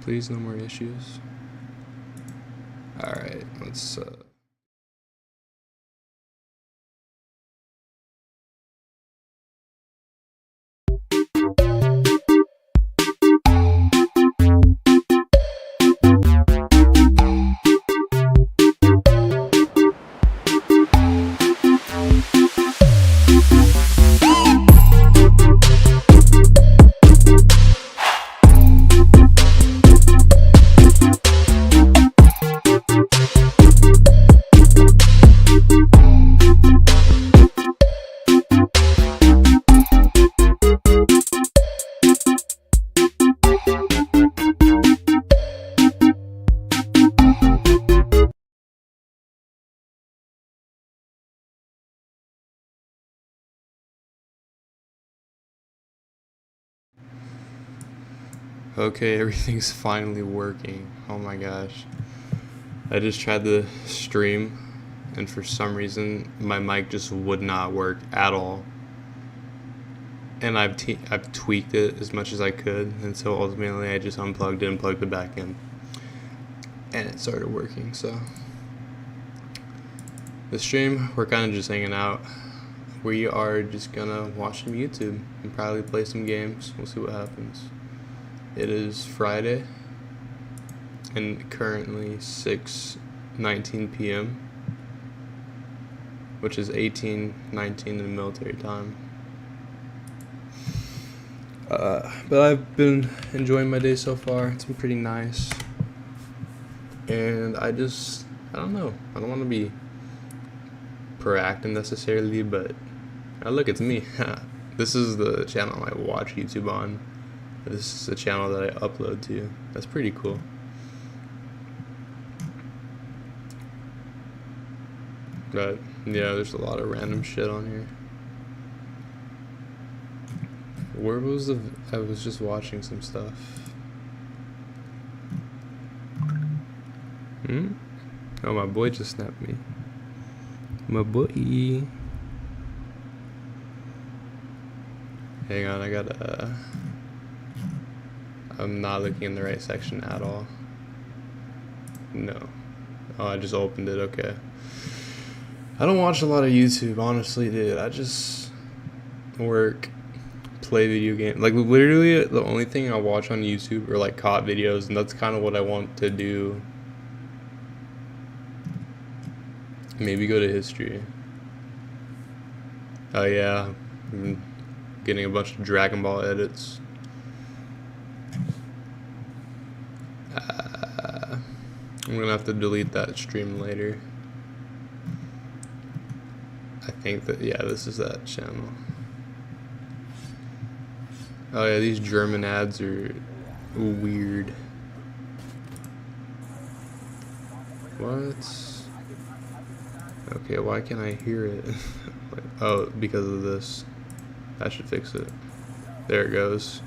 Please, no more issues. Alright, let's okay, everything's finally working. Oh my gosh. I just tried to stream and for some reason my mic just would not work at all. And I've tweaked it as much as I could, and so ultimately I just unplugged it and plugged it back in. And it started working, so. The stream, we're kind of just hanging out. We are just gonna watch some YouTube and probably play some games. We'll see what happens. It is Friday and currently 6:19 p.m. which is 18:19 in the military time. But I've been enjoying my day so far. It's been pretty nice. And I don't know. I don't want to be proactive necessarily, but look, it's me. This is the channel I watch YouTube on. This is the channel that I upload to. That's pretty cool. But yeah, there's a lot of random shit on here. Where was I was just watching some stuff. Oh, my boy just snapped me. My boy. Hang on, I'm not looking in the right section at all. No. Oh, I just opened it, okay. I don't watch a lot of YouTube, honestly, dude. I just work, play video games. Like, literally, the only thing I watch on YouTube are, like, COD videos, and that's kind of what I want to do. Maybe go to history. Oh, yeah. I'm getting a bunch of Dragon Ball edits. I'm gonna have to delete that stream later. I think that, yeah, this is that channel. Oh yeah, these German ads are weird. What? Okay, why can't I hear it? Oh, because of this. I should fix it. There it goes.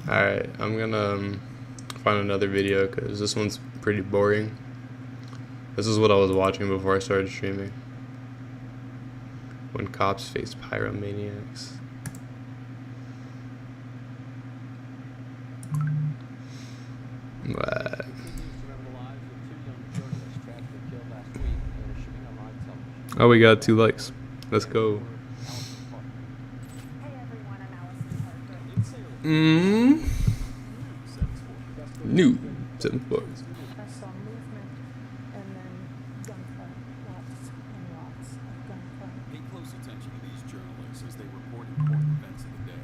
Alright, I'm gonna find another video because this one's pretty boring. This is what I was watching before I started streaming. When cops face pyromaniacs. What? Oh, we got 2 likes. Let's go. New 7th book. I saw movement and then gunfire, lots and lots of gunfire. Pay close attention to these journalists as they report important events of the day.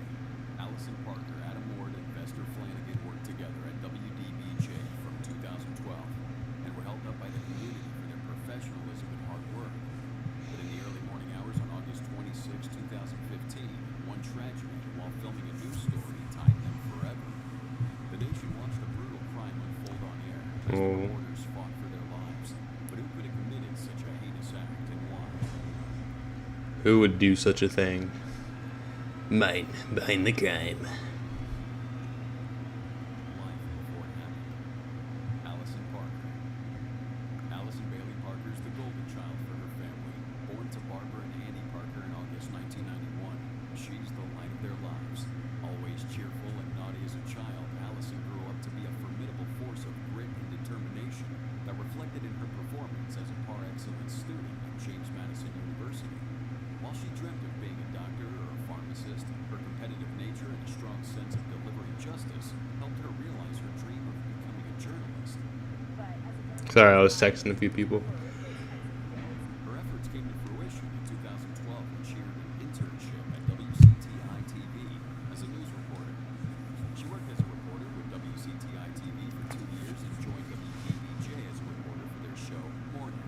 Allison Parker, Adam Ward, and Vester Flanagan worked together at WDBJ from 2012 and were held up by the community for their professionalism and hard work. But in the early morning hours on August 26, 2015, one tragedy while filming a news story tied them forever. The nation watched a brutal crime unfold on air as the reporters fought for their lives. But who could have committed such a heinous act and why? Who would do such a thing? Man behind the crime. Life before it happened. Allison Parker. Allison Bailey Parker is the golden child for her family. Born to Barbara and Andy Parker in August 1991, she's the light of their Sorry, I was texting a few people. Her efforts came to fruition in 2012 when she earned an internship at WCTI TV as a news reporter. She worked as a reporter with WCTI TV for 2 years and joined WDBJ as a reporter for their show Morning.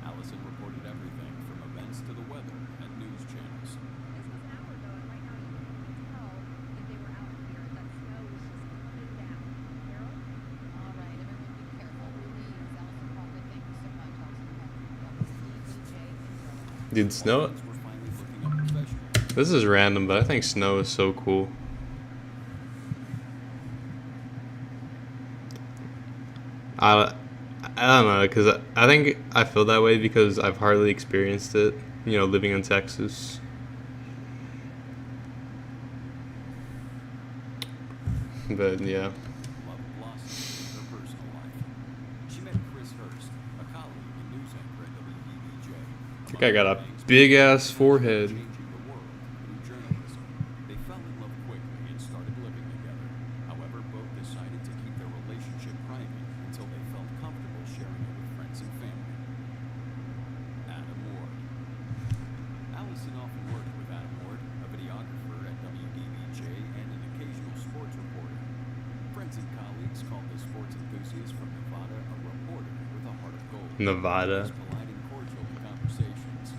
Allison reported everything from events to the weather and news channels. This was an hour ago, and right now you can tell that they were out here. That snow is just coming down. Harold? All right, everyone be careful, please. Allison Parker, thank you so much. Allison Parker, WDBJ in Dude, snow. Things were finally looking up professional. This is random, but I think snow is so cool. I don't know, because I think I feel that way because I've hardly experienced it, you know, living in Texas. But yeah. Love blossomed in her personal life. She met Chris Hurst, a colleague and news anchor at WDBJ. I think I got a big ass forehead. Changing the world through journalism. They fell in love quickly and started living together. However, both decided to keep their relationship private until they felt comfortable sharing it with friends and family. Adam Ward. Allison often worked with Adam Ward, a videographer at WDBJ and an occasional sports reporter. Friends and colleagues called the sports enthusiast from Nevada a reporter with a heart of gold. Nevada. He was polite and cordial in conversations.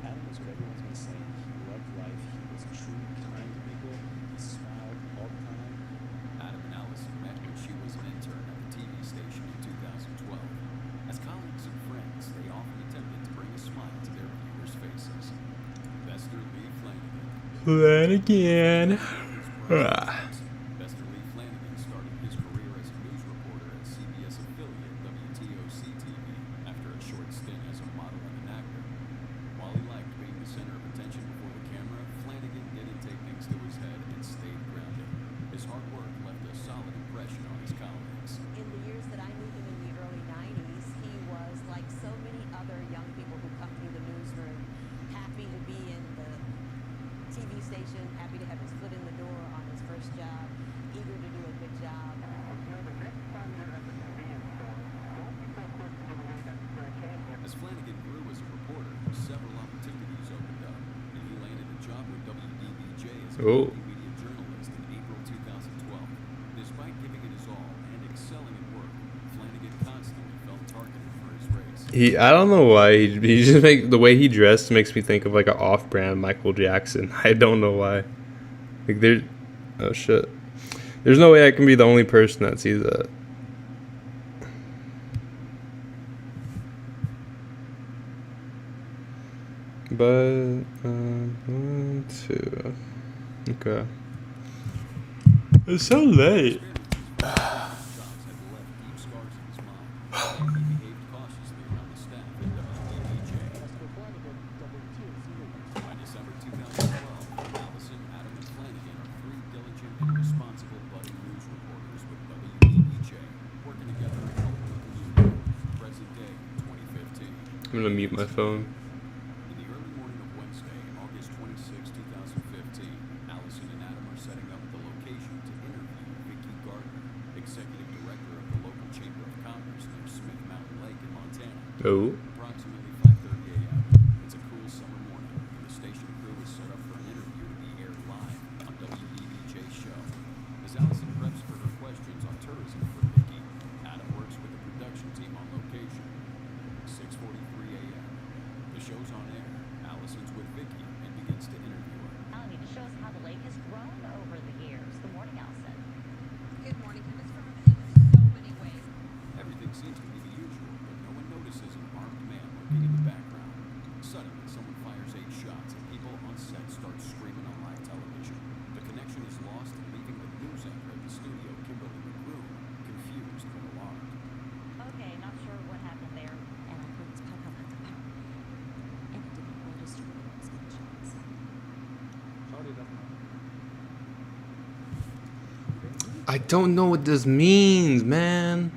Adam was what everyone's been saying. He loved life. He was true, kind to people. He smiled all the time. Adam and Allison met when she was an intern at the TV station in 2012. As colleagues and friends, they often attempted to bring a smile to their viewers' faces. Investor Lee Flanagan. Flanagan. Investor Lee Flanagan started his career as a news reporter at CBS affiliate WTOC TV after a short stint as a model and an actor. While he liked being the center of attention before the camera, Flanagan didn't take things to his head and stayed grounded. His hard work left a solid impression on his colleagues. In the years that I knew him in the early 90s, he was like so many other young people who come through the newsroom, happy to be in the TV station, happy to have his foot in the door on his first job, eager to do a good job. As Flanagan grew as a reporter, several opportunities opened up, and he landed a job with WDBJ as a Oh. multimedia journalist in April 2012. Despite giving it his all and excelling at work, Flanagan constantly felt targeted for his race. I don't know why he just the way he dressed makes me think of like an off-brand Michael Jackson. I don't know why. Like oh shit. There's no way I can be the only person that sees that. But 1, 2. Okay. It's so late. Jobs had left deep scars in his mind, and he behaved cautiously around the staff at WDBJ. Mr. Flanagan, WTOC News. By December 2012, Allison, Adam, and Flanagan are three diligent and responsible budding news reporters with WDBJ, working together to help the community. Present day, 2015. I'm gonna mute my phone. In the early morning of Wednesday, August 26, 2015, Allison and Adam are setting up at the location to interview Vicki Gardner, executive director of the local Chamber of Commerce near Smith Mountain Lake in Montana. Oh. Approximately 5:30 a.m. It's a cool summer morning, and the station crew is set up for an interview to be aired live on WDBJ's show. As Allison preps for her questions on tourism for Vicki, Adam works with the production team on location. 6:43 a.m. The show's on air. Allison's with Vicki and begins to interview her. Melanie, to show us how the lake has grown over the years. Good morning, Allison. Good morning. It's fermented in so many ways. Everything seems to be the usual, but no one notices an armed man lurking in the background. Suddenly, someone fires 8 shots, and people on set start screaming on live television. The connection is lost, leaving the news anchor at the studio, Kimberly McGroom, confused but alarmed. Okay, not sure what happened there. And I heard this pow, pow, pow, pow, pow. And I didn't notice who was getting shots. Charlie doesn't know. I don't know what this means, man.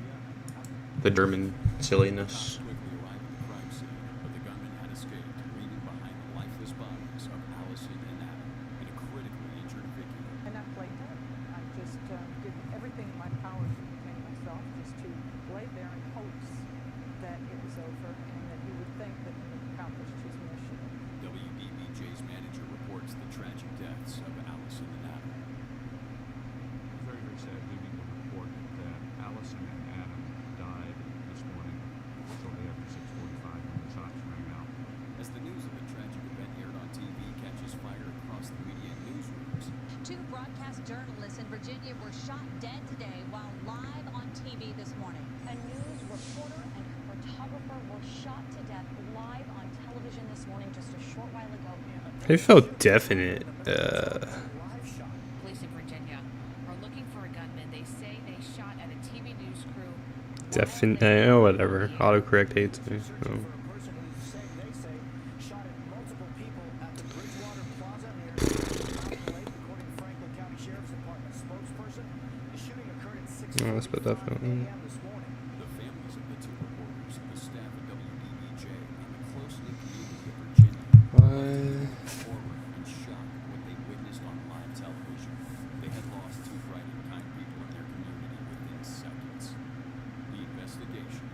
The German silliness. Cops quickly arrive at the crime scene, but the gunman had escaped, leaving behind the lifeless bodies of Allison and Adam and a critically injured Vicki. And I played that. I just did everything in my power to contain myself, just to lay there in hopes broadcast journalists in Virginia were shot dead today while live on TV this morning. A news reporter and photographer were shot to death live on television this morning just a short while ago. They felt definite. Police in Virginia are looking for a gunman. They say they shot at a TV news crew. Definite. Oh, whatever. Autocorrect hates me. Oh. They say shot at multiple people at the Bridgewater Plaza near Mountain Lake, according to Franklin County Sheriff's Department spokesperson. The shooting occurred at 6:45 a.m. this morning. The families of the two reporters, the staff at WDBJ, and the close-knit community of Virginia What? forward in shock at what they witnessed on live television. They had lost two bright and kind people in their community within seconds. The investigation.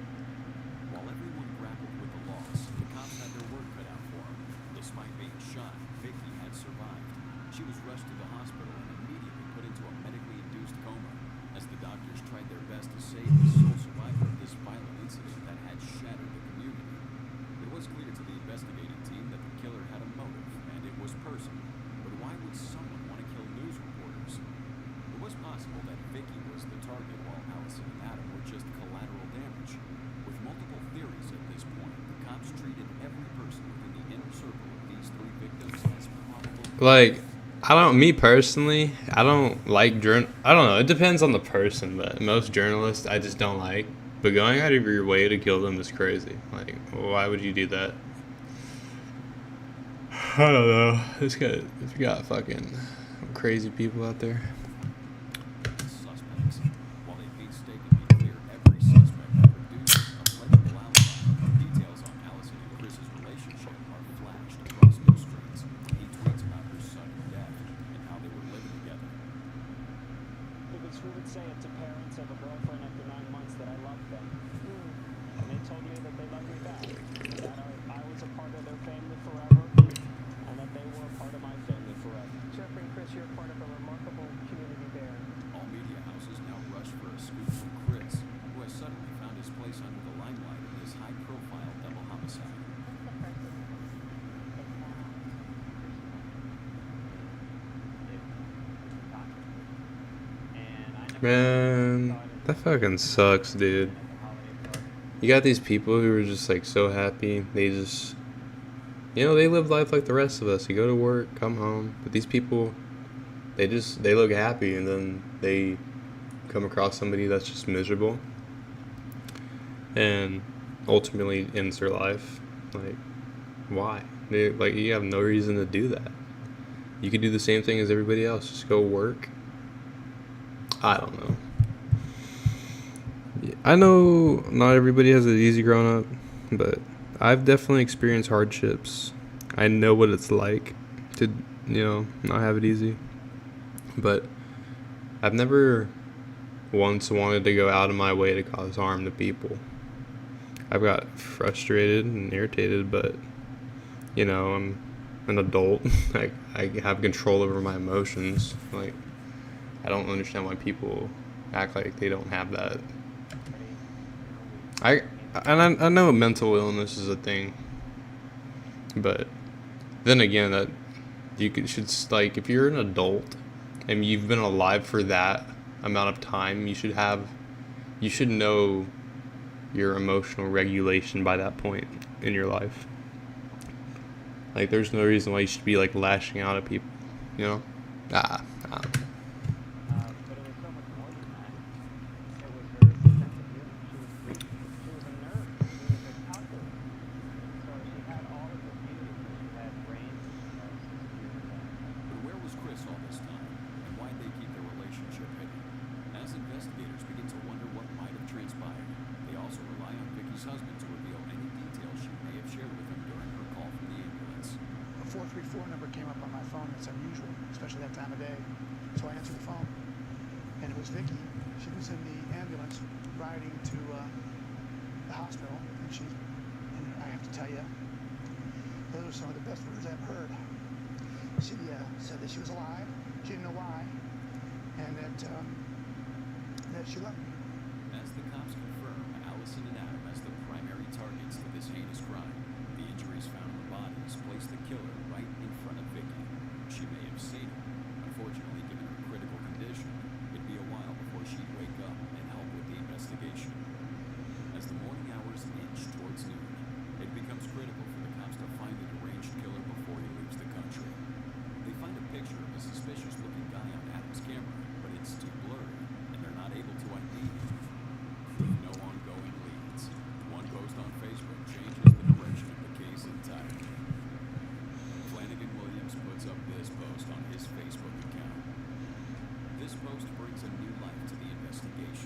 While everyone grappled with the loss, the cops had their work cut out for them. Despite being shot, Vicky had survived. She was rushed to the hospital and immediately put into a medically induced coma as the doctors tried their best to save the sole survivor of this violent incident that had shattered the community. It was clear to the investigating team that the killer had a motive, and it was personal. But why would someone want to kill news reporters? It was possible that Vicky was the target while Allison and Adam were just collateral damage. With multiple theories at this point, the cops treated every person within the inner circle of these three victims as probable. Like, me personally, I don't like I don't know, it depends on the person, but most journalists I just don't like. But going out of your way to kill them is crazy. Like, why would you do that? I don't know. If you got fucking crazy people out there. Suspects. While they painstakingly clear every suspect and produce a legible alibi, details on Allison and Chris's relationship are flashed across news streams when he tweets about her sudden death and how they were living together. Because who would say it to parents of a girlfriend after 9 months that I loved them? And they told me that they loved me back. That I was a part of their family forever. And that they were a part of my family forever. Jeffrey and Chris, you're part of a remarkable community there. All media houses now rush for a scoop from Chris, who has suddenly found his place under the limelight in this high-profile double homicide. What's the person that Man, that fucking sucks, dude. You got these people who are just like so happy. They just, they live life like the rest of us. You go to work, come home. But these people, they look happy, and then they come across somebody that's just miserable and ultimately ends their life. Like, why? You have no reason to do that. You could do the same thing as everybody else. Just go work. I don't know. I know not everybody has it easy growing up, but I've definitely experienced hardships. I know what it's like to, not have it easy. But I've never once wanted to go out of my way to cause harm to people. I've got frustrated and irritated, but, I'm an adult. I have control over my emotions. Like, I don't understand why people act like they don't have that. I know mental illness is a thing, but then again, that should if you're an adult and you've been alive for that amount of time, you should know your emotional regulation by that point in your life. Like, there's no reason why you should be lashing out at people, But it was so much more than that. It was her sense of humor. She was a nerd. She was a calculator. So she had all of the beauty. She had brains of 60 years old. But where was Chris all this time, and why'd they keep their relationship hidden? As investigators begin to wonder what might have transpired, they also rely on Vicky's husband to reveal any details she may have shared with him during her call from the ambulance. A 434 number came up on my phone. It's unusual, especially that time of day. So I answered the phone, and it was Vicky. She was in the ambulance riding to the hospital, and I have to tell you, those are some of the best words I've heard. She said that she was alive. She didn't know why, and that she loved me. As the cops confirm Allison and Adam as the primary targets to this heinous crime, the injuries found in the bodies place the killer right in front of Vicky. She may have seen him. Unfortunately, given her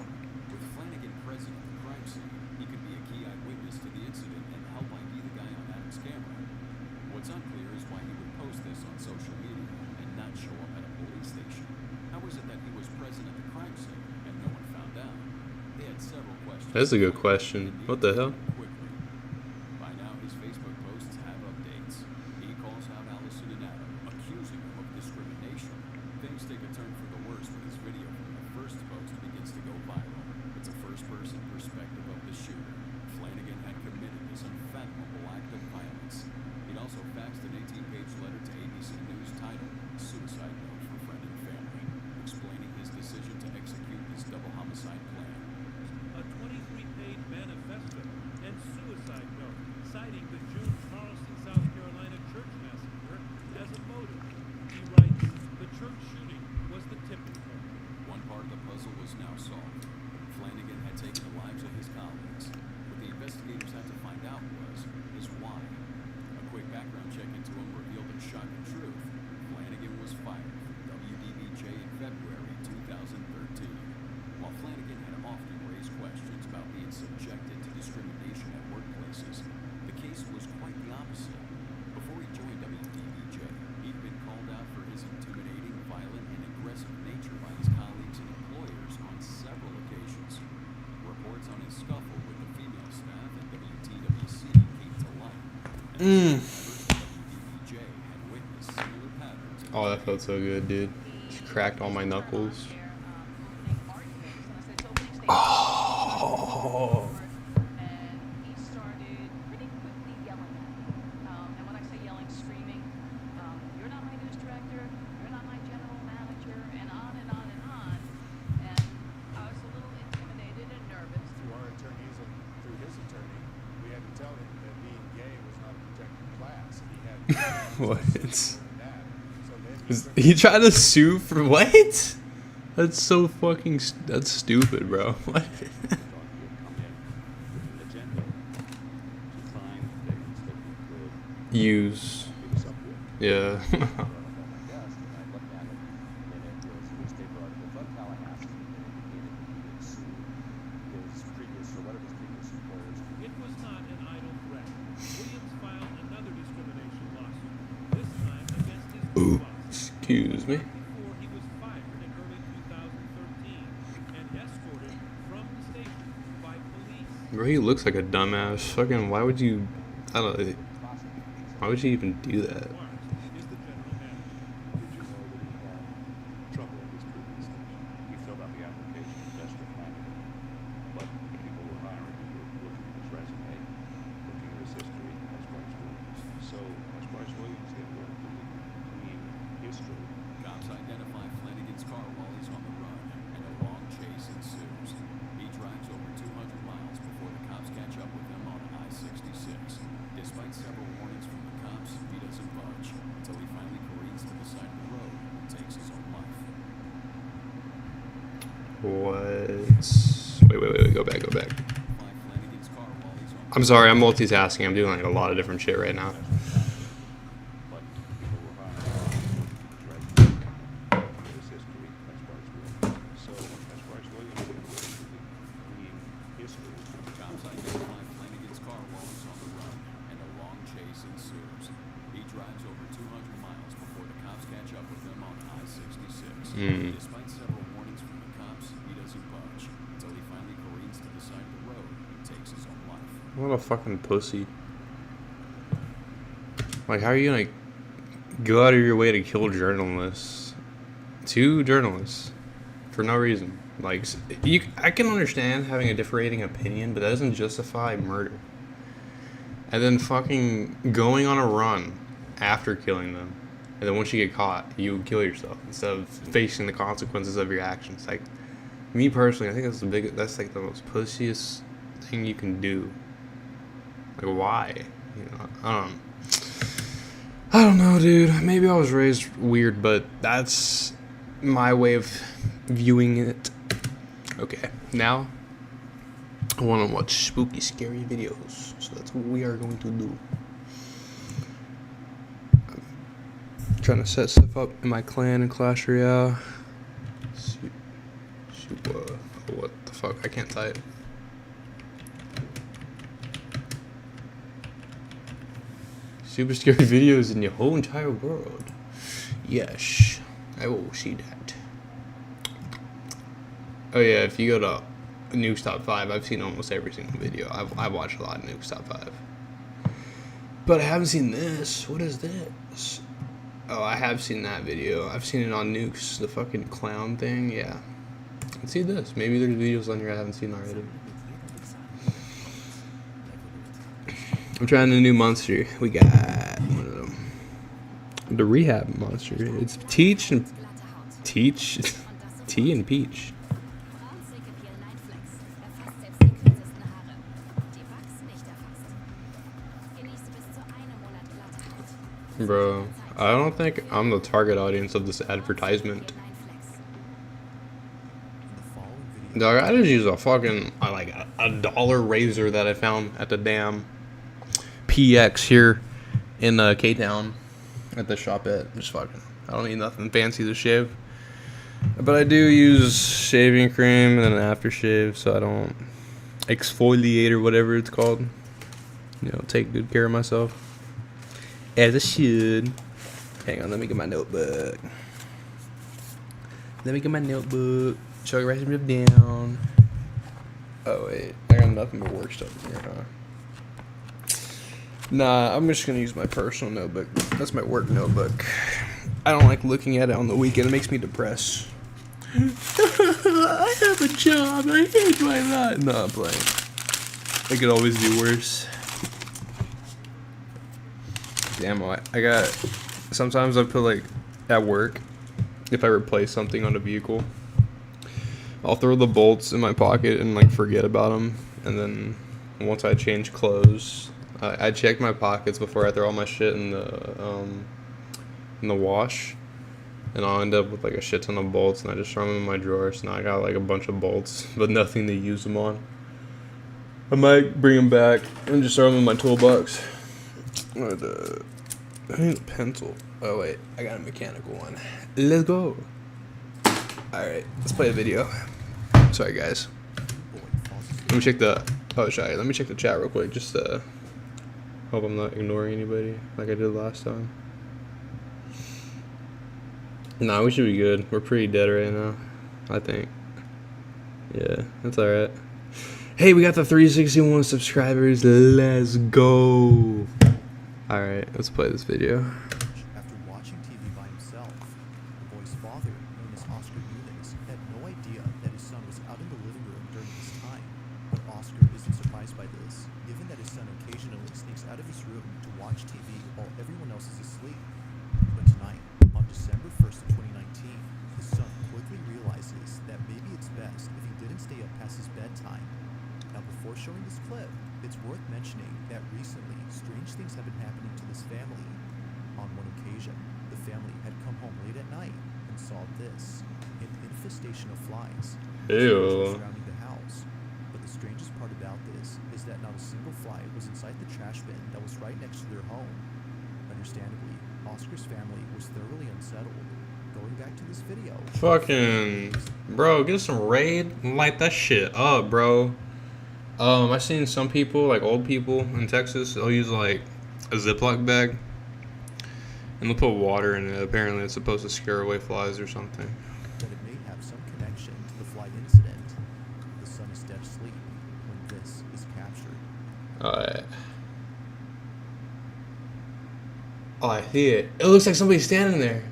With Flanagan present at the crime scene, he could be a key eyewitness to the incident and help ID the guy on Adam's camera. What's unclear is why he would post this on social media and not show up at a police station. How is it that he was present at the crime scene and no one found out? They had several questions. That's a good question. What the hell? Quickly. By now, his Facebook posts have updates. He calls out Allison and Adam, accusing them of discrimination. Things take a turn for the worse when his video from the first post begins to go viral. It's a first-person perspective of the shooter. Flanagan had committed this unfathomable act of violence. He'd also faxed an 18-page letter to ABC News titled "Suicide Note for Friend and Family," explaining his decision to execute this double homicide plan. A 23-page manifesto and suicide note citing the June Charleston, South Carolina church massacre as a motive. He writes, "The church shooting was the tipping point." One part of the puzzle was now solved. Flanagan had taken the lives of his colleagues. What the investigators had to find out was his why. A quick background check into him revealed a shocking truth. Flanagan was fired from WDBJ in February 2013. While Flanagan had often raised questions about being subjected to discrimination at workplaces, the case was quite the opposite. Before he joined WDBJ, he'd been called out for his intimidating, violent, and aggressive nature by his colleagues and employers on several occasions. Reports on his scuffle with the female staff at WTWC came to light. And WDBJ had witnessed similar patterns. Oh, that felt so good, dude. Just cracked all my knuckles. Oh. And he started pretty quickly yelling at me. And when I say yelling, screaming, "You're not my news director, you're not my general manager," and on and on and on. And I was a little intimidated and nervous. Through our attorneys and through his attorney, we had to tell him that being gay was not a protected class. And he had What? that. So then He tried to sue for what? That's so fucking. That's stupid, bro. What? Use. Yeah. It was not an idle threat. Williams filed another discrimination lawsuit, this time against his Ooh, boss. excuse me. Before he was fired in early 2013 and escorted from the station by police. Bro, he looks like a dumbass. Fucking, why would you? I don't. Why would you even do that? Mark is the general manager. Did you know that he had trouble with his previous station? He filled out the application with Esther Flanagan, but people were hiring him, were looking at his resume, looking at his history as Bryce Williams. So as Bryce Williams, they were to the clean history. Cops identify Flanagan's car while he's on the run, and a long chase ensues. He drives over 200 miles before the cops catch up with him on I-66. Despite several warnings from the cops, he doesn't budge until he finally careens to the side of the road and takes his own life. What? Wait. Go back. By Flanagan's car while he's on I'm sorry. I'm multitasking. I'm doing like a lot of different shit right now. But people were hiring him, looking at his history as Bryce Williams. So as Bryce Williams, they were to the clean history. Cops identify Flanagan's car while he's on the run, and a long chase ensues. He drives over 200 miles before the cops catch up with him on I-66. Despite several warnings from the cops, he doesn't budge until he finally careens to the side of the road and takes his own life. What a fucking pussy. Like, how are you gonna go out of your way to kill journalists? 2 journalists. For no reason. Like, I can understand having a differing opinion, but that doesn't justify murder. And then fucking going on a run after killing them. And then once you get caught, you kill yourself instead of facing the consequences of your actions. Like, me personally, I think that's like the most pussiest thing you can do. Like, why? You know, I don't know, dude. Maybe I was raised weird, but that's my way of viewing it. Okay, now I want to watch spooky, scary videos. So that's what we are going to do. I'm trying to set stuff up in my clan in Clash Royale. What the Fuck, I can't type. Super scary videos in your whole entire world. Yes, I will see that. Oh yeah, if you go to Nukes Top 5, I've seen almost every single video. I've watched a lot of Nukes Top 5. But I haven't seen this. What is this? Oh, I have seen that video. I've seen it on Nukes, the fucking clown thing. Yeah. Let's see this. Maybe there's videos on here I haven't seen already. I'm trying a new monster. We got one of them. The rehab monster. It's Teach and Teach. Tea and Peach. Bro, I don't think I'm the target audience of this advertisement. Dog, I just use a fucking like a dollar razor that I found at the damn PX here in K-Town at the shop at. Just fucking, I don't need nothing fancy to shave, but I do use shaving cream and then an aftershave so I don't exfoliate or whatever it's called. You know, take good care of myself as I should. Hang on, let me get my notebook. Let me get my notebook. Chug write some stuff down. Oh wait, I got nothing but work stuff in here, huh? Nah, I'm just gonna use my personal notebook. That's my work notebook. I don't like looking at it on the weekend. It makes me depressed. I have a job. I hate my life. No, I'm playing. It could always be worse. Damn, I got. Sometimes I put like at work, if I replace something on a vehicle, I'll throw the bolts in my pocket and like forget about them, and then once I change clothes, I check my pockets before I throw all my shit in the wash, and I'll end up with like a shit ton of bolts, and I just throw them in my drawer. So now I got like a bunch of bolts, but nothing to use them on. I might bring them back and just throw them in my toolbox. I need a pencil. Oh wait, I got a mechanical one. Let's go. Alright, let's play a video. Sorry guys. Let me check the let me check the chat real quick, just hope I'm not ignoring anybody like I did last time. Nah, we should be good. We're pretty dead right now, I think. Yeah, that's alright. Hey, we got the 361 subscribers. Let's go. Alright, let's play this video. After watching TV by himself, the boy's father, known as Oscar Nunez, had no idea that his son was out in the living room during this time. But Oscar isn't surprised by this, given that his son occasionally sneaks out of his room to watch TV while everyone else is asleep. But tonight, on December 1st of 2019, his son quickly realizes that maybe it's best if he didn't stay up past his bedtime. Now, before showing this clip, it's worth mentioning that recently, strange things have been happening to this family. On one occasion, the family had come home late at night and saw this, an infestation of flies surrounding the house. But the strangest part about this is that not a single fly was inside the trash bin that was right next to their home. Understandably, Oscar's family was thoroughly unsettled. Going back to this video. Fucking bro, get some raid, light that shit up, bro. I've seen some people, like old people in Texas, they'll use like a Ziploc bag and they'll put water in it. Apparently it's supposed to scare away flies or something. That it may have some connection to the fly incident. The son is dead asleep when this is captured. Alright. Oh, I see it. It looks like somebody's standing there.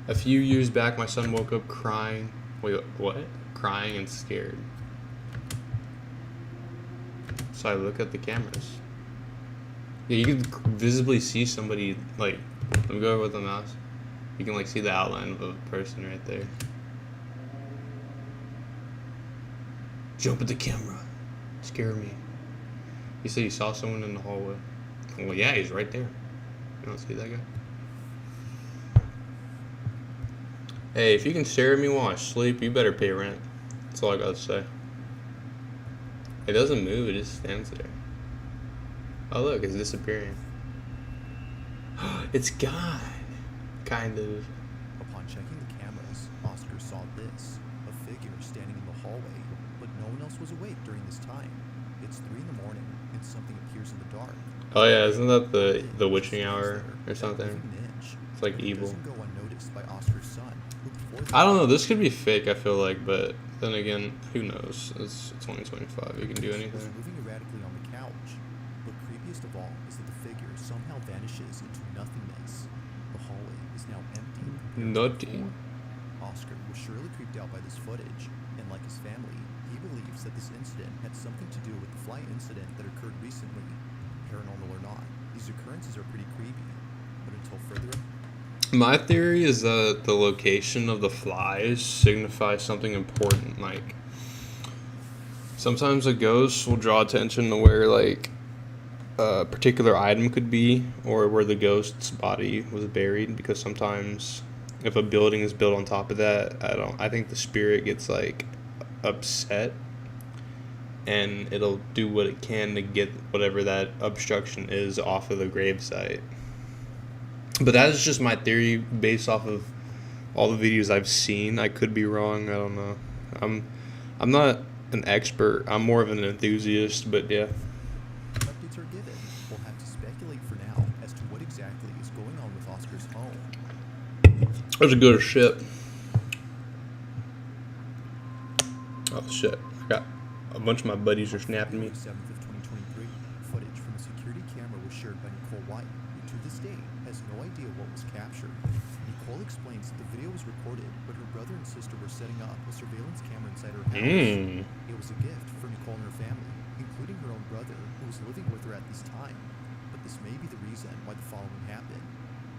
A few years back, my son woke up crying. Wait, what? Crying and scared. So I look at the cameras. Yeah, you can visibly see somebody, like, let me go over with the mouse. You can, like, see the outline of a person right there. Jump at the camera. Scare me. You said you saw someone in the hallway. Well, yeah, he's right there. You don't see that guy? Hey, if you can stare at me while I sleep, you better pay rent. That's all I gotta say. It doesn't move, it just stands there. Oh look, it's disappearing. It's gone. Kind of. Upon checking the cameras, Oscar saw this, a figure standing in the hallway, but no one else was awake during this time. It's 3 in the morning, and something appears in the dark. Oh yeah, isn't that the Just witching stays hour there, or that something? living ninja, It's like but it evil. doesn't go unnoticed by Oscar's son, who before I don't know. This could be fake. I feel like, but then again, who knows? It's 2025. You can do was anything. moving erratically on the couch. But creepiest of all is that the figure somehow vanishes into nothingness. The hallway is now empty. compared to Nutty. before. Oscar was surely creeped out by this footage, and like his family, he believes that this incident had something to do with the fly incident that occurred recently. Paranormal or not, these occurrences are pretty creepy. But until further My theory is that the location of the flies signifies something important. Like, sometimes a ghost will draw attention to where, like, a particular item could be, or where the ghost's body was buried. Because sometimes, if a building is built on top of that, I think the spirit gets, like, upset, and it'll do what it can to get whatever that obstruction is off of the gravesite. But that is just my theory based off of all the videos I've seen. I could be wrong. I don't know. I'm not an expert. I'm more of an enthusiast. But yeah. updates are given, we'll have to speculate for now as to what exactly is going on with Oscar's home. There's a good ship. Oh shit! I got a bunch of my buddies are snapping me. February 7th of 2023, footage from a security camera was shared by Nicole White, who to this day has no idea what was captured. Nicole explains that the video was recorded, but her brother and sister were setting up a surveillance camera inside her house. It was a gift for Nicole and her family, including her own brother, who was living with her at this time. But this may be the reason why the following happened.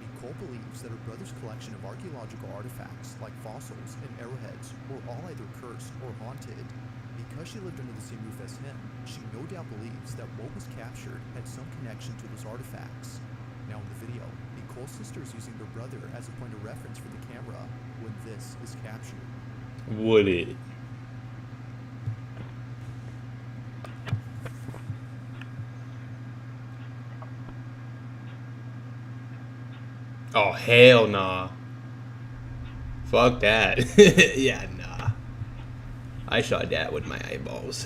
Nicole believes that her brother's collection of archaeological artifacts, like fossils and arrowheads, were all either cursed or haunted. Because she lived under the same roof as him, she no doubt believes that what was captured had some connection to those artifacts. Now in the video, Nicole's sister is using her brother as a point of reference for the camera when this is captured. Would it? Oh hell nah. Fuck that. Yeah, nah. I saw that with my eyeballs.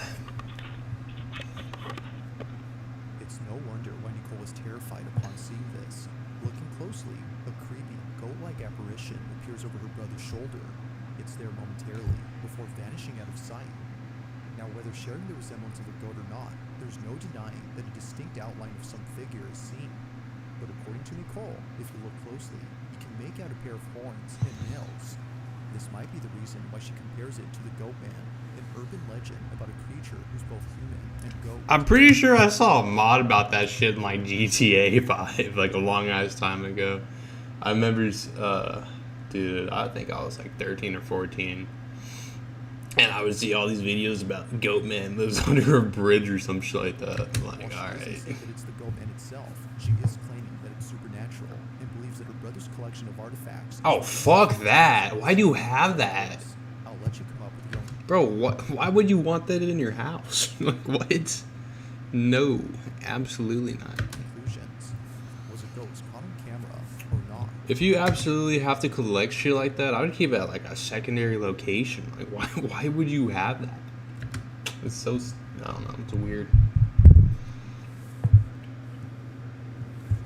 It's no wonder why Nicole was terrified upon seeing this. Looking closely, a creepy, goat-like apparition appears over her brother's shoulder. It's there momentarily, before vanishing out of sight. Now, whether sharing the resemblance of a goat or not, there's no denying that a distinct outline of some figure is seen. But according to Nicole, if you look closely, you can make out a pair of horns and nails. This might be the reason why she compares it to the Goat Man, an urban legend about a creature who's both human and goat. I'm pretty sure I saw a mod about that shit in like GTA 5, like a long ass time ago. I remember, dude, I think I was like 13 or 14. And I would see all these videos about Goat Man lives under a bridge or some shit like that. I'm like, While she alright. doesn't say that it's the Goat Man itself, she is claiming that it's supernatural and believes that her brother's collection of artifacts is Oh, fuck that. Why do you have that? I'll let you come up with your own Bro, why would you want that in your house? Like, what? No, absolutely not. conclusions. Was a ghost caught on camera or not? If you absolutely have to collect shit like that, I would keep it at like a secondary location. Like, why would you have that? It's so, I don't know, it's weird.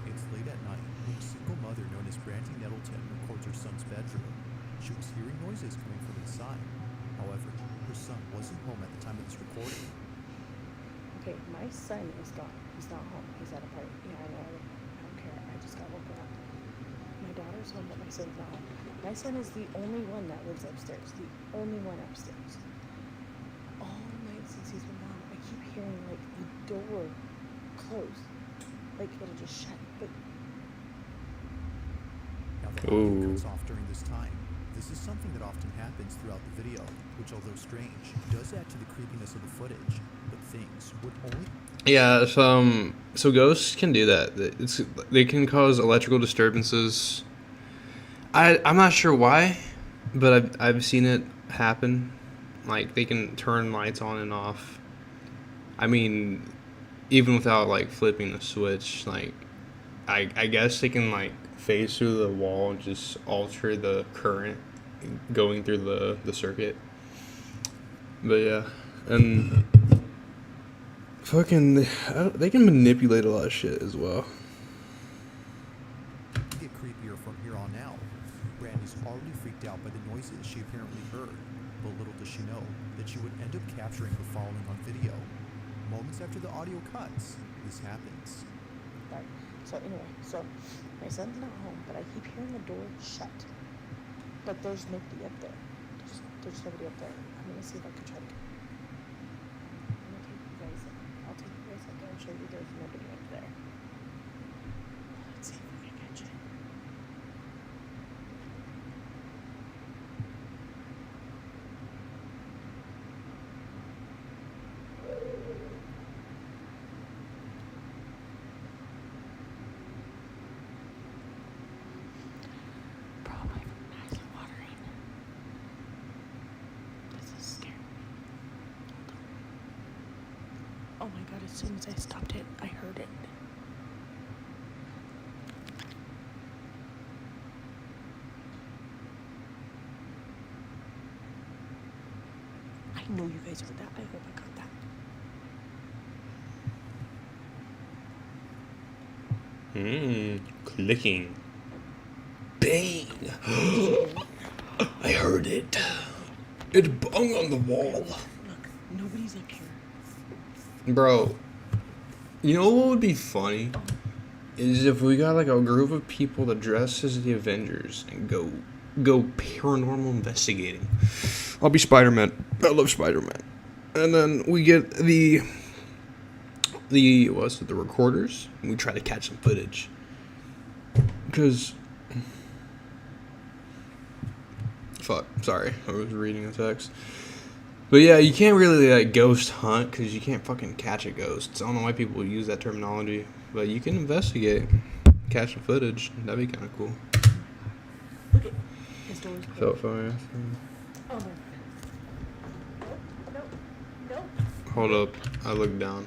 It's late at night when a single mother known as Brandy Nettleton records her son's bedroom. She was hearing noises coming from inside. However, her son wasn't home at the time of this recording. Okay, my son is gone. He's not home. He's at a party. Yeah, I know. I don't care. I just got woken up. My daughter's home, but my son's not home. My son is the only one that lives upstairs. The only one upstairs. All night since he's been gone, I keep hearing like the door close. Like it'll just shut. But Now the audio Ooh. cuts off during this time. This is something that often happens throughout the video, which although strange, does add to the creepiness of the footage. But things would only Yeah, so ghosts can do that. They can cause electrical disturbances. I'm not sure why, but I've seen it happen. Like, they can turn lights on and off. I mean, even without like flipping the switch. Like, I guess they can like phase through the wall and just alter the current going through the circuit. But yeah, and fucking, they can manipulate a lot of shit as well. Get creepier from here on out. Brandy's already freaked out by the noises she apparently heard, but little does she know that she would end up capturing her falling on video. Moments after the audio cuts, this happens. Right. So anyway, so my son's not home, but I keep hearing the door shut. But there's nobody up there. There's nobody up there. I'm gonna see if I can try to. I'm gonna take you guys. I'll take you guys up there and show you there's nobody up there. Let's see if we can catch it. Probably from nice watering. This is scary. Hold on. Oh my god, as soon as I stopped it, I heard it. I know you guys heard that. I hope I got that. Clicking. Bang! I heard it. It bung on the wall. Look, nobody's up here. Bro, you know what would be funny? Is if we got like a group of people that dress as the Avengers and go paranormal investigating. I'll be Spider-Man. I love Spider-Man. And then we get the recorders, and we try to catch some footage. Because fuck, sorry, I was reading a text. But yeah, you can't really like ghost hunt because you can't fucking catch a ghost. I don't know why people use that terminology, but you can investigate, catch some footage. That'd be kind of cool. Look at his door's closed. So far. Oh my god. Nope. Nope. Hold up, I look down.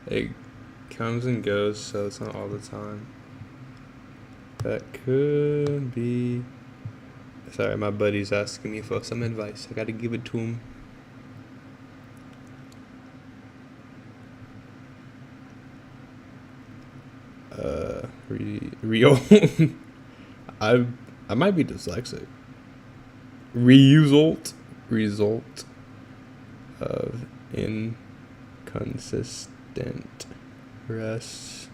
It comes and goes, so it's not all the time. That could be. Sorry, my buddy's asking me for some advice. I gotta give it to him. Real. I might be dyslexic. Result of inconsistent rest.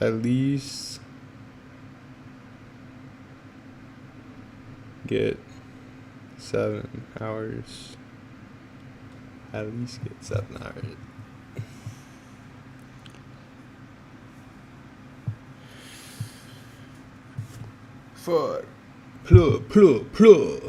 At least get 7 hours. At least get 7 hours. Fuck. Plug.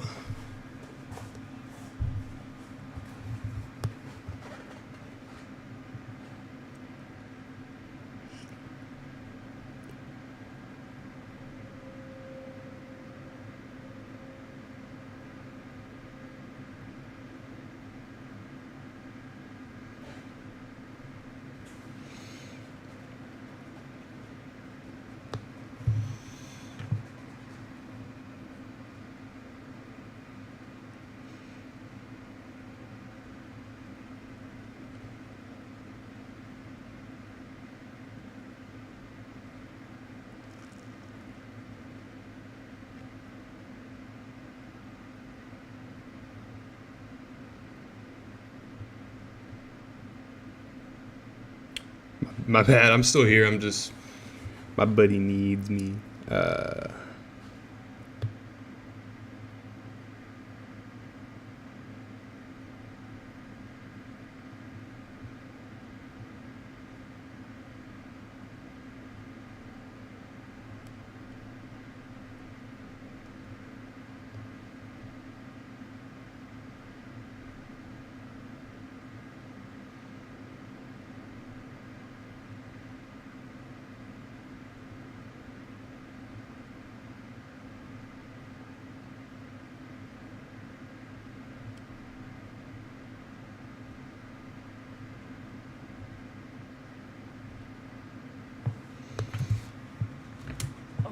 My bad, I'm still here. My buddy needs me.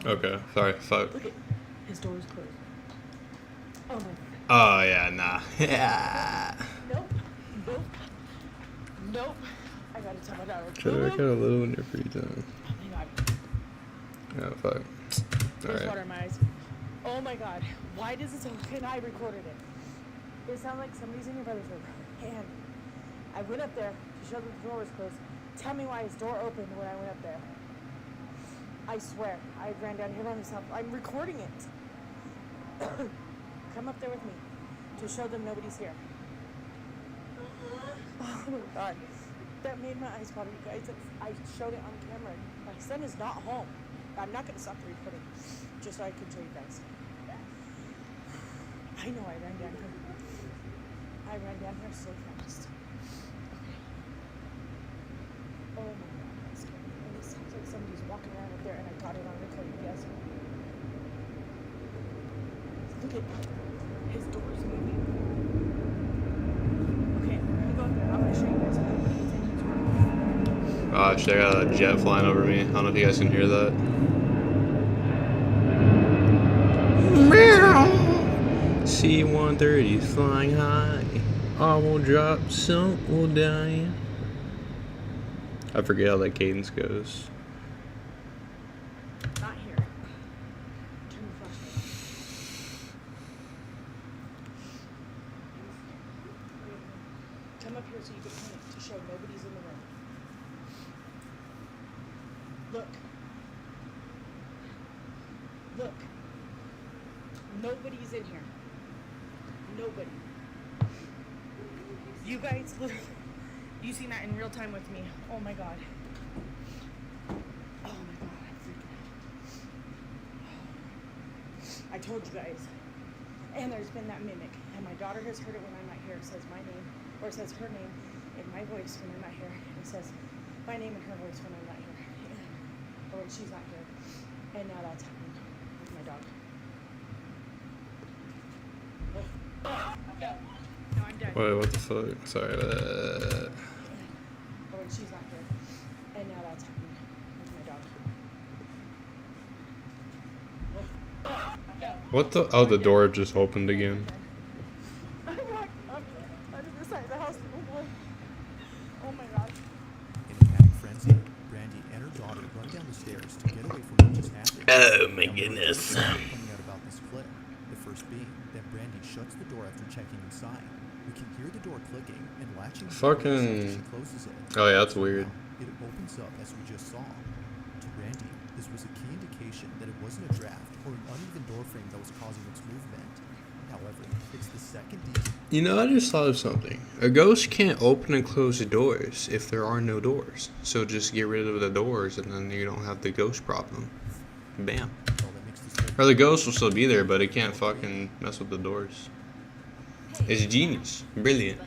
Okay, sorry, fuck. Look at his door's closed. Oh my god. Oh yeah, nah. Yeah. Nope. Nope. Nope. I gotta tell my daughter. Try to work out a little in your free time. Oh my god. Oh fuck. There's Alright. water in my eyes. Oh my god. Why does it sound like I recorded it? It sounded like somebody's in your brother's room. And I went up there to show that the door was closed. Tell me why his door opened when I went up there. I swear. I ran down here by myself. I'm recording it. Come up there with me to show them nobody's here. Oh my god. That made my eyes water, you guys. I showed it on camera. My son is not home. I'm not going to stop the recording just so I can show you guys. I know I ran down here. I ran down here so fast. Okay. Oh my god, that's scary. And it sounds like somebody's walking around up there and I got it on recording, yes. Look at his door's moving. Okay, I'm gonna go up there. I'm gonna show you guys how nobody gets in his room. Oh shit, I got a jet flying over me. I don't know if you guys can hear that. C-130 flying high. All will drop, some will die. I forget how that cadence goes. Not here. Turn the flashlight on. Come up here so you can point to show nobody's in the room. Look. Look. Nobody's in here. Nobody. You guys, literally, you seen that in real time with me. Oh my god. Oh my god, I'm freaking out. I told you guys. And there's been that mimic. And my daughter has heard it when I'm not here. It says my name, or it says her name in my voice when I'm not here. It says my name in her voice when I'm not here. Or when she's not here. And now that's happening with my dog. No, I'm done. Wait, what the fuck? Sorry. Or when she's not here. And now that's happening with my dog. What the? Oh, the door just opened again. I'm not under the side of the house. Oh boy. Oh my god. In a panic frenzy, Brandy and her daughter run down the stairs to get away from what just happened. Oh my Now, goodness. Coming out about this clip. The first being that Brandy shuts the door after checking inside. We can hear the door clicking and latching. Fucking. She closes it. Oh yeah, that's weird. Now, it opens up as we just saw. To Brandy, this was a key indication that it wasn't a draft or an uneven door frame that was causing its movement. However, it's the second detail. You know, I just thought of something. A ghost can't open and close the doors if there are no doors. So just get rid of the doors and then you don't have the ghost problem. Bam. Or the ghost will still be there, but it can't fucking mess with the doors. It's genius. Brilliant.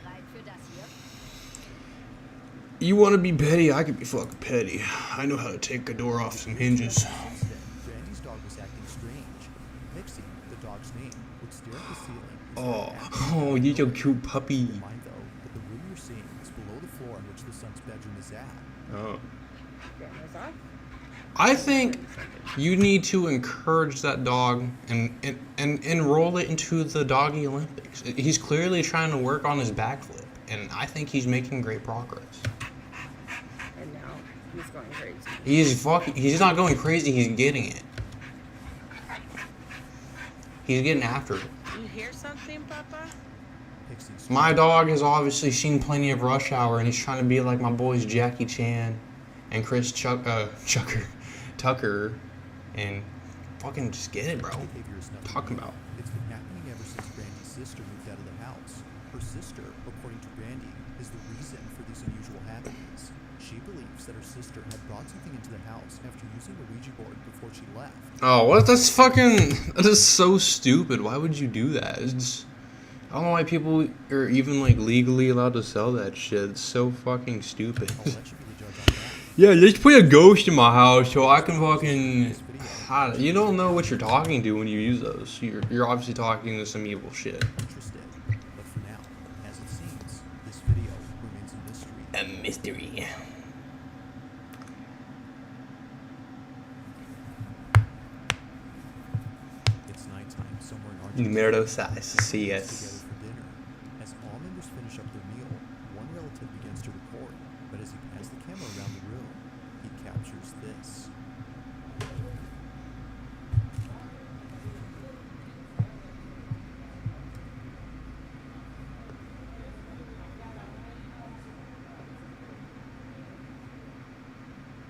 You want to be petty? I could be fucking petty. I know how to take a door off some hinges. Brandy's dog was acting strange. Nixie, the dog's name, would stare at the ceiling. Oh, you're so cute puppy. Keep in mind, though, that the room you're seeing is below the floor on which the son's bedroom is at. Oh. Amazon? I think you need to encourage that dog and enroll it into the doggy Olympics. He's clearly trying to work on his backflip, and I think he's making great progress. And now he's going crazy. He's not going crazy, he's getting it. He's getting after it. You hear something, Papa? My dog has obviously seen plenty of Rush Hour, and he's trying to be like my boys Jackie Chan and Chris Tucker, and fucking just get it, bro. Talking about. It's been happening ever since Brandy's sister moved out of the house. Her sister, according to Brandy, is the reason for these unusual happenings. She believes that her sister had brought something into the house after using the Ouija board before she left. Oh, what? That is so stupid. Why would you do that? It's just, I don't know why people are even like legally allowed to sell that shit. It's so fucking stupid. Yeah, let's put a ghost in my house so I can fucking. You don't know what you're talking to when you use those. You're obviously talking to some evil shit. Interested. But for now, as it seems, this video remains a mystery. A mystery. It's nighttime somewhere in Numero seis, sí together es. for dinner. As all members finish up their meal, one relative begins to record, but as he pans the camera around the room, he captures this.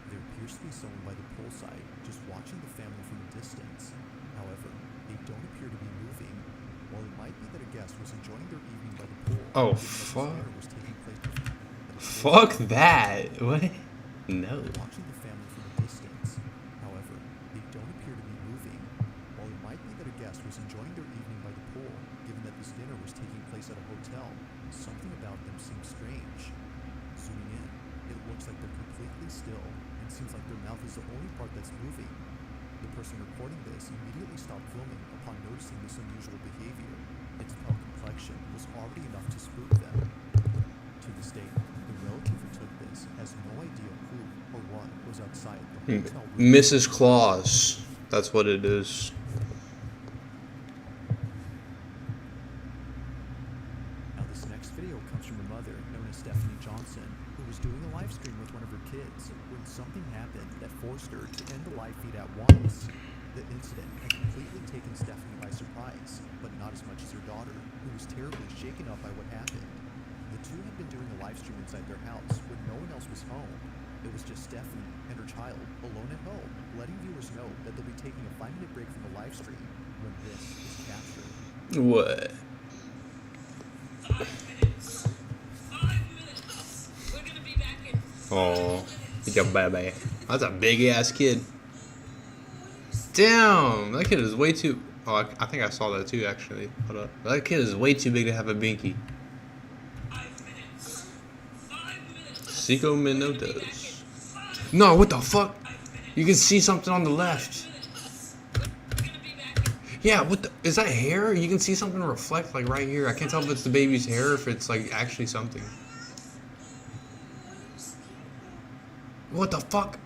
There appears to be someone by the poolside just watching the family from a distance. However, they don't appear to be moving. While it might be that a guest was enjoying their evening by the pool, Oh, given that this fuck. dinner was taking place at a Fuck poolside, that. What? No. watching the family from a distance. However, they don't appear to be moving. While it might be that a guest was enjoying their evening by the pool, given that this dinner was taking place at a hotel, something about them seems strange. Zooming in, it looks like they're completely still and seems like their mouth is the only part that's moving. The person recording this immediately stopped filming upon noticing this unusual behavior. Its pale complexion was already enough to spook them. To this date, the relative who took this has no idea who or what was outside the hotel room. Mrs. Claus. That's what it is. Now this next video comes from a mother known as Stephanie Johnson, who was doing a live stream with one of her kids when something happened that forced her to end the live feed at once. The incident had completely taken Stephanie by surprise, but not as much as her daughter, who was terribly shaken up by what happened. The two had been doing a live stream inside their house when no one else was home. It was just Stephanie and her child alone at home, letting viewers know that they'll be taking a 5-minute break from the live stream when this is captured. What? 5 minutes. 5 minutes. We're gonna be back in. Oh, your baby. That's a big ass kid. Damn, that kid is way too. Oh, I think I saw that too. Actually, hold up. That kid is way too big to have a binky. 5 minutes. 5 minutes. Cinco minutos. No, what the fuck? You can see something on the left. Yeah, what the? Is that hair? You can see something reflect like right here. I can't tell if it's the baby's hair or if it's like actually something. What the fuck?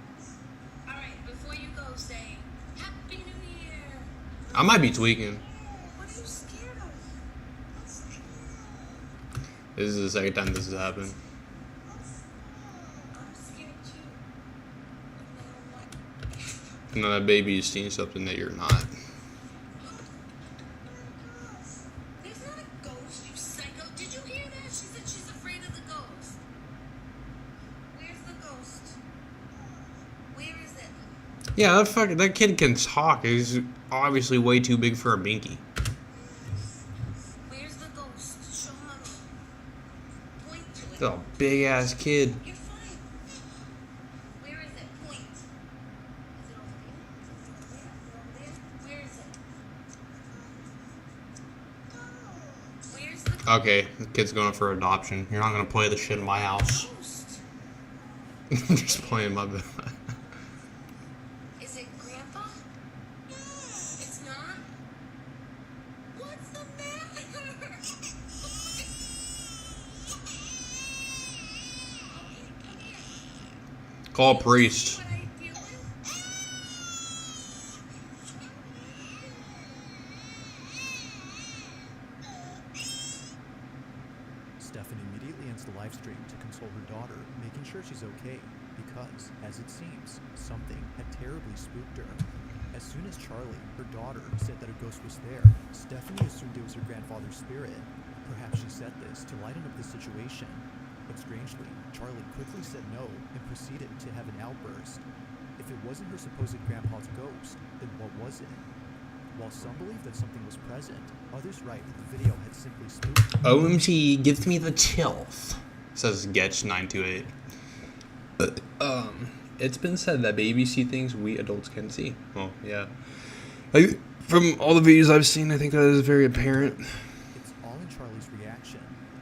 Alright, before you go, say Happy New Year. I might be tweaking. What are you scared of? This is the second time this has happened. I'm scared too. And then that baby is seeing something that you're not. There's not a ghost, you psycho. Did you hear that? She said she's afraid of the ghost. Where's the ghost? Where is it? Yeah, that kid can talk. He's obviously way too big for a binky. Where's the ghost? Show mommy. Point to it. That's a big ass kid. You're fine. Where is it? Point. Is it over there? Is it over there? Where is it? Where's the Okay, the kid's going for adoption. You're not gonna play the shit in my house. ghost? Just playing my bed. Is it Grandpa? It's not? What's the matter? Call a priest. What are you feeling? Stephanie immediately ends the live stream to console her daughter, making sure she's okay, because, as it seems, something had terribly spooked her. As soon as Charlie, her daughter, said that a ghost was there, Stephanie assumed it was her grandfather's spirit. Perhaps she said this to lighten up the situation. But strangely, Charlie quickly said no and proceeded to have an outburst. If it wasn't her supposed grandpa's ghost, then what was it? While some believe that something was present, others write that the video had simply spooked them. OMG, gives me the chills. Says Getch928. It's been said that babies see things we adults can see. Well, yeah. From all the videos I've seen, I think that is very apparent. It's all in Charlie's reaction.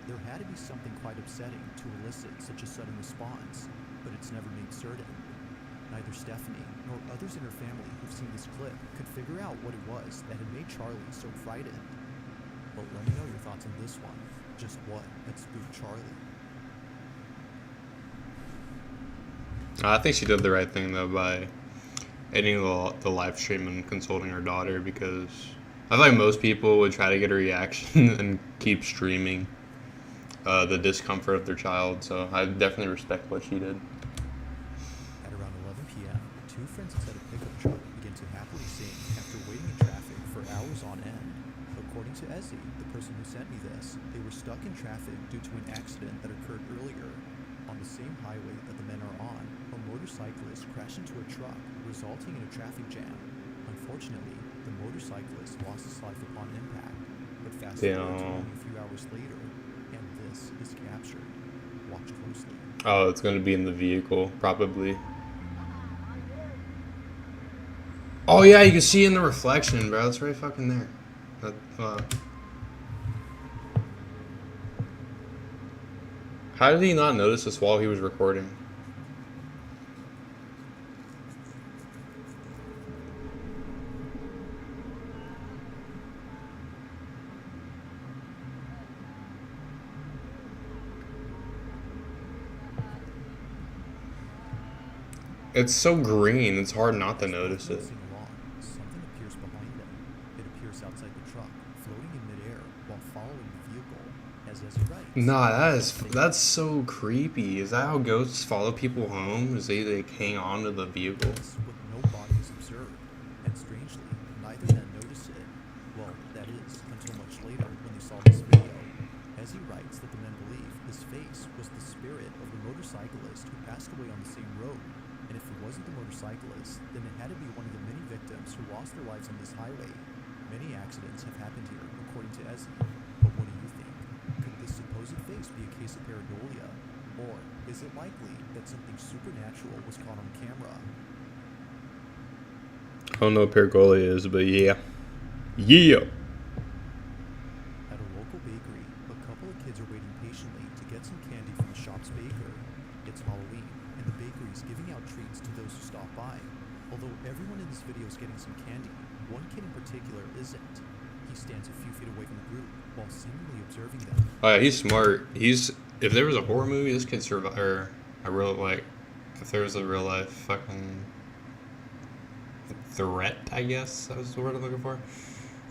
There had to be something quite upsetting to elicit such a sudden response, but it's never made certain. Neither Stephanie nor others in her family who've seen this clip could figure out what it was that had made Charlie so frightened. But let me know your thoughts on this one. Just what had spooked Charlie? I think she did the right thing though by ending the live stream and consulting her daughter, because I feel like most people would try to get a reaction and keep streaming the discomfort of their child. So I definitely respect what she did. At around 11 p.m., two friends inside a pickup truck began to happily sing after waiting in traffic for hours on end. According to Ezzy, the person who sent me this, they were stuck in traffic due to an accident that occurred earlier. On the same highway that the men are on, a motorcyclist crashed into a truck, resulting in a traffic jam. Unfortunately, the motorcyclist lost his life upon impact, but fast forward to only a few hours later, and this is captured. Watch closely. Oh, it's gonna be in the vehicle, probably. Oh yeah, you can see in the reflection, bro. It's right fucking there. How did he not notice this while he was recording? It's so green, it's hard not to notice it. Something appears behind them. It appears outside the truck, floating in midair while following the vehicle. As Ezzy writes, Nah, that's so creepy. Is that how ghosts follow people home? Is they like hang on to the vehicle? with no body is observed, and strangely, neither men notice it. Well, that is, until much later when they saw this video. Ezzy writes that the men believe his face was the spirit of the motorcyclist who passed away on the same road. And if it wasn't the motorcyclist, then it had to be one of the many victims who lost their lives on this highway. Many accidents have happened here, according to Ezzy. But what do you think? Could this supposed face be a case of pareidolia? Or is it likely that something supernatural was caught on camera? I don't know what Pergola is, but yeah. Yeah! At a local bakery, a couple of kids are waiting patiently to get some candy from the shop's baker. It's Halloween, and the bakery is giving out treats to those who stop by. Although everyone in this video is getting some candy, one kid in particular isn't. He stands a few feet away from the group while seemingly observing them. Oh yeah, he's smart. If there was a horror movie, this kid survived. Or if there was a real life fucking threat, I guess that was the word I'm looking for.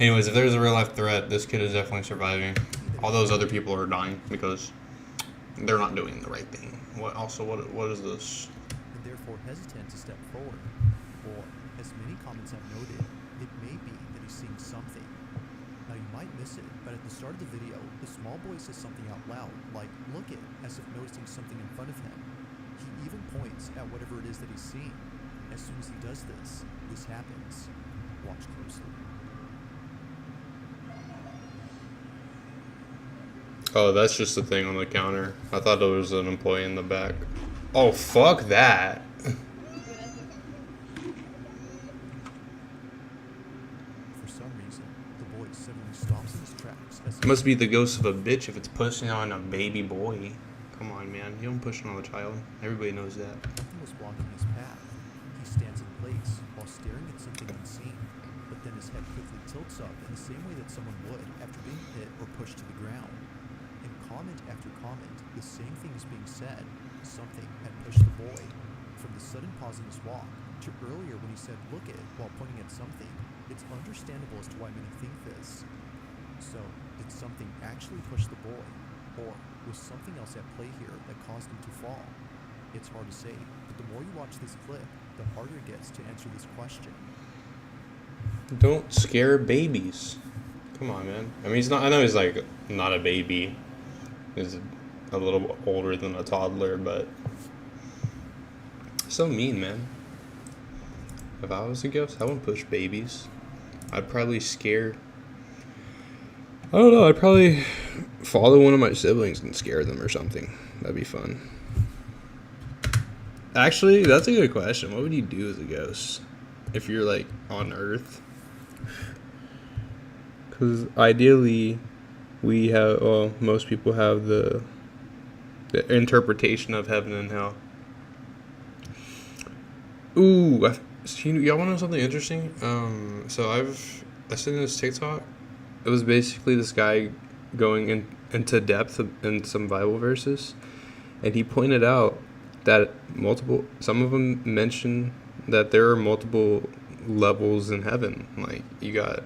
Anyways, if there's a real life threat, this kid is definitely surviving. All those other people are dying because they're not doing the right thing. What is this? And therefore hesitant to step forward. Or, as many comments have noted, it may be that he's seeing something. Now you might miss it, but at the start of the video, the small boy says something out loud, like, look it, as if noticing something in front of him. He even points at whatever it is that he's seeing. As soon as he does this happens. Watch closely. Oh, that's just the thing on the counter. I thought there was an employee in the back. Oh, fuck that. For some reason, the boy suddenly stops in his tracks as It must be the ghost of a bitch if it's pushing on a baby boy. Come on, man. You don't push on a child. Everybody knows that. something was blocking his path. He stands in place while staring at something unseen, but then his head quickly tilts up in the same way that someone would after being hit or pushed to the ground. In comment after comment, the same thing is being said. Something had pushed the boy. From the sudden pause in his walk to earlier when he said look it while pointing at something, it's understandable as to why many think this. So, did something actually push the boy? Or was something else at play here that caused him to fall? It's hard to say, but the more you watch this clip, the harder it gets to answer this question. Don't scare babies. Come on, man. I mean, I know he's like not a baby. He's a little older than a toddler, but so mean, man. If I was a ghost, I wouldn't push babies. I'd probably scare. I don't know. I'd probably follow one of my siblings and scare them or something. That'd be fun. Actually, that's a good question. What would you do as a ghost if you're like on Earth? Because ideally, most people have the interpretation of heaven and hell. Ooh, y'all want to know something interesting? So I seen this TikTok. It was basically this guy going into depth in some Bible verses, and he pointed out that some of them mention that there are multiple levels in heaven. Like you got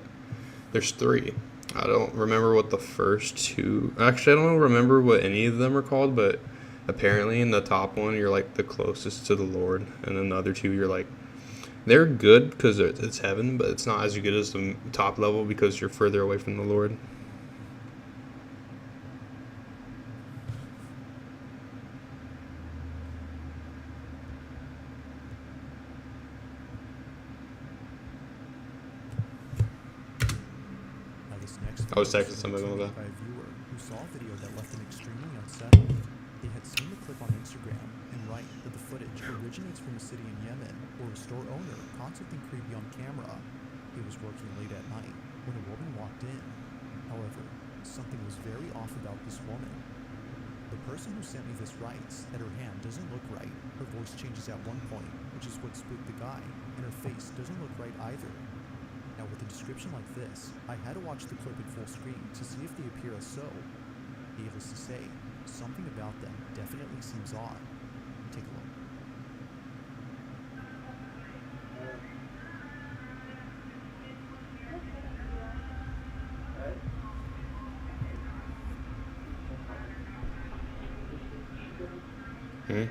There's three. I don't remember what the first two. Actually, I don't remember what any of them are called, but apparently in the top one, you're like the closest to the Lord, and then the other two, you're like, they're good because it's heaven, but it's not as good as the top level because you're further away from the Lord. Now this next I was video texting was somebody submitted about to me that. by a viewer who saw a video that left them extremely unsettled. They had seen the clip on Instagram and write that the footage originates from a city in Yemen where a store owner caught something creepy on camera. He was working late at night when a woman walked in. However, something was very off about this woman. The person who sent me this writes that her hand doesn't look right, her voice changes at one point, which is what spooked the guy, and her face doesn't look right either. Now with a description like this, I had to watch the clip in full screen to see if they appear as so. Needless to say, something about them definitely seems odd. Take a look. Hmm?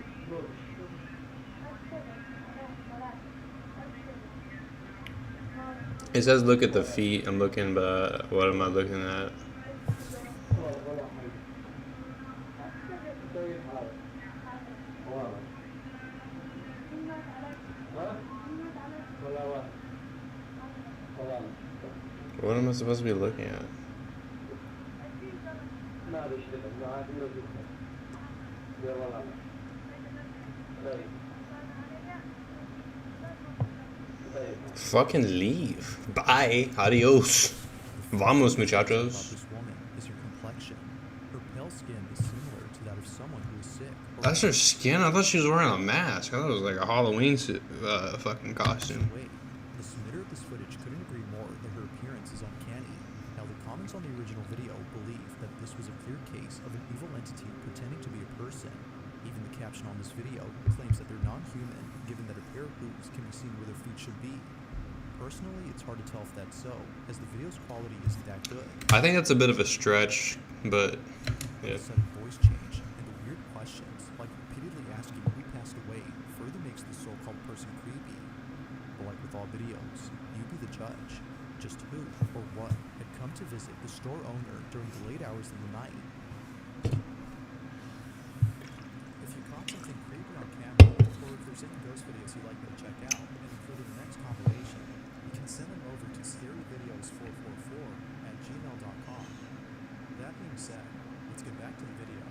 It says look at the feet. I'm looking, but what am I looking at? What am I supposed to be looking at? Fucking leave. Bye. Adios. Vamos, About muchachos. this woman is her complexion. Her pale skin is similar to that of someone who is sick. Or That's her skin? I thought she was wearing a mask. I thought it was like a Halloween fucking costume. Wait, the submitter of this footage couldn't agree more that her appearance is uncanny. Now the comments on the original video believe that this was a clear case of an evil entity pretending to be a person. Even the caption on this video claims that they're non-human, given that a pair of hooves can be seen where their feet should be. Personally, it's hard to tell if that's so, as the video's quality isn't that good. I think that's a bit of a stretch, but yeah. The sudden voice change and the weird questions, like repeatedly asking who passed away, further makes the so-called person creepy. But like with all videos, you be the judge. Just who or what had come to visit the store owner during the late hours of the night? If you caught something creepy on camera, or if there's any ghost videos you'd like me to check out and include in the next compilation, you can send them over to scaryvideos444@gmail.com. That being said, let's get back to the video.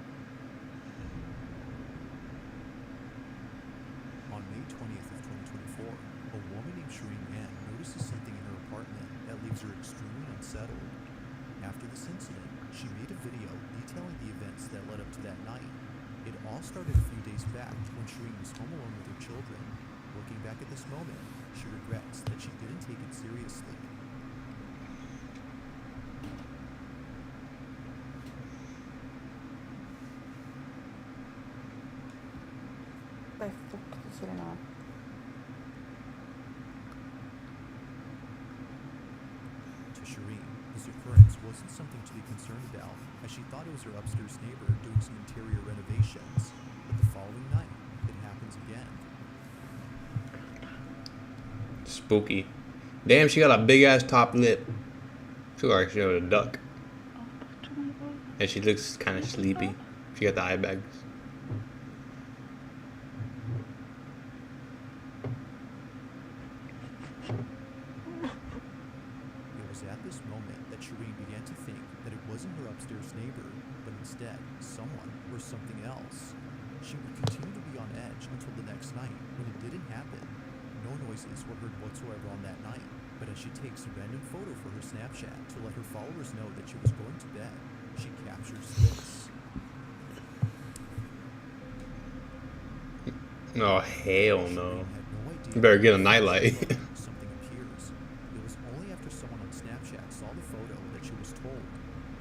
On May 20th of 2024, a woman named Shireen Ann notices something in her apartment that leaves her extremely unsettled. After this incident, she made a video detailing the events that led up to that night. It all started a few days back when Shireen was home alone with her children. Looking back at this moment, she regrets that she didn't take it seriously. Vad fuck så den här. To Shireen, this occurrence wasn't something to be concerned about, as she thought it was her upstairs neighbor doing some interior renovations. But the following night, it happens again. Spooky. Damn, she got a big ass top lip. She looks like she was a duck. And she looks kind of sleepy. She got the eye bags. It was at this moment that Shireen began to think that it wasn't her upstairs neighbor, but instead someone or something else. She would continue to be on edge until the next night, when it didn't happen. No noises were heard whatsoever on that night, but as she takes a random photo for her Snapchat to let her followers know that she was going to bed, she captures this. Oh, hell no. Shireen had no idea You better get a that nightlight. something appears. It was only after someone on Snapchat saw the photo that she was told.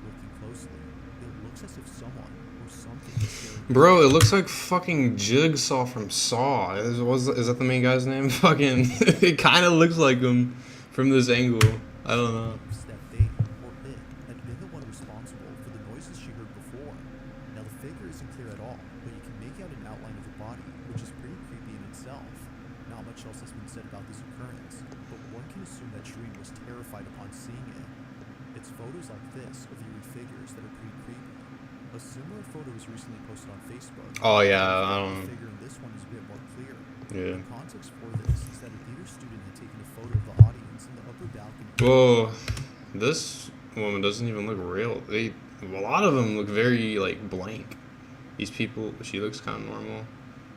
Looking closely, it looks as if someone or something is staring. Bro, it looks like fucking Jigsaw from Saw. Is that the main guy's name? Fucking, it kind of looks like him from this angle. I don't know. That they Shireen was terrified upon seeing it. It's photos like this of eerie figures that are pretty creepy. A similar photo was recently posted on Facebook. Oh yeah, I The don't. figure in this one is a bit more clear. Yeah. The context for this is that a theater student had taken a photo of the audience in the upper balcony. Whoa, this woman doesn't even look real. A lot of them look very like blank. These people, she looks kind of normal,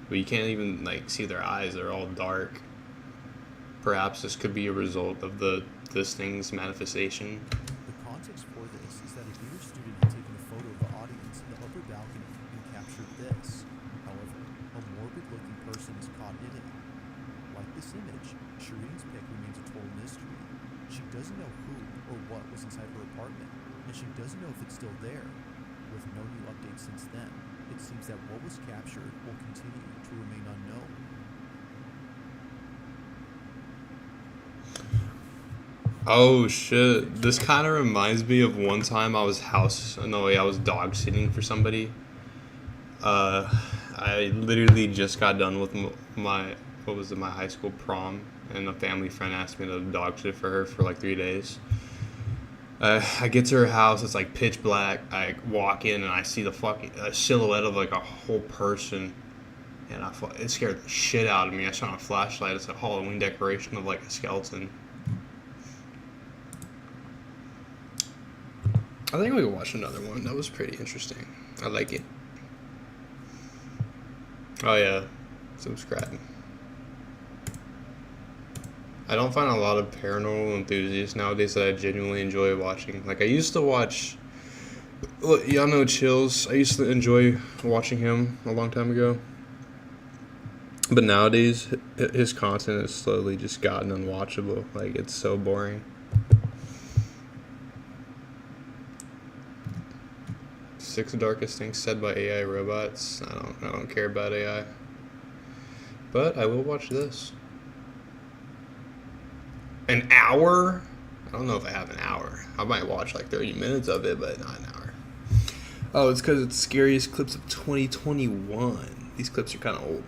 but you can't even like see their eyes. They're all dark. Perhaps this could be a result of this thing's manifestation. The context for this is that a theater student had taken a photo of the audience in the upper balcony and captured this. However, a morbid-looking person is caught in it. Like this image, Shireen's pic remains a total mystery. She doesn't know who or what was inside her apartment, and she doesn't know if it's still there. With no new updates since then, it seems that what was captured will continue to remain unknown. Oh shit! This kind of reminds me of one time I was dog sitting for somebody. I literally just got done with my high school prom, and a family friend asked me to dog sit for her for like 3 days. I get to her house, it's like pitch black. I walk in and I see the fucking silhouette of like a whole person, and it scared the shit out of me. I saw a flashlight. It's a Halloween decoration of like a skeleton. I think we could watch another one. That was pretty interesting. I like it. Oh yeah, subscribe. I don't find a lot of paranormal enthusiasts nowadays that I genuinely enjoy watching. Like I used to watch, y'all know Chills. I used to enjoy watching him a long time ago. But nowadays, his content has slowly just gotten unwatchable. Like it's so boring. Six darkest things said by AI robots. I don't care about AI. But I will watch this. An hour? I don't know if I have an hour. I might watch like 30 minutes of it, but not an hour. Oh, it's because it's scariest clips of 2021. These clips are kind of old.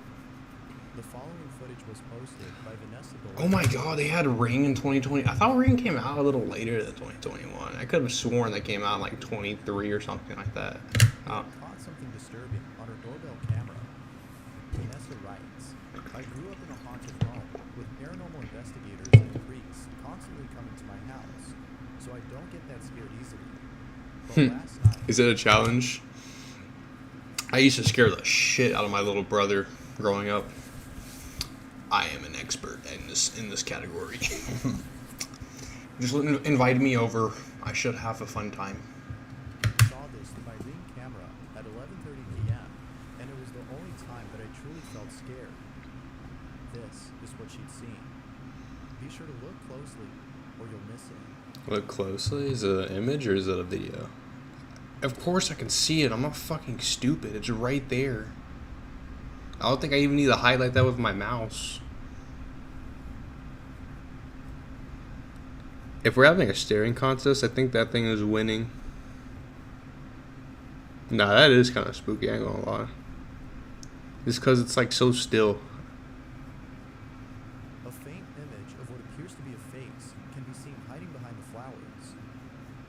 The following footage was posted by Vanessa. Oh my god, they had Ring in 2020. I thought Ring came out a little later than 2021. I could have sworn that came out in like 23 or something like that. Caught something disturbing on her doorbell camera. Vanessa writes, I grew up in a haunted home with paranormal investigators and priests constantly coming to my house, so I don't get that scared easily. But last night, Is it a challenge? I used to scare the shit out of my little brother growing up. I am an expert in this category. Just invite me over. I should have a fun time. saw this through my Ring camera at 11:30 p.m. and it was the only time that I truly felt scared. This is what she'd seen. Be sure to look closely or you'll miss it. Look closely. Is it an image or is it a video? Of course I can see it. I'm not fucking stupid. It's right there. I don't think I even need to highlight that with my mouse. If we're having a staring contest, I think that thing is winning. Nah, that is kind of spooky, I ain't gonna lie. Just because it's like so still. A faint image of what appears to be a face can be seen hiding behind the flowers.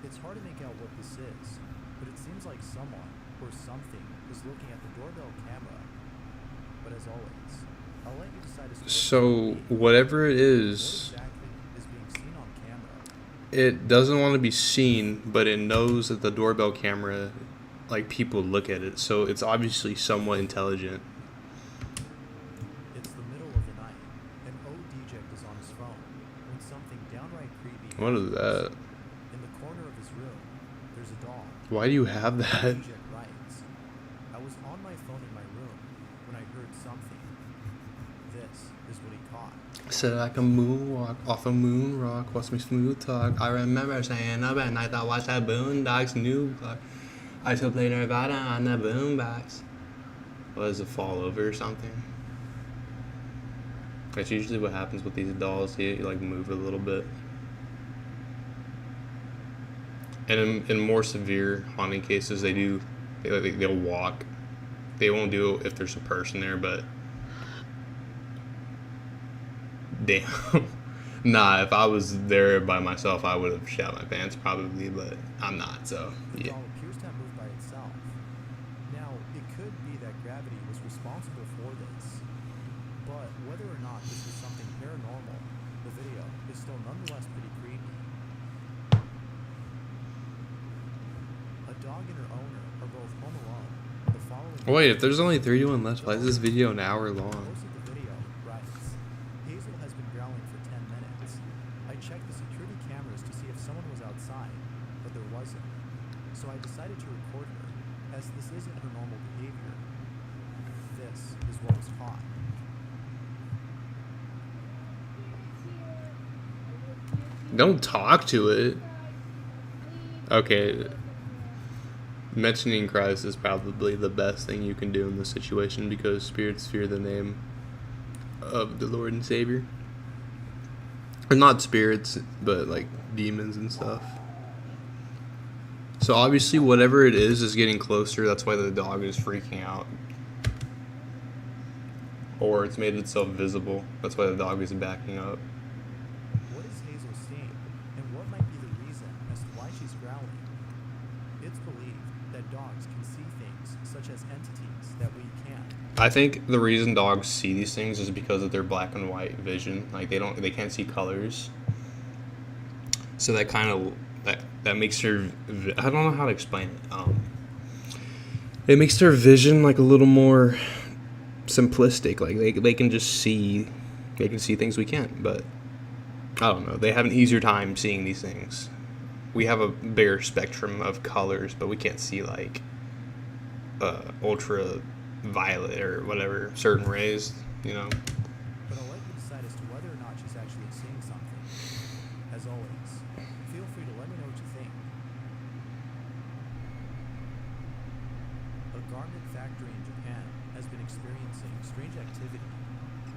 It's hard to make out what this is, but it seems like someone or something is looking at the doorbell camera. But as always, I'll let you decide as to what So, whatever it what is, exactly is being seen on camera. it doesn't want to be seen, but it knows that the doorbell camera, like, people look at it, so it's obviously somewhat intelligent. It's the middle of the night, and O-Deject is on his phone when something downright creepy What is happens. that? In the corner of his room, there's a dog. Why do you have that? O-Deject writes, I was on my phone in my room when I heard something. This is what he caught. Said I can moonwalk off a moon rock, watch me smooth talk. I remember saying up at night I watched that Boondocks new block. I still play Nirvana on the boombox. What, does it fall over or something? That's usually what happens with these dolls. You like move a little bit. And in more severe haunting cases, they'll walk. They won't do it if there's a person there, but damn. Nah, if I was there by myself, I would have shat my pants probably, but I'm not, so The yeah. doll appears to have moved by itself. Now, it could be that gravity was responsible for this, but whether or not this was something paranormal, the video is still nonetheless pretty creepy. A dog and her owner are both home alone. The following Wait, if there's only 31 left, why is this video an hour long? host of the video writes, Hazel has been growling for 10 minutes. I checked the security cameras to see if someone was outside, but there wasn't. So I decided to record her, as this isn't her normal behavior. This is what was caught. Don't talk to it. Okay. Mentioning Christ is probably the best thing you can do in this situation because spirits fear the name of the Lord and Savior. Or not spirits, but like demons and stuff. So obviously whatever it is getting closer, that's why the dog is freaking out. Or it's made itself visible, that's why the dog is backing up. What is Hazel seeing, and what might be the reason as to why she's growling? It's believed that dogs can see things such as entities that we can't. I think the reason dogs see these things is because of their black and white vision. Like they can't see colors. So that kind of that makes their I don't know how to explain it. It makes their vision like a little more simplistic. Like they can just see things we can't. But I don't know. They have an easier time seeing these things. We have a bigger spectrum of colors, but we can't see like ultra violet or whatever certain rays, you know. But I'll let you decide as to whether or not she's actually seeing something. As always, feel free to let me know what you think. A garment factory in Japan has been experiencing strange activity.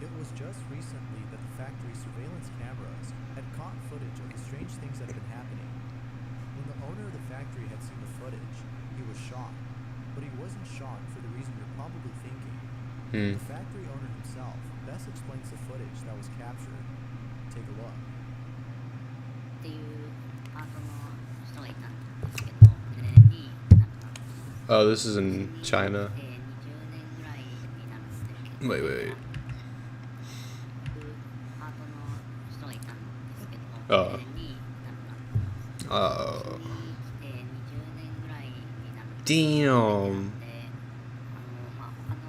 It was just recently that the factory's surveillance cameras had caught footage of the strange things that had been happening. When the owner of the factory had seen the footage, he was shocked. But he wasn't shocked for the reason you're probably thinking. The factory owner himself best explains the footage that was captured. Take a look. っていうパートの人がいたんですけど、それになんか Oh, this is in China. 20年ぐらいになるんですけど、 Wait, wait. パートの人がいたんですけど、それになんか Oh. 20年ぐらいになるんで、 Damn. まあ他の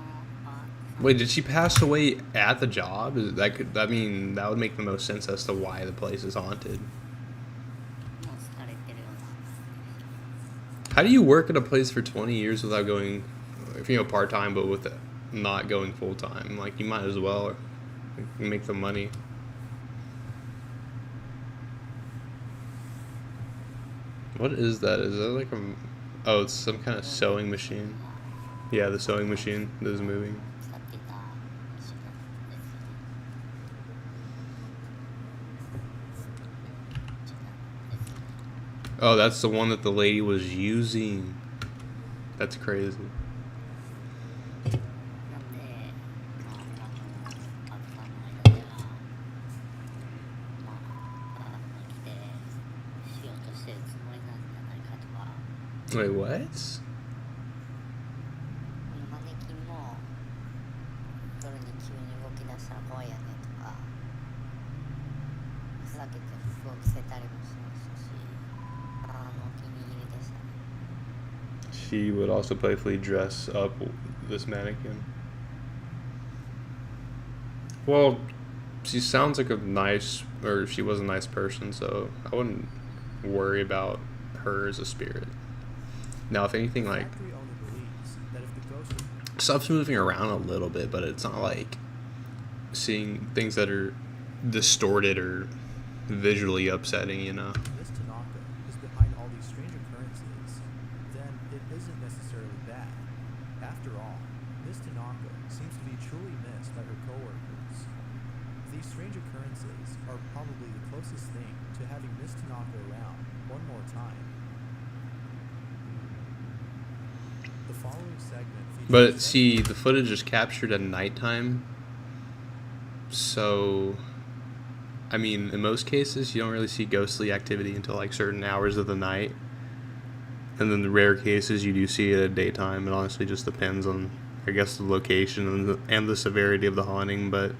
パート Wait, did she pass away at the job? I mean, that would make the most sense as to why the place is haunted. もされてるような。 How do you work at a place for 20 years without going, part-time, but with not going full-time? Like, you might as well make the money. What is that? Is that like a... Oh, it's some kind of sewing machine. Yeah, the sewing machine that is moving. 使ってた人ですね。 Oh, that's the one that the lady was using. That's crazy. なんで、まあ、パートさんの間では、まあ、来てしようとしてるつもりなんじゃないかとか、 Wait, what? このマネキンも夜に急に動き出したら怖いやねとか、ふざけて服を着せたりもしましたし、お気に入りでしたね。 She would also playfully dress up this mannequin. Well, she sounds like she was a nice person, so I wouldn't worry about her as a spirit. Now, if anything, like, Factory owner believes that if the ghost of stuff's moving around a little bit, but it's not like seeing things that are distorted or visually upsetting, you know. Miss Tanaka is behind all these strange occurrences, then it isn't necessarily bad. After all, Miss Tanaka seems to be truly missed by her coworkers. These strange occurrences are probably the closest thing to having Miss Tanaka around one more time. The following segment features But see, the footage is captured at nighttime, so I mean, in most cases, you don't really see ghostly activity until like certain hours of the night. And then the rare cases, you do see it at daytime. It honestly just depends on, I guess, the location and the severity of the haunting. But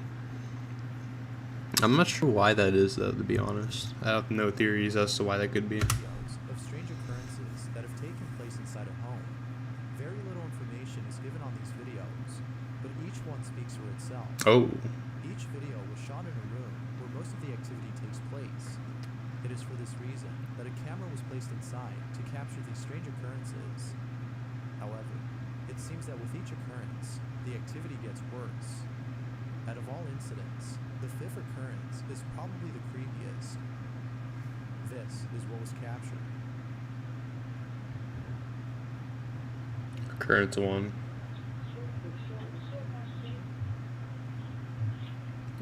I'm not sure why that is, though, to be honest. I have no theories as to why that could be. Videos of strange occurrences that have taken place inside a home. Very little information is given on these videos, but each one speaks for itself. Oh. Each video was shot in a room where most of the activity takes place. It is for this reason that a camera was placed inside to capture these strange occurrences. However, it seems that with each occurrence, the activity gets worse. Out of all incidents, the fifth occurrence is probably the creepiest. This is what was captured. Occurrence 1.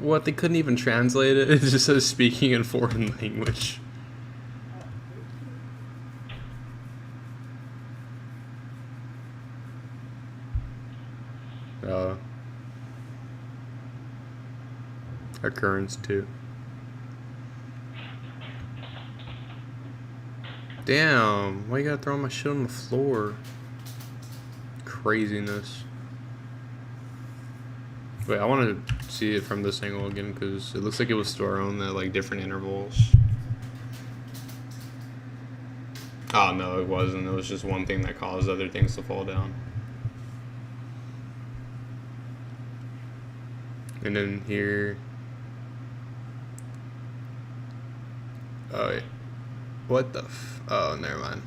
What, they couldn't even translate it? It just says speaking in foreign language. Occurrence 2. Damn, why you gotta throw my shit on the floor? Craziness. Wait, I want to see it from this angle again because it looks like it was thrown at like different intervals. Oh no, it wasn't. It was just one thing that caused other things to fall down. And then here. Oh, wait. What the oh, never mind.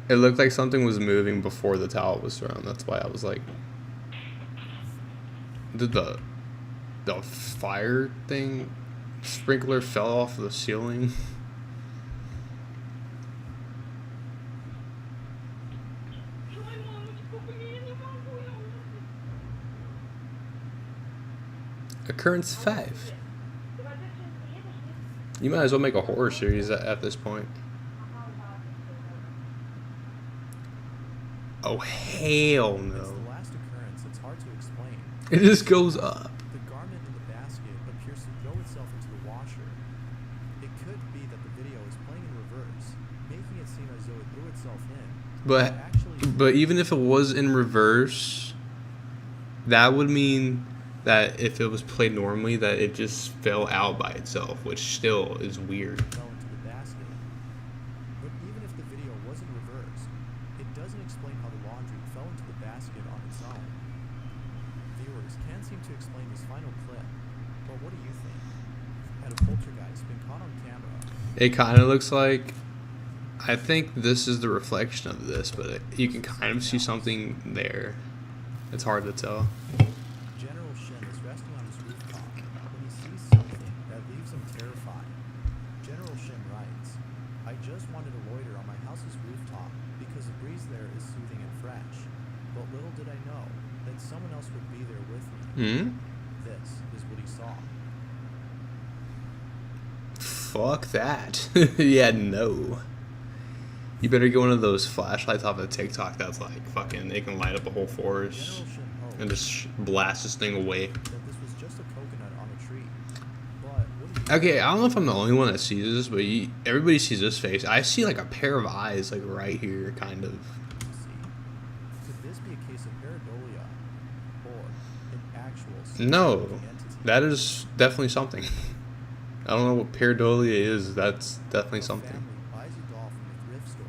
It looked like something was moving before the towel was thrown. That's why I was like, did the fire thing sprinkler fell off the ceiling? Occurrence 5. You might as well make a horror series at this point. Oh, hell no. It's the last occurrence that's hard to explain. It just goes up. The garment in the basket appears to throw itself into the washer. It could be that the video is playing in reverse, making it seem as though it threw itself in. But even if it was in reverse, that would mean that if it was played normally, that it just fell out by itself, which still is weird. Fell into the basket. But even if the video wasn't reversed, it doesn't explain how the laundry fell into the basket on its own. Viewers can't seem to explain this final clip, but what do you think? Had a poltergeist been caught on camera? It kind of looks like, I think this is the reflection of this, but you can kind of see something there. It's hard to tell. General Shin is resting on his rooftop when he sees something that leaves him terrified. General Shin writes, "I just wanted to loiter on my house's rooftop because the breeze there is soothing and fresh. But little did I know that someone else would be there with me." This is what he saw. Fuck that. Yeah, no. You better get one of those flashlights off of TikTok that's like fucking, it can light up a whole forest and just blast this thing away. That this was just a coconut on a tree. But what do you Okay, I don't know if I'm the only one that sees this, but everybody sees this face. I see like a pair of eyes like right here, kind of. see? Could this be a case of pareidolia or an actual No, entity? that is definitely something. I don't know what pareidolia is. That's definitely something. Family buys a doll from a thrift store,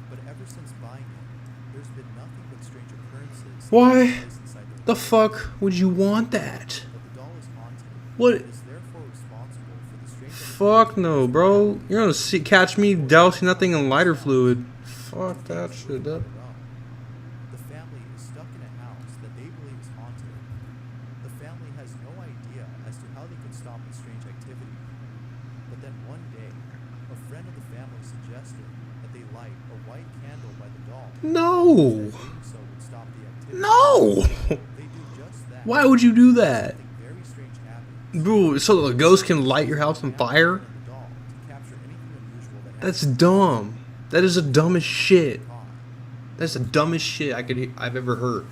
but ever since buying it, there's been nothing but strange occurrences. Why taking place inside the fuck would you want that? But the doll is haunted. What? It is therefore responsible for the strange. Fuck no, bro. You're gonna catch me dousing nothing in lighter fluid. Fuck that shit up. The family is stuck in a house that they believe is haunted. The family has no idea as to how they can stop the strange activity. But then one day, a friend of the family suggested that they light a white candle by the doll. No. Doing so would stop the activity. No. They do just that. Why would you do that? Something very strange happens. Bro, so the ghost can light your house on fire? The doll to capture anything unusual that That's happens. dumb. That is the dumbest shit. Caught. That's the dumbest shit I've ever heard.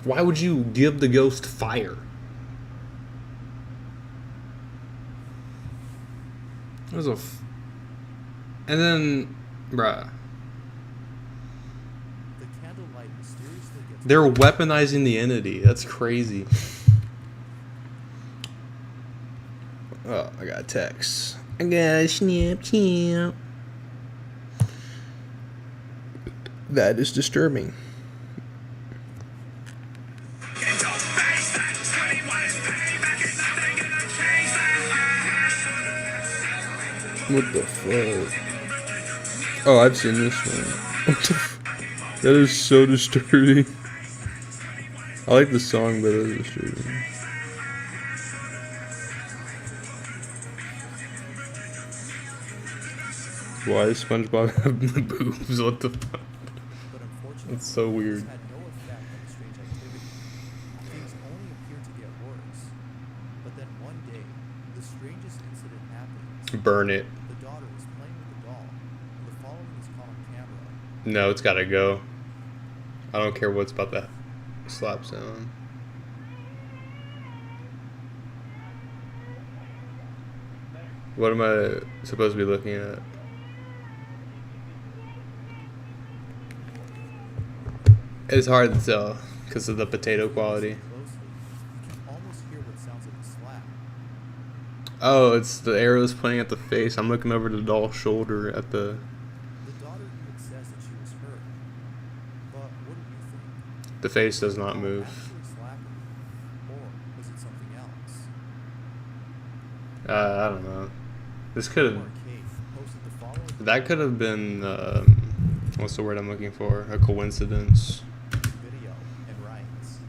Why would you give the ghost fire? There's a and then, bruh. The candlelight mysteriously gets They're weaponizing the entity. That's crazy. Oh, I got a text. I got a Snapchat. That is disturbing. What the fuck? Oh, I've seen this one. What the that is so disturbing. I like the song, but it is disturbing. Why does SpongeBob have the boobs? What the fuck? But unfortunately, That's so weird. this had no effect on the strange activity. Things only appeared to get worse. But then one day, the strangest incident happens. Burn it. The daughter was playing with the doll, and the following is caught on camera. No, it's gotta go. I don't care what's about that slap sound. What am I supposed to be looking at? It's hard to tell because of the potato quality. Closely, you can almost hear what sounds like a slap. Oh, it's the arrows pointing at the face. I'm looking over the doll's shoulder at the... The daughter even says that she was hurt. But what do you think? The face does not move. Actually slapping? Or was it something else? I don't know. This could have... Arcade posted the following That could have been... what's the word I'm looking for? A coincidence. video and writes,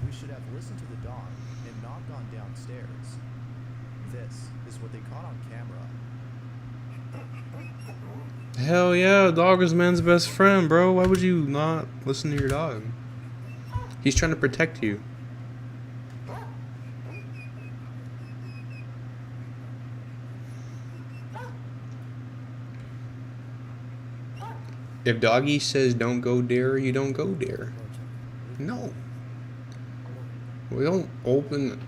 "We should have listened to the dog and not gone downstairs. This is what they caught on camera." Hell yeah, dog is man's best friend, bro. Why would you not listen to your dog? He's trying to protect you. If doggy says don't go there, you don't go there. No. We don't open...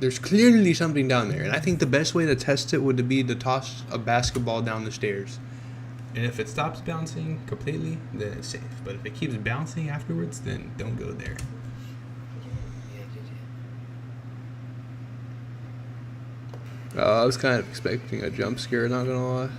There's clearly something down there. And I think the best way to test it would be to toss a basketball down the stairs. And if it stops bouncing completely, then it's safe. But if it keeps bouncing afterwards, then don't go there. I was kind of expecting a jump scare, not gonna lie.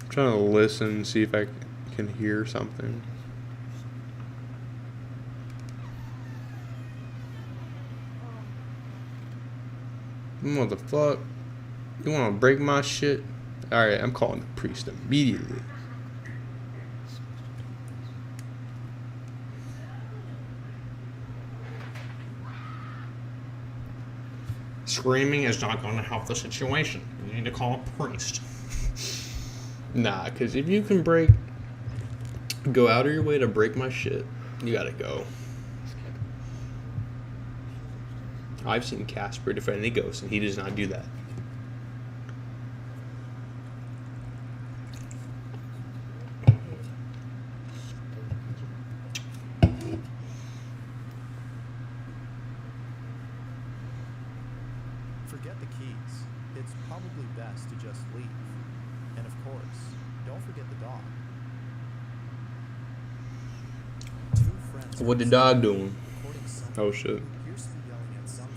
I'm trying to listen, see if I can hear something. What the fuck? You wanna break my shit? Alright, I'm calling the priest immediately. Screaming is not gonna help the situation. You need to call a priest. Nah, because if you can go out of your way to break my shit, you gotta go. I've seen Casper defend the ghost, and he does not do that. Forget the keys. It's probably best to just leave. And of course, don't forget the dog. Two friends. What the dog doing? Oh shit. Appears to be yelling at something.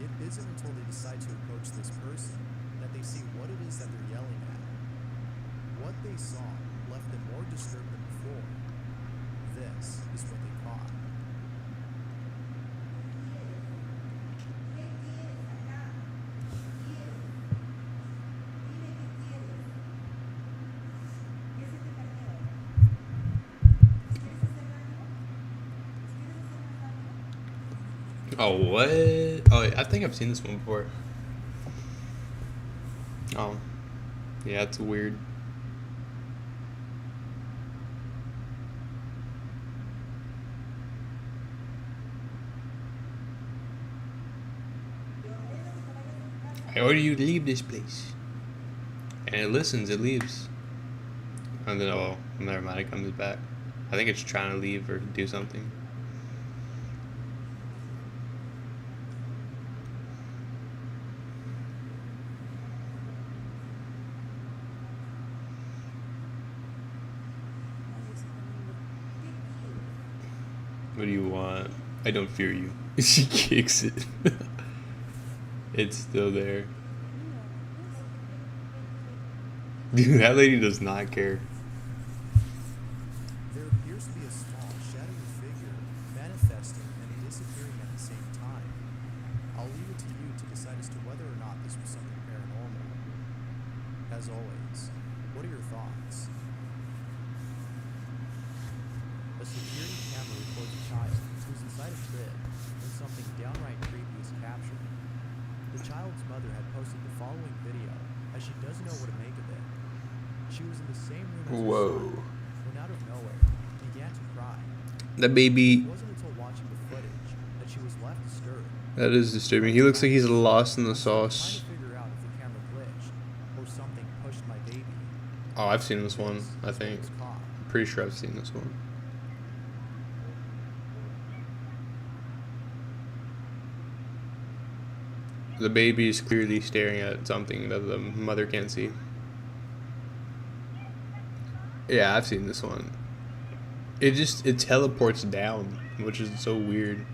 It isn't until they decide to approach this person that they see what it is that they're yelling at. What they saw left them more disturbed than before. This is what they caught. Oh, what? Oh, I think I've seen this one before. Oh. Yeah, it's weird. I order you to leave this place. And it listens, it leaves. And then, oh, never mind, it comes back. I think it's trying to leave or do something. What do you want? I don't fear you. She kicks it. It's still there. Dude, that lady does not care. There appears to be a small, shadowy figure manifesting and disappearing at the same time. I'll leave it to you to decide as to whether or not this was something paranormal. As always, what are your thoughts? A security camera records a child who's inside a crib when something downright creepy is captured. The child's mother had posted the following video as she doesn't know what to make of it. She was in the same room as her son when out of nowhere began to cry. The baby. It wasn't until watching the footage that she was left disturbed. That is disturbing. He looks like he's lost in the sauce. Trying to figure out if the camera glitched or something pushed my baby. Oh, I've seen this one, I think. I'm pretty sure I've seen this one. The baby is clearly staring at something that the mother can't see. Yeah, I've seen this one. It teleports down, which is so weird.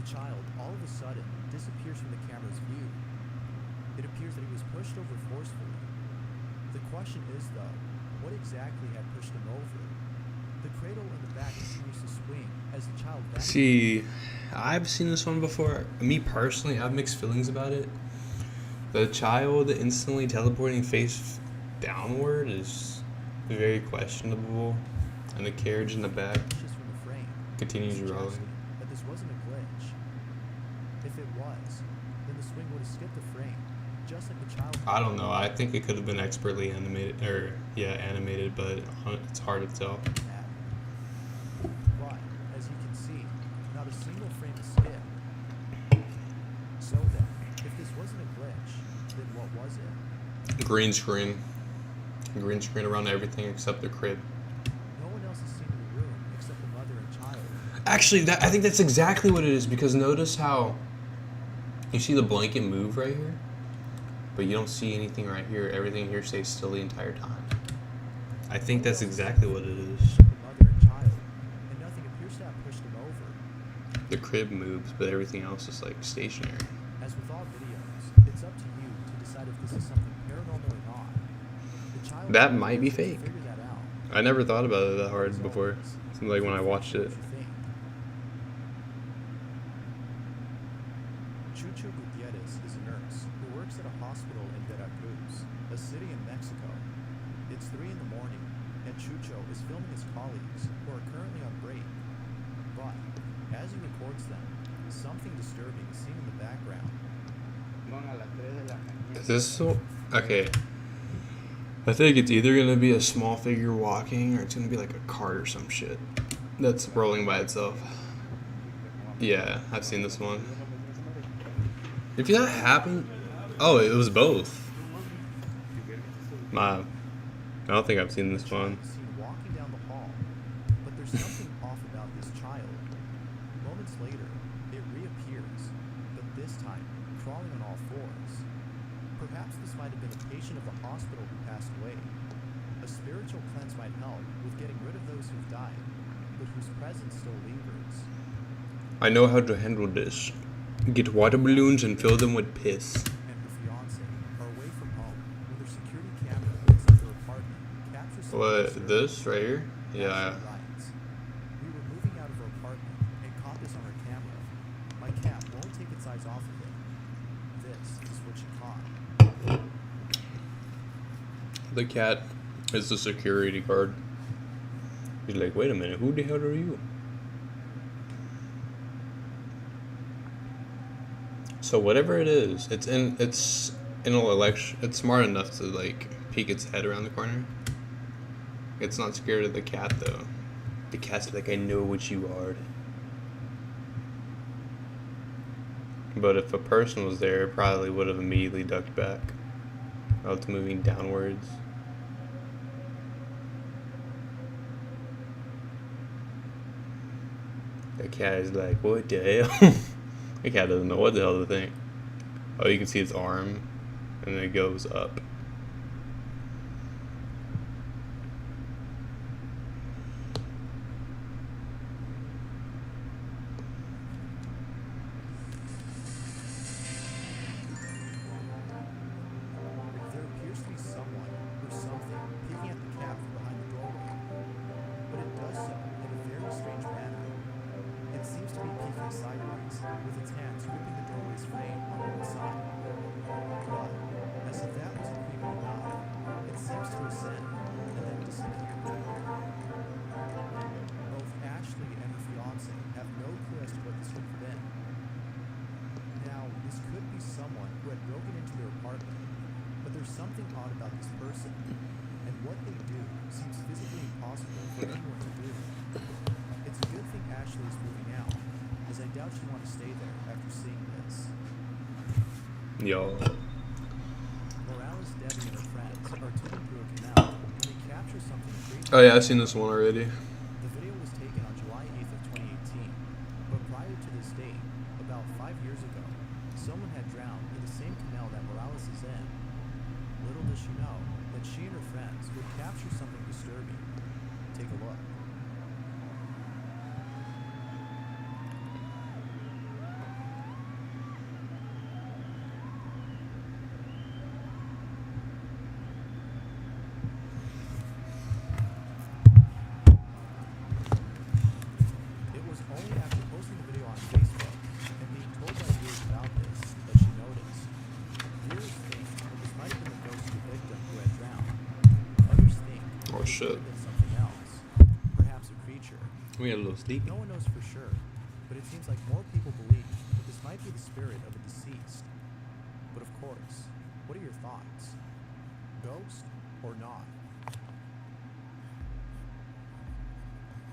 The child, all of a sudden, disappears from the camera's view. It appears that he was pushed over forcefully. The question is, though, what exactly had pushed him over? The cradle in the back continues to swing as the child vanishes. See, I've seen this one before. Me personally, I have mixed feelings about it. The child instantly teleporting face downward is very questionable, and the carriage in the back continues rolling. But this wasn't a glitch. If it was, then the swing would have skipped a frame, just like the child. I don't know. I think it could have been expertly animated, animated, but it's hard to tell. But as you can see, not a single frame is skipped. So then, if this wasn't a glitch, then what was it? Green screen. Green screen around everything except the crib. No one else is seen in the room except the mother and child. Actually, I think that's exactly what it is, because notice how you see the blanket move right here, but you don't see anything right here. Everything here stays still the entire time. I think that's exactly what it is. The mother and child, and nothing appears to have pushed him over. The crib moves, but everything else is like stationary. As with all videos, it's up to you to decide if this is something paranormal or not. The child That might be fake. figure that out. I never thought about it that hard before. Like when I watched it. Chucho Gutierrez is a nurse who works at a hospital in Veracruz, a city in Mexico. It's 3 in the morning, and Chucho is filming his colleagues who are currently on break. But as he records them, something disturbing is seen in the background. Is this so? Okay. I think it's either gonna be a small figure walking, or it's gonna be like a cart or some shit that's rolling by itself. Yeah, I've seen this one. If that happened, oh, it was both. I don't think I've seen this one. Seen walking down the hall, but there's something off about this child. Moments later, it reappears, but this time crawling on all fours. Perhaps this might have been a patient of the hospital who passed away. A spiritual cleanse might help with getting rid of those who've died, but whose presence still lingers. I know how to handle this. Get water balloons and fill them with piss. And her fiance are away from home when their security camera inside their apartment captures some What, this right here? Yeah. We were moving out of our apartment and caught this on our camera. My cat won't take its eyes off of it. This is what she caught. The cat is the security guard. He's like, wait a minute, who the hell are you? So whatever it is, it's in an election. It's smart enough to like peek its head around the corner. It's not scared of the cat though. The cat's like, I know what you are. But if a person was there, it probably would have immediately ducked back. Oh, it's moving downwards. The cat is like, what the hell? The cat doesn't know what the hell to think. Oh, you can see its arm, and then it goes up. There appears to be someone or something peeking at the cat from behind the doorway, but it does so in a very strange manner. It seems to be peeking sideways, with its hands gripping the doorway's frame on one side. But, as if that wasn't creepy enough, it seems to ascend and then disappear. Both Ashley and her fiance have no clue as to what this could have been. Now, this could be someone who had broken into their apartment, but there's something odd about this person, and what they do seems physically impossible for anyone to do. It's a good thing Ashley is moving out, as I doubt she'd want to stay there after seeing this. Yo. Morales, Debbie, and her friends are tuning through a canal when they capture something creepy. Oh yeah, I've seen this one already. The video was taken on July 8th of 2018, but prior to this date, about 5 years ago, someone had drowned in the same canal that Morales is in. Little does she know that she and her friends would capture something disturbing. Take a look. It was only after posting the video on Facebook and being told by viewers about this that she noticed. Viewers think that this might have been the ghost of the victim who had drowned. Others think Oh it shit. could have been something else, perhaps a creature. We got a little sleepy. No one knows for sure, but it seems like more people believe that this might be the spirit of a deceased. But of course, what are your thoughts? Ghost or not?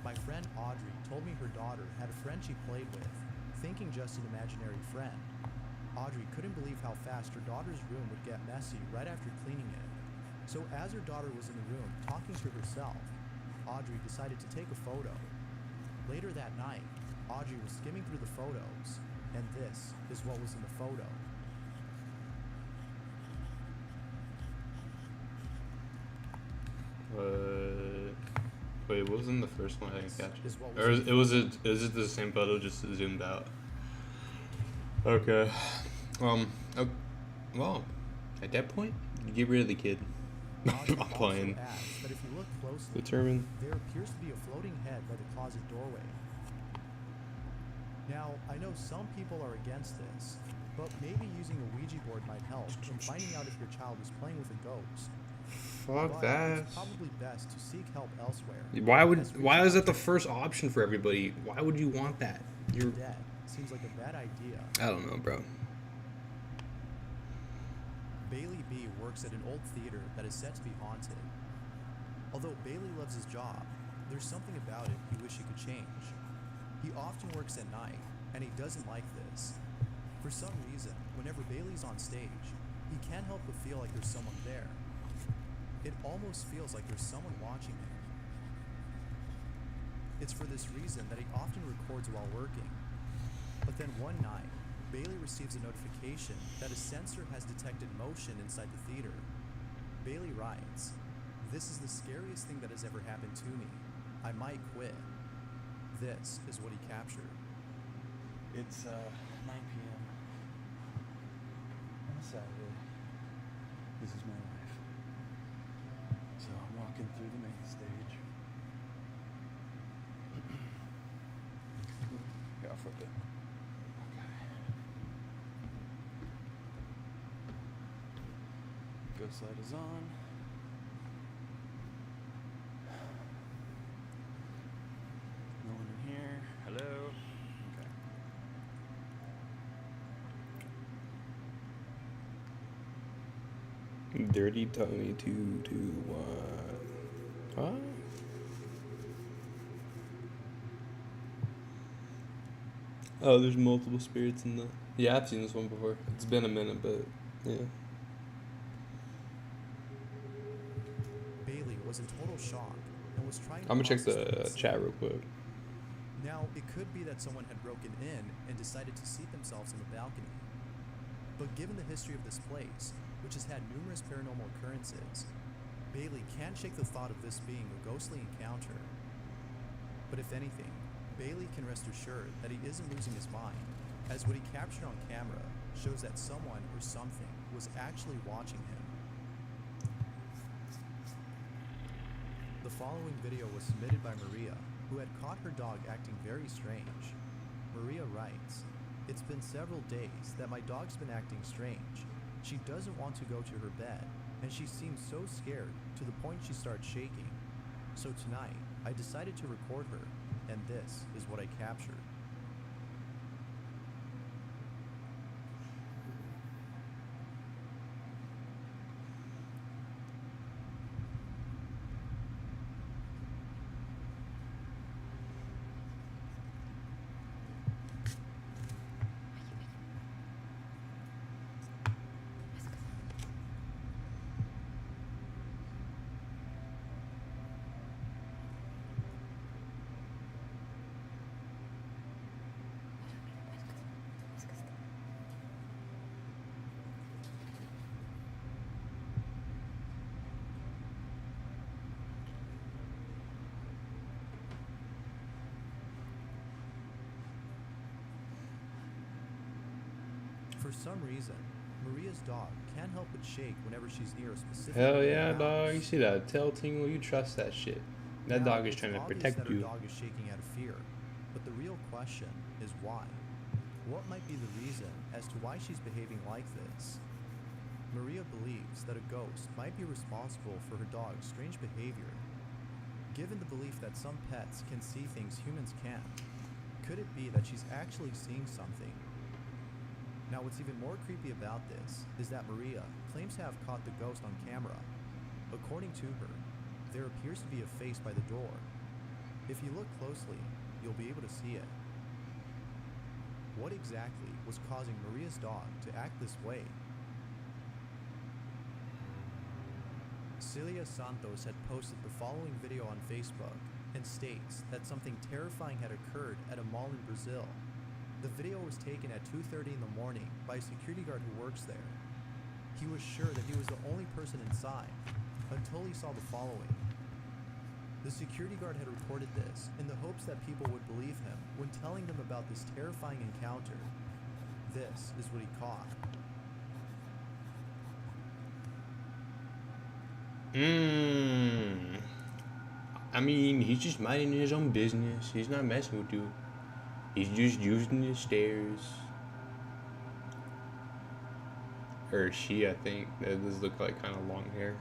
My friend Audrey told me her daughter had a friend she played with, thinking just an imaginary friend. Audrey couldn't believe how fast her daughter's room would get messy right after cleaning it. So as her daughter was in the room talking to herself, Audrey decided to take a photo. Later that night, Audrey was skimming through the photos, and this is what was in the photo. Wait, what was in the first one? I didn't catch Is it. what Or was is it the same photo, just zoomed out? Okay. Well, at that point, you get rid of the kid. Audrey I'm playing. also adds that if you look closely, Determined. there appears to be a floating head by the closet doorway. Now, I know some people are against this, but maybe using a Ouija board might help in finding out if your child is playing with a ghost. Fuck But that. it's probably best to seek help elsewhere. Why is that the first option for everybody? Why would you want that? You're Dead seems like a bad idea. I don't know, bro. Bailey B works at an old theater that is said to be haunted. Although Bailey loves his job, there's something about it he wishes he could change. He often works at night, and he doesn't like this. For some reason, whenever Bailey's on stage, he can't help but feel like there's someone there. It almost feels like there's someone watching him. It's for this reason that he often records while working. But then one night, Bailey receives a notification that a sensor has detected motion inside the theater. Bailey writes, "This is the scariest thing that has ever happened to me. I might quit." This is what he captured. It's 9 p.m. on a Saturday. This is my life. So I'm walking through the main stage. Yeah, I'll flip it. Okay. Ghost light is on. No one in here. Hello. Okay. Dirty Tony 221. Huh? Oh, there's multiple spirits in the. Yeah, I've seen this one before. It's been a minute, but yeah. Bailey was in total shock and was trying to I'm gonna check process what he'd the seen. chat real quick. Now, it could be that someone had broken in and decided to seat themselves on the balcony. But given the history of this place, which has had numerous paranormal occurrences, Bailey can't shake the thought of this being a ghostly encounter. But if anything, Bailey can rest assured that he isn't losing his mind, as what he captured on camera shows that someone or something was actually watching him. The following video was submitted by Maria, who had caught her dog acting very strange. Maria writes, "It's been several days that my dog's been acting strange. She doesn't want to go to her bed, and she seems so scared to the point she starts shaking. So tonight, I decided to record her, and this is what I captured." For some reason, Maria's dog can't help but shake whenever she's near a specific Hell yeah, house. dog. You see that tail tingle? You trust that shit. That Now, dog is it's trying to obvious protect that you. Her dog is shaking out of fear, but the real question is why? What might be the reason as to why she's behaving like this? Maria believes that a ghost might be responsible for her dog's strange behavior. Given the belief that some pets can see things humans can't, could it be that she's actually seeing something? Now, what's even more creepy about this is that Maria claims to have caught the ghost on camera. According to her, there appears to be a face by the door. If you look closely, you'll be able to see it. What exactly was causing Maria's dog to act this way? Celia Santos had posted the following video on Facebook and states that something terrifying had occurred at a mall in Brazil. The video was taken at 2:30 in the morning by a security guard who works there. He was sure that he was the only person inside until he saw the following. The security guard had reported this in the hopes that people would believe him when telling them about this terrifying encounter. This is what he caught. I mean, he's just minding his own business. He's not messing with you. He's just using the stairs. Or she, I think. That does look like kind of long hair.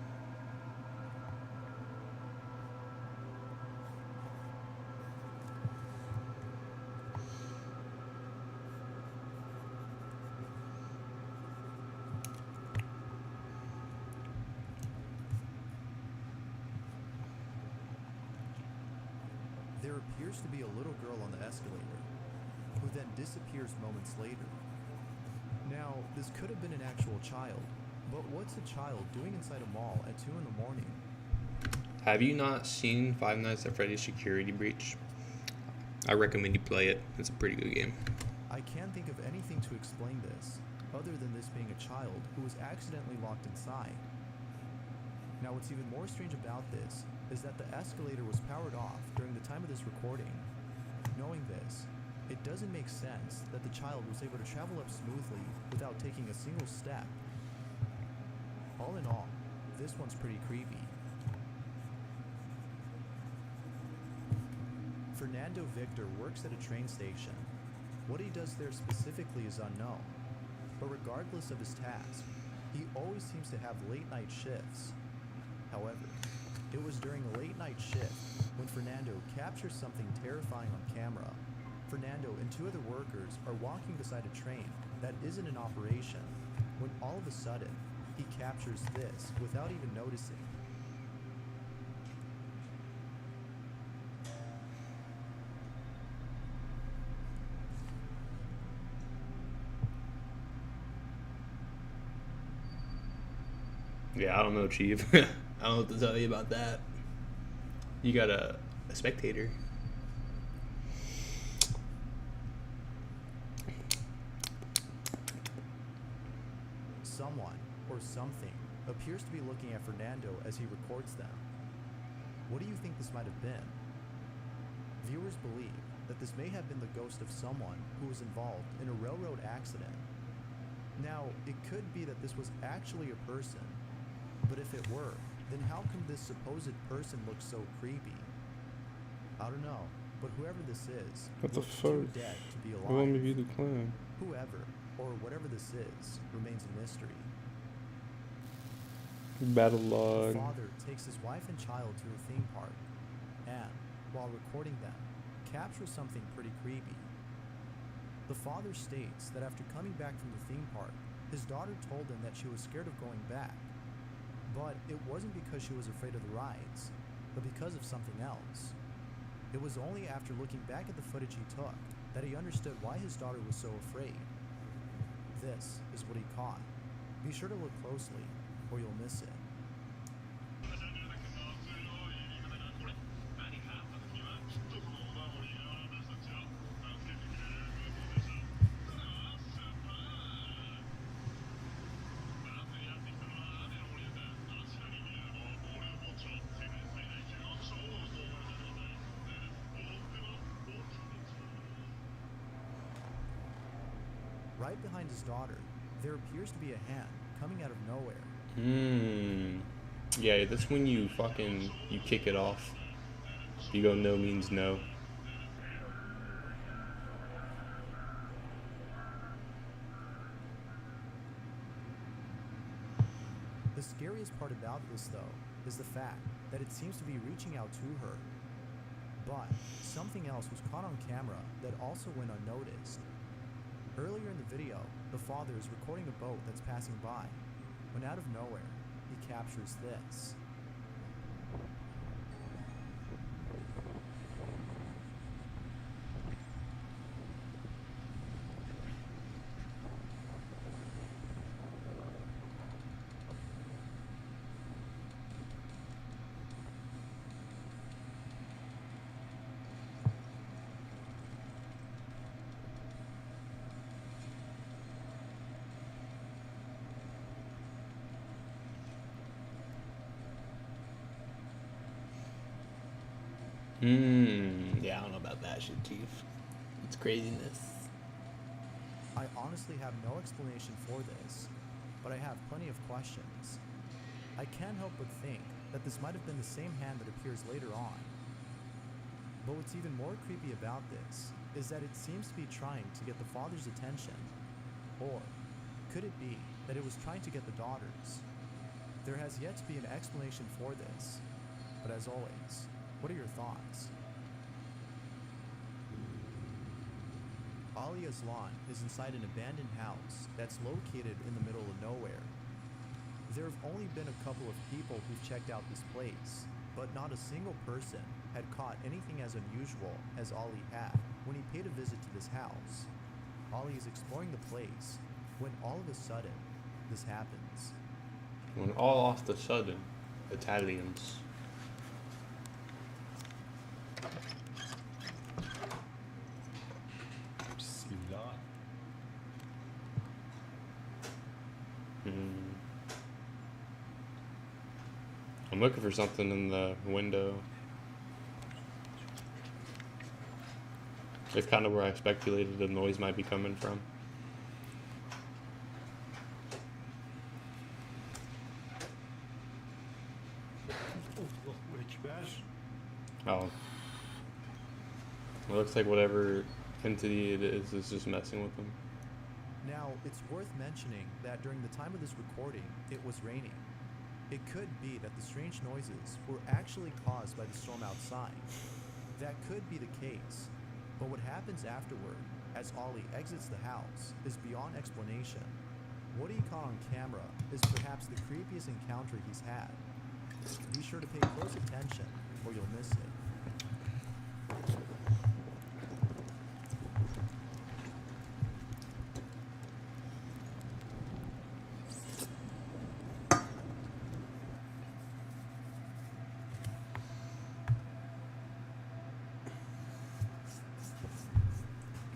There appears to be a little girl on the escalator, who then disappears moments later. Now, this could have been an actual child, but what's a child doing inside a mall at 2 in the morning? Have you not seen Five Nights at Freddy's Security Breach? I recommend you play it. It's a pretty good game. I can't think of anything to explain this, other than this being a child who was accidentally locked inside. Now, what's even more strange about this is that the escalator was powered off during the time of this recording. Knowing this, it doesn't make sense that the child was able to travel up smoothly without taking a single step. All in all, this one's pretty creepy. Fernando Victor works at a train station. What he does there specifically is unknown, but regardless of his task, he always seems to have late-night shifts. However, it was during a late-night shift when Fernando captures something terrifying on camera. Fernando and 2 other workers are walking beside a train that isn't in operation, when all of a sudden, he captures this without even noticing. Yeah, I don't know, Chief. I don't know what to tell you about that. You got a spectator. Someone, or something, appears to be looking at Fernando as he records them. What do you think this might have been? Viewers believe that this may have been the ghost of someone who was involved in a railroad accident. Now, it could be that this was actually a person, but if it were, then how come this supposed person looks so creepy? I don't know, but whoever this is What the looks too fuck? dead to be Who want me alive. to be the clown? Whoever, or whatever this is, remains a mystery. Battle The log. father takes his wife and child to a theme park, and, while recording them, captures something pretty creepy. The father states that after coming back from the theme park, his daughter told him that she was scared of going back. But it wasn't because she was afraid of the rides, but because of something else. It was only after looking back at the footage he took that he understood why his daughter was so afraid. This is what he caught. Be sure to look closely, or you'll miss it. Right behind his daughter, there appears to be a hand coming out of nowhere. Yeah, that's when you kick it off. You go no means no. The scariest part about this, though, is the fact that it seems to be reaching out to her. But something else was caught on camera that also went unnoticed. Earlier in the video, the father is recording a boat that's passing by, when out of nowhere, he captures this. Yeah, I don't know about that shit, Chief. It's craziness. I honestly have no explanation for this, but I have plenty of questions. I can't help but think that this might have been the same hand that appears later on. But what's even more creepy about this is that it seems to be trying to get the father's attention. Or could it be that it was trying to get the daughter's? There has yet to be an explanation for this, but as always, what are your thoughts? Ali Aslan is inside an abandoned house that's located in the middle of nowhere. There have only been a couple of people who've checked out this place, but not a single person had caught anything as unusual as Ali had when he paid a visit to this house. Ali is exploring the place when all of a sudden, this happens. When all off the sudden, Italians. I'm looking for something in the window. It's kind of where I speculated the noise might be coming from. Oh. It looks like whatever entity it is just messing with them. Now, it's worth mentioning that during the time of this recording, it was raining. It could be that the strange noises were actually caused by the storm outside. That could be the case, but what happens afterward, as Ollie exits the house, is beyond explanation. What he caught on camera is perhaps the creepiest encounter he's had. Be sure to pay close attention, or you'll miss it.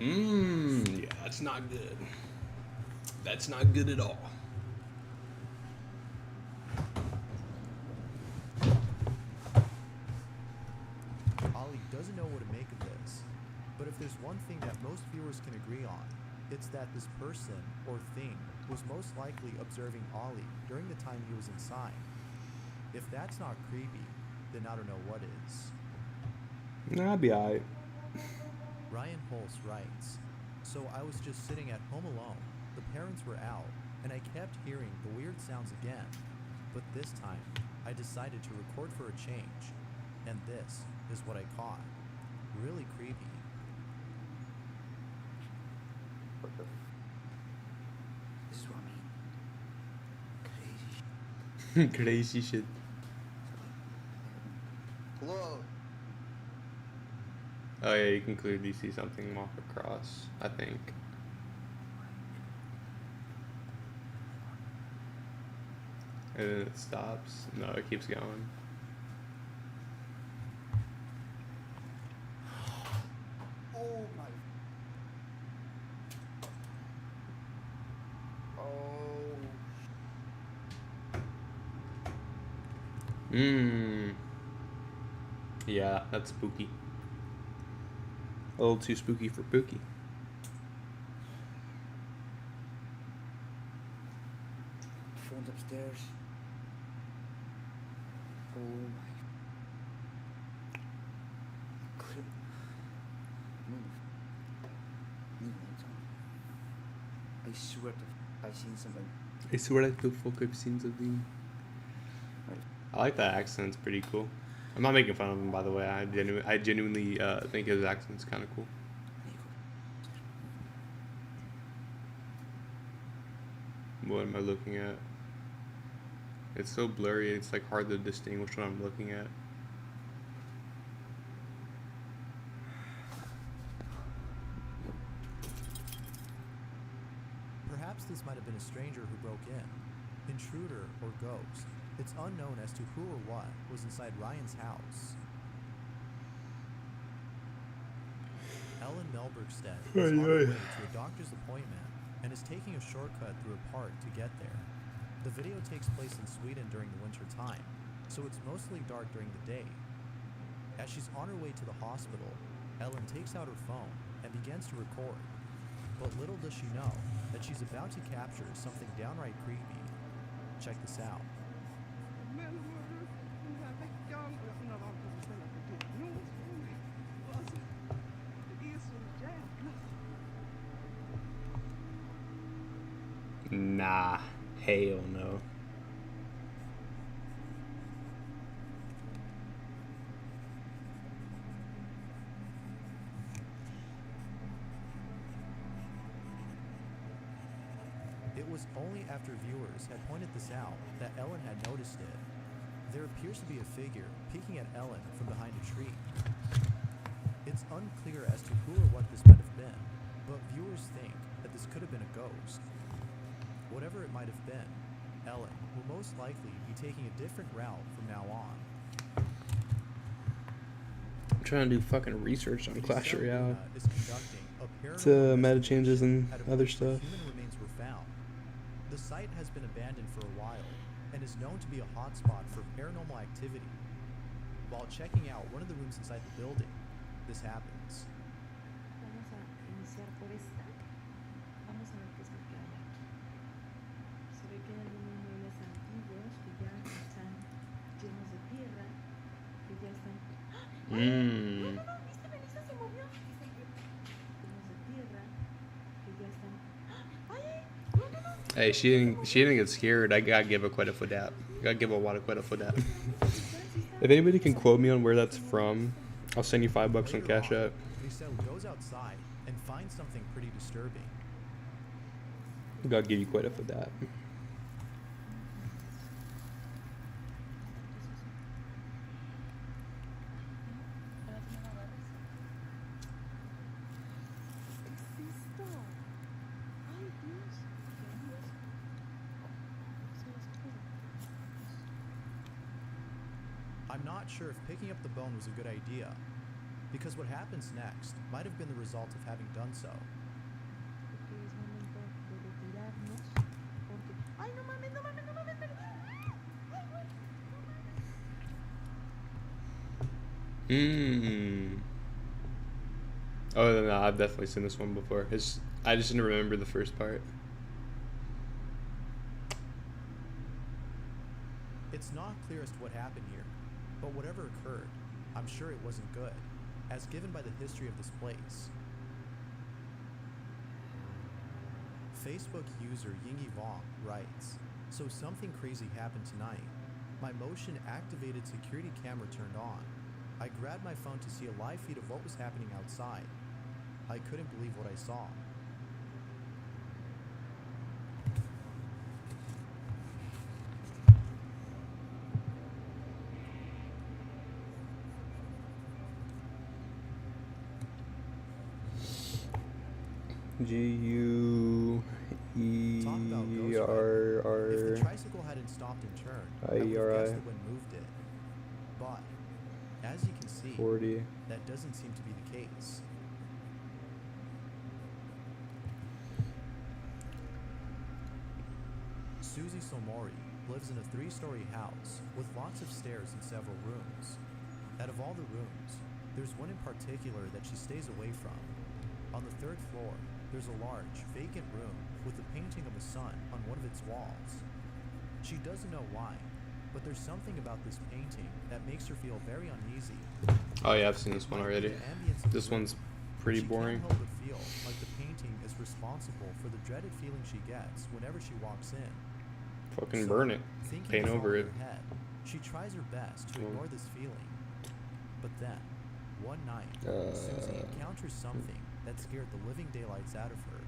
Yeah, that's not good. That's not good at all. Ollie doesn't know what to make of this, but if there's one thing that most viewers can agree on, it's that this person or thing was most likely observing Ollie during the time he was inside. If that's not creepy, then I don't know what is. Nah, I'd be alright. Ryan Holst writes, "So I was just sitting at home alone. The parents were out, and I kept hearing the weird sounds again. But this time, I decided to record for a change. And this is what I caught. Really creepy." What the? This is what I mean. Crazy. Crazy shit. Hello. Oh yeah, you can clearly see something walk across, I think. And then it stops. No, it keeps going. Oh my. Oh. Yeah, that's spooky. A little too spooky for Pookie. Phone's upstairs. Oh my. Crap. Move. Move lights on. I swear to I've seen something. I swear to the fuck I've seen something. I like that accent, it's pretty cool. I'm not making fun of him, by the way. I genuinely think his accent's kind of cool. What am I looking at? It's so blurry, it's like hard to distinguish what I'm looking at. Perhaps this might have been a stranger who broke in. Intruder or ghost. It's unknown as to who or what was inside Ryan's house. Ellen Melbergstedt is on her way to a doctor's appointment and is taking a shortcut through a park to get there. The video takes place in Sweden during the winter time, so it's mostly dark during the day. As she's on her way to the hospital, Ellen takes out her phone and begins to record. But little does she know that she's about to capture something downright creepy. Check this out. Nah, hell no. It was only after viewers had pointed this out that Ellen had noticed it. There appears to be a figure peeking at Ellen from behind a tree. It's unclear as to who or what this might have been, but viewers think that this could have been a ghost. Whatever it might have been, Ellen will most likely be taking a different route from now on. I'm trying to do fucking research on Clash Royale. Is conducting a It's paranormal meta changes and investigation at a other place where stuff. Human remains were found. The site has been abandoned for a while and is known to be a hotspot for paranormal activity. While checking out one of the rooms inside the building, this happens. Vamos a iniciar por esta. Vamos a ver qué es lo que hay aquí. Se ve que hay algunos muebles antiguos que ya están llenos de tierra, que ya están. ¡Ah! No, ¿viste? Melissa se movió. Llenos de tierra, que ya están. ¡Ay! Hey, she didn't get scared. I gotta give her credit for that. Gotta give her a lot of credit for that. If anybody can quote me on where that's from, I'll send you $5 on Cash App. Michelle goes outside and finds something pretty disturbing. Gotta give you credit for that. I'm not sure if picking up the bone was a good idea. because what happens next might have been the result of having done so. Porque es momento de retirarnos. Porque. ¡Ay, no mames, no mames, no mames! Oh, no, I've definitely seen this one before. I just didn't remember the first part. It's not clear as to what happened here, but whatever occurred, I'm sure it wasn't good, as given by the history of this place. Facebook user Yingy Vong writes, "So something crazy happened tonight. My motion activated security camera turned on. I grabbed my phone to see a live feed of what was happening outside. I couldn't believe what I saw. GUERR. If the tricycle hadn't stopped and turned, I would have guessed the wind moved it. But, as you can see, 40. that doesn't seem to be the case. Susie Somori lives in a 3-story house with lots of stairs and several rooms. Out of all the rooms, there's one in particular that she stays away from. On the 3rd floor, there's a large, vacant room with a painting of a sun on one of its walls. She doesn't know why, but there's something about this painting that makes her feel very uneasy. Oh yeah, I've seen this one already. The ambience of This the room, one's pretty she boring. can't help but feel like the painting is responsible for the dreaded feeling she gets whenever she walks in. Fucking So, burn it. thinking Paint it's all over in it. her head, she tries her best to ignore this feeling. But then, one night, Susie encounters something that scared the living daylights out of her.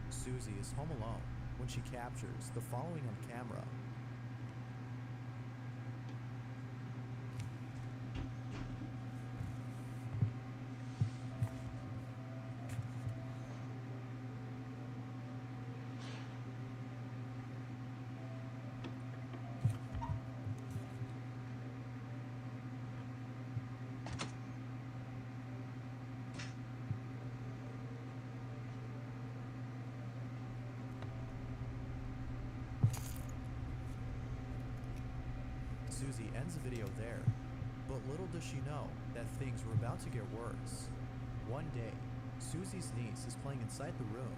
Susie is home alone when she captures the following on camera. Susie ends the video there, but little does she know that things were about to get worse. One day, Susie's niece is playing inside the room,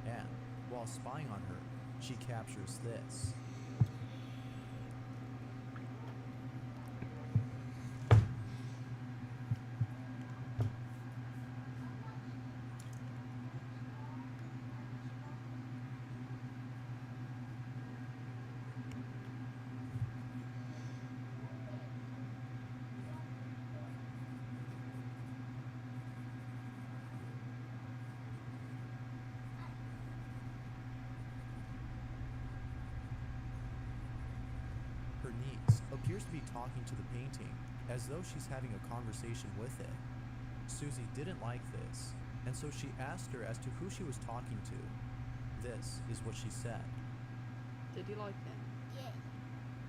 and, while spying on her, she captures this. Her niece appears to be talking to the painting, as though she's having a conversation with it. Susie didn't like this, and so she asked her as to who she was talking to. This is what she said. Did you like him? Yeah.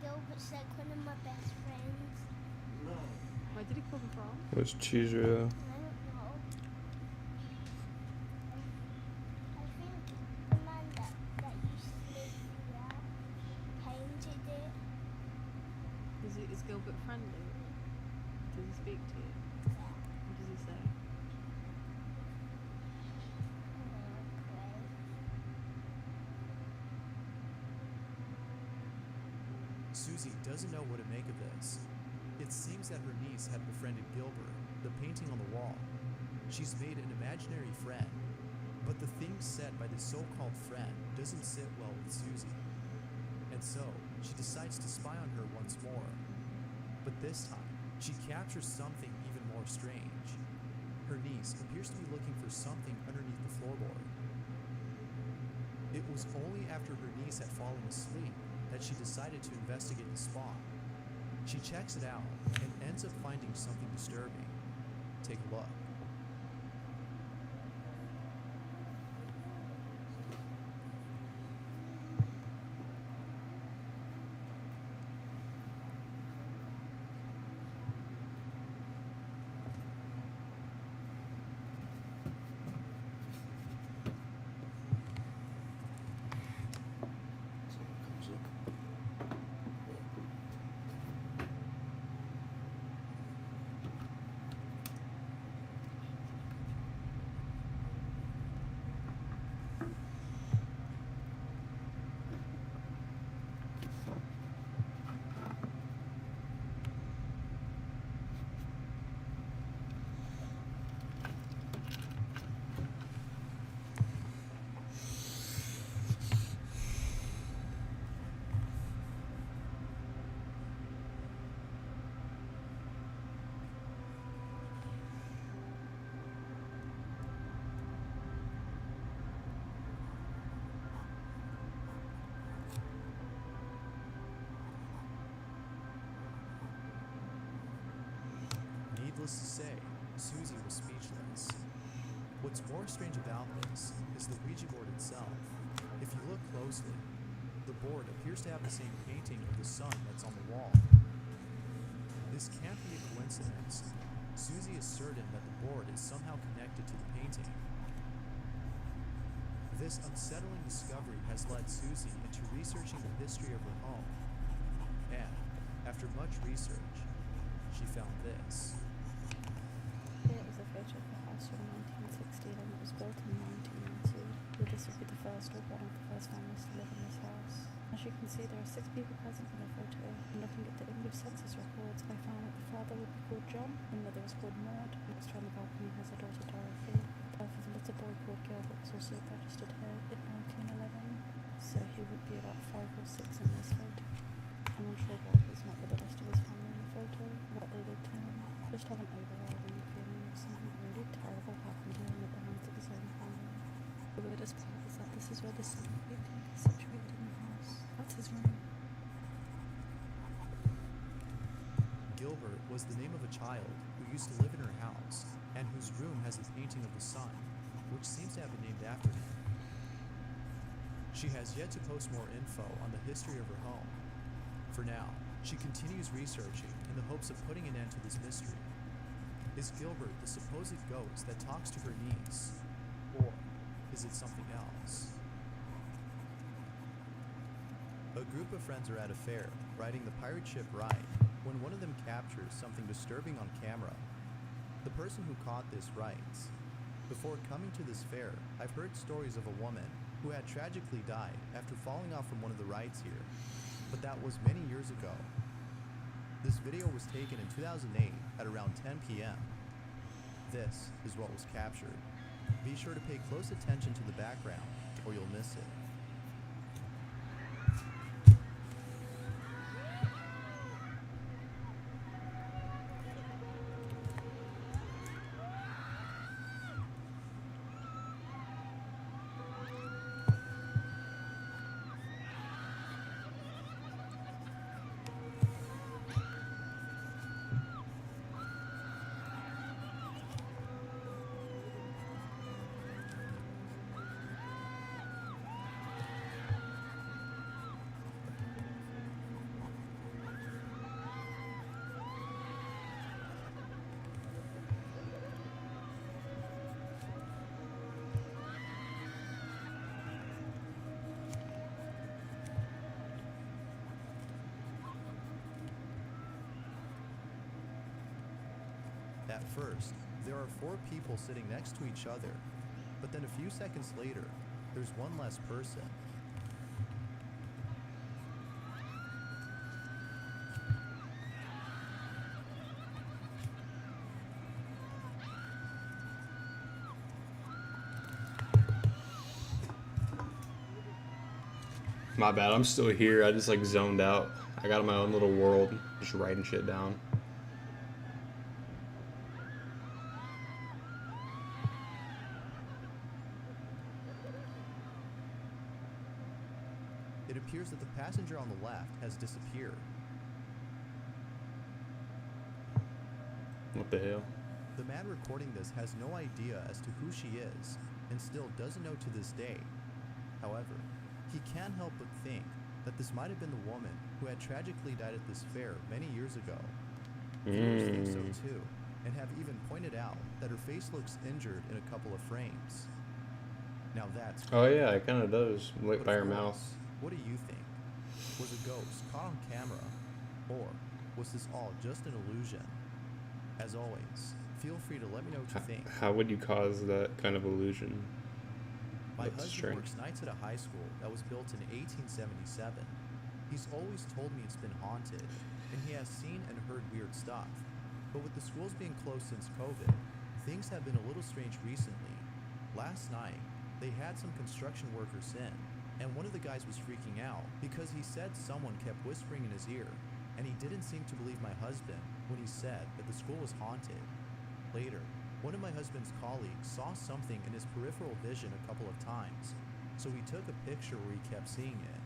Gilbert's like one of my best friends. Where did he come from? What's Chizuru? I don't know. I think the man that used to live here painted it. Is Gilbert friendly? Does he speak to you? Yeah. What does he say? Susie doesn't know what to make of this. It seems that her niece had befriended Gilbert, the painting on the wall. She's made an imaginary friend, but the things said by this so-called friend doesn't sit well with Susie. And so, she decides to spy on her once more. But this time, she captures something even more strange. Her niece appears to be looking for something underneath the floorboard. It was only after her niece had fallen asleep that she decided to investigate the spot. She checks it out and ends up finding something disturbing. Take a look. Susie was speechless. What's more strange about this is the Ouija board itself. If you look closely, the board appears to have the same painting of the sun that's on the wall. This can't be a coincidence. Susie is certain that the board is somehow connected to the painting. This unsettling discovery has led Susie into researching the history of her home. And, after much research, she found this. Here is a photo of the house from 1916 and it was built in 1992. This would be the first or one of the first families to live in this house. As you can see, there are 6 people present in the photo. And looking at the English census records, I found that the father would be called John, the mother was called Maud. Next to on the balcony has a daughter Dorothy. The birth of a little boy called Gilbert was also registered here in 1911. So he would be about 5 or 6 in this photo. I'm unsure why he's not with the rest of his family in the photo, what they did to him. Just have an overwhelming feeling of something really terrible happened to him at the hands of his own family. The weirdest part is that this is where the sun painting is situated in the house. That's his room. Gilbert was the name of a child who used to live in her house and whose room has a painting of the sun, which seems to have been named after him. She has yet to post more info on the history of her home. For now, she continues researching in the hopes of putting an end to this mystery. Is Gilbert the supposed ghost that talks to her niece, or is it something else? A group of friends are at a fair, riding the pirate ship ride, when one of them captures something disturbing on camera. The person who caught this writes, "Before coming to this fair, I've heard stories of a woman who had tragically died after falling off from one of the rides here, but that was many years ago. This video was taken in 2008 at around 10 p.m. This is what was captured. Be sure to pay close attention to the background or you'll miss it." At first, there are 4 people sitting next to each other, but then a few seconds later, there's one less person. My bad, I'm still here. I just like zoned out. I got in my own little world, just writing shit down. It appears that the passenger on the left has disappeared. What the hell? The man recording this has no idea as to who she is, and still doesn't know to this day. However, he can't help but think that this might have been the woman who had tragically died at this fair many years ago. Viewers think so too, and have even pointed out that her face looks injured in a couple of frames. Now that's Oh yeah, it kind of does. Lit But by of her course, mouth. What do you think? Was a ghost caught on camera? Or was this all just an illusion? As always, feel free to let me know what you think. How would you cause that kind of illusion? My That's husband strange. works nights at a high school that was built in 1877. He's always told me it's been haunted, and he has seen and heard weird stuff. But with the schools being closed since COVID, things have been a little strange recently. Last night, they had some construction workers in, and one of the guys was freaking out because he said someone kept whispering in his ear, and he didn't seem to believe my husband when he said that the school was haunted. Later, one of my husband's colleagues saw something in his peripheral vision a couple of times, so he took a picture where he kept seeing it.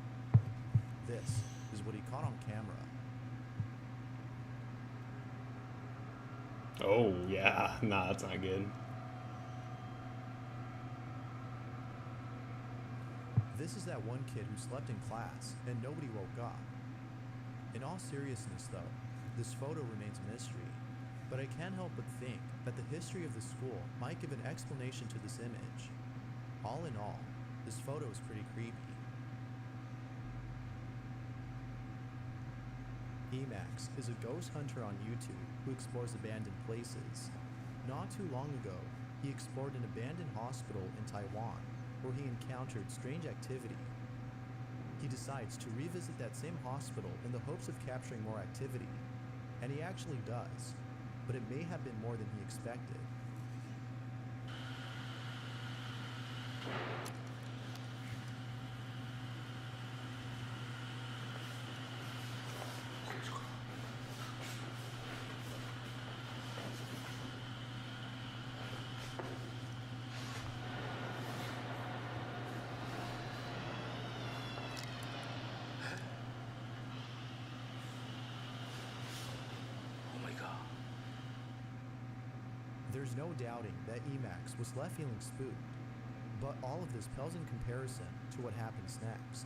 This is what he caught on camera. Oh, yeah. Nah, that's not good. This is that one kid who slept in class and nobody woke up. In all seriousness, though, this photo remains a mystery, but I can't help but think that the history of the school might give an explanation to this image. All in all, this photo is pretty creepy. Emax is a ghost hunter on YouTube who explores abandoned places. Not too long ago, he explored an abandoned hospital in Taiwan where he encountered strange activity. He decides to revisit that same hospital in the hopes of capturing more activity, and he actually does, but it may have been more than he expected. There's no doubting that Emax was left feeling spooked, but all of this pales in comparison to what happens next.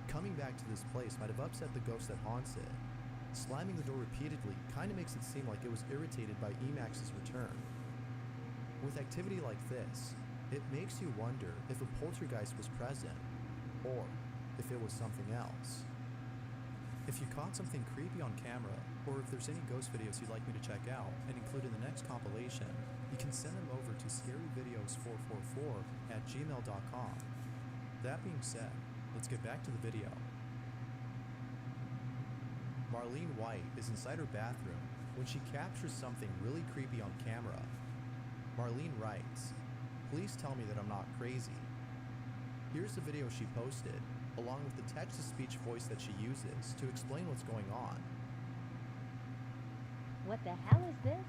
Coming back to this place might have upset the ghost that haunts it. Slamming the door repeatedly kind of makes it seem like it was irritated by Emax's return. With activity like this, it makes you wonder if a poltergeist was present, or if it was something else. If you caught something creepy on camera, or if there's any ghost videos you'd like me to check out and include in the next compilation, you can send them over to scaryvideos444@gmail.com. That being said, let's get back to the video. Marlene White is inside her bathroom when she captures something really creepy on camera. Marlene writes, "Please tell me that I'm not crazy." Here's the video she posted, along with the text-to-speech voice that she uses to explain what's going on. What the hell is this?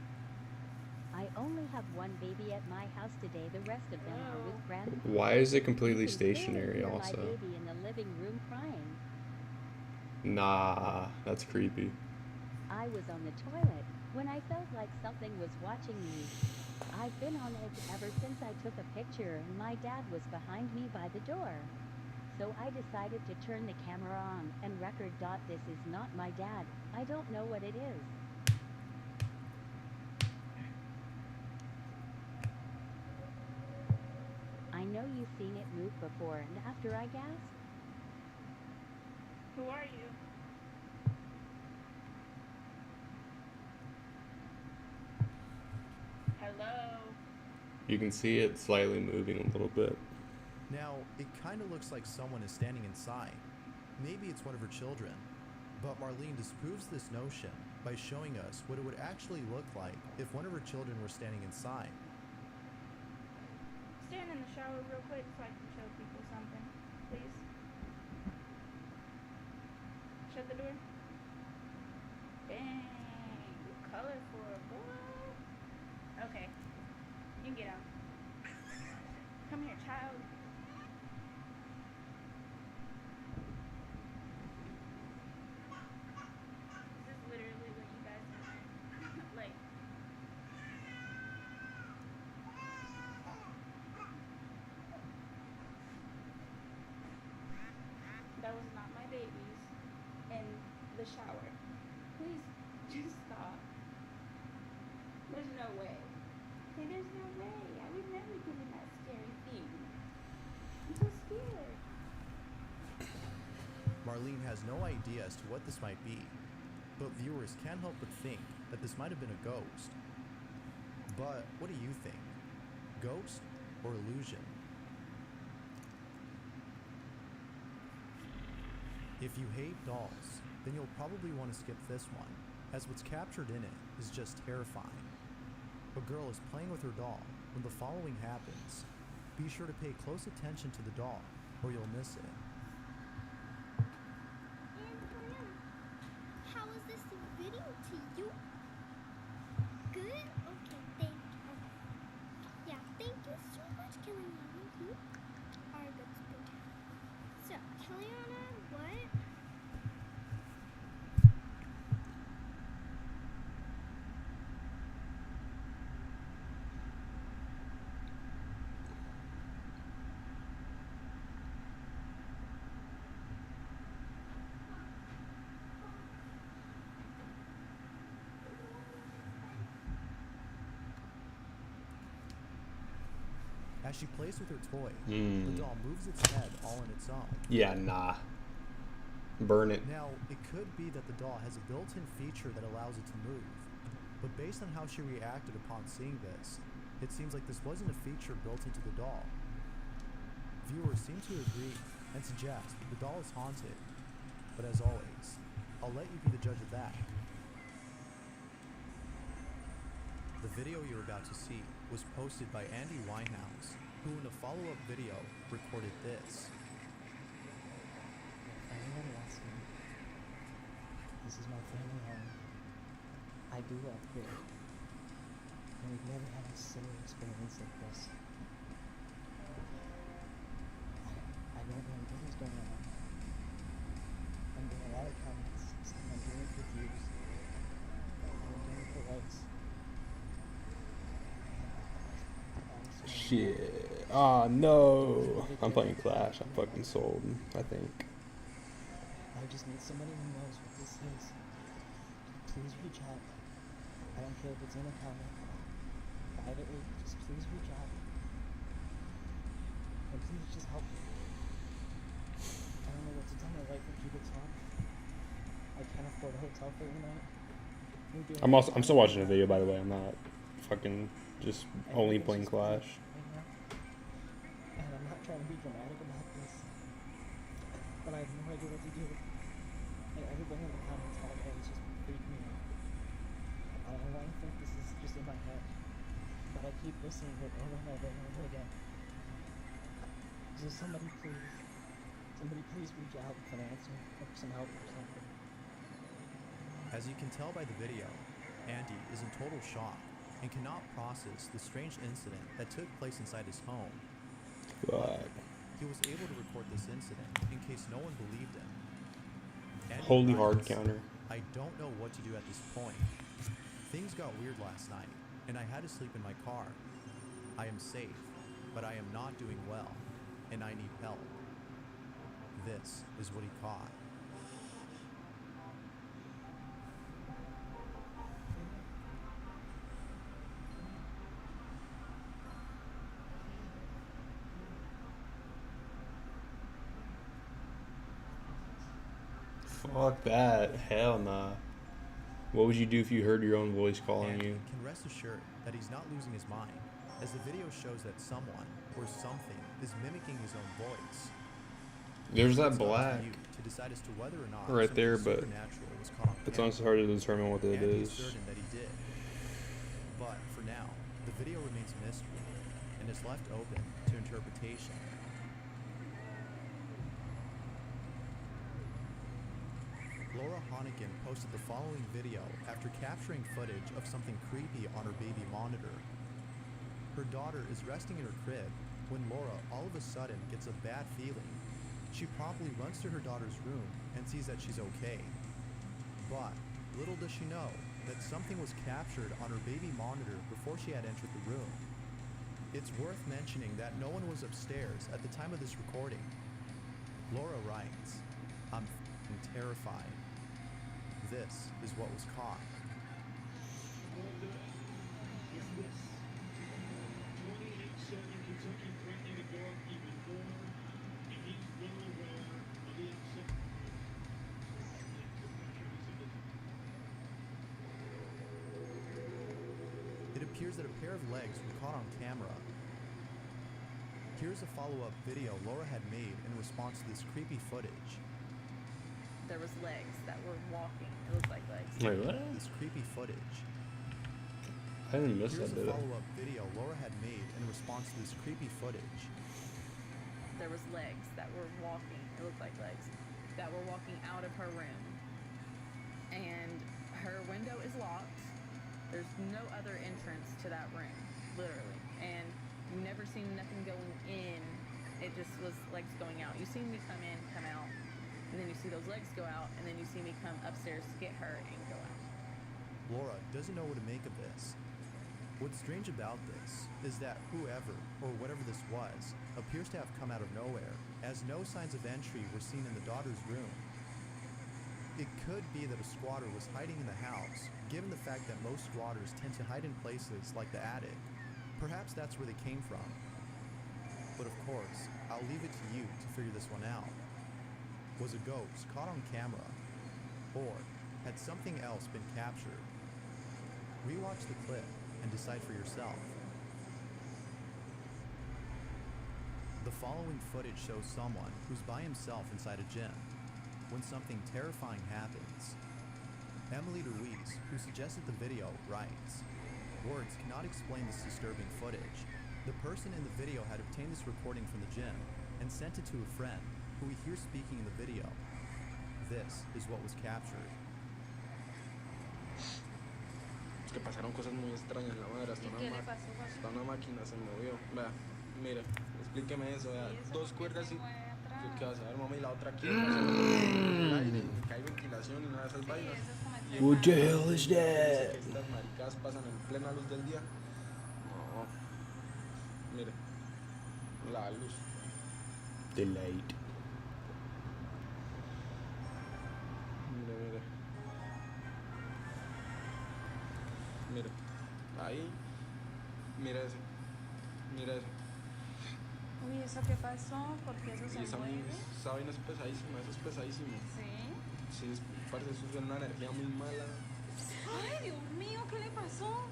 I only have one baby at my house today. The rest of them are with friends. Why is it completely You can clearly stationary hear also? my baby in the living room crying. Nah, that's creepy. I was on the toilet when I felt like something was watching me. I've been on edge ever since I took a picture and my dad was behind me by the door. So I decided to turn the camera on and record. This is not my dad. I don't know what it is. I know you've seen it move before and after, I guess. Who are you? Hello? You can see it slightly moving a little bit. Now, it kind of looks like someone is standing inside. Maybe it's one of her children. But Marlene disproves this notion by showing us what it would actually look like if one of her children were standing inside. Stand in the shower real quick so I can show people something, please. Shut the door. Dang, you colorful, boy. Okay, you can get out. Come here, child. This is literally what you guys want. Like, that was not my babies in the shower. Please, just stop. There's no way. Okay, there's no way. I would never do that scary thing. I'm so scared. Marlene has no idea as to what this might be, but viewers can't help but think that this might have been a ghost. But what do you think? Ghost or illusion? If you hate dolls, then you'll probably want to skip this one, as what's captured in it is just terrifying. A girl is playing with her doll when the following happens. Be sure to pay close attention to the doll, or you'll miss it. How was this video to you? Good? Okay, thank you. Yeah, thank you so much, Kellyanna. You are a good sport. So, Kellyanna, what? As she plays with her toy, the doll moves its head all on its own. Yeah, nah. Burn it. Now, it could be that the doll has a built-in feature that allows it to move, but based on how she reacted upon seeing this, it seems like this wasn't a feature built into the doll. Viewers seem to agree and suggest that the doll is haunted, but as always, I'll let you be the judge of that. The video you're about to see was posted by Andy Winehouse, who in a follow-up video recorded this. Anyone asks me, this is my family home. I grew up here, and we've never had a similar experience like this. I don't know what is going on. I'm getting a lot of comments saying I'm doing it for views. I'm doing it for likes. Shit. Ah, no. I'm playing Clash. I'm fucking sold, I think. I just need somebody who knows what this is. Please reach out. I don't care if it's in a comment. Privately, just please reach out. And please just help me. I don't know what to tell my wife when she gets home. I can't afford a hotel for the night. I'm still watching the video, by the way. I'm not fucking just only playing Clash. And I'm not trying to be dramatic about this, but I have no idea what to do. And everybody in the comments hallway is just freaking me out. I want to think this is just in my head, but I keep listening to it over and over and over again. So somebody please reach out with an answer or some help or something. As you can tell by the video, Andy is in total shock and cannot process the strange incident that took place inside his home. God. He was able to record this incident in case no one believed him. Andy Holy hard writes, counter. I don't know what to do at this point. Things got weird last night, and I had to sleep in my car. I am safe, but I am not doing well, and I need help. This is what he caught. Fuck that. Hell nah. What would you do if you heard your own voice calling Andy you? can rest assured that he's not losing his mind, as the video shows that someone or something is mimicking his own voice. There's that It's up to black you to decide as to whether or not right something there, but supernatural was caught on it's camera. honestly hard to determine what it And he's is. certain that he did. But for now, the video remains a mystery and is left open to interpretation. Laura Honnigan posted the following video after capturing footage of something creepy on her baby monitor. Her daughter is resting in her crib when Laura all of a sudden gets a bad feeling. She promptly runs to her daughter's room and sees that she's okay. But little does she know that something was captured on her baby monitor before she had entered the room. It's worth mentioning that no one was upstairs at the time of this recording. Laura writes, "I'm f***ing terrified. This is what was caught." It appears that a pair of legs were caught on camera. Here's a follow-up video Laura had made in response to this creepy footage. There was legs that were walking. It looked like legs. Wait, what? This creepy footage. I didn't miss Here's that, a did I? follow-up video Laura had made in response to this creepy footage. There was legs that were walking. It looked like legs that were walking out of her room. And her window is locked. There's no other entrance to that room, literally. And you never seen nothing going in. It just was legs going out. You see me come in, come out, and then you see those legs go out, and then you see me come upstairs to get her and go out. Laura doesn't know what to make of this. What's strange about this is that whoever, or whatever this was, appears to have come out of nowhere, as no signs of entry were seen in the daughter's room. It could be that a squatter was hiding in the house, given the fact that most squatters tend to hide in places like the attic. Perhaps that's where they came from. But of course, I'll leave it to you to figure this one out. Was a ghost caught on camera? Or had something else been captured? Rewatch the clip and decide for yourself. The following footage shows someone who's by himself inside a gym when something terrifying happens. Emily Ruiz, who suggested the video, writes, "Words cannot explain this disturbing footage. The person in the video had obtained this recording from the gym and sent it to a friend, who we hear speaking in the video. This is what was captured." Es que pasaron cosas muy extrañas, la madre, hasta una máquina se movió. Vea, mire, explíqueme eso, vea, dos cuerdas y... ¿Qué vas a ver, mami? La otra aquí, el aire, que hay ventilación y nada de esas vainas. What the hell is that? Que estas maricadas pasan en plena luz del día. No, mire, la luz. The light. Mire. Mire, ahí, mira eso, Uy, ¿eso qué pasó? ¿Por qué eso se mueve? Esa vaina es pesadísima, eso es pesadísimo. ¿Sí? Sí, parece eso es una energía muy mala. Ay, Dios mío, ¿qué le pasó?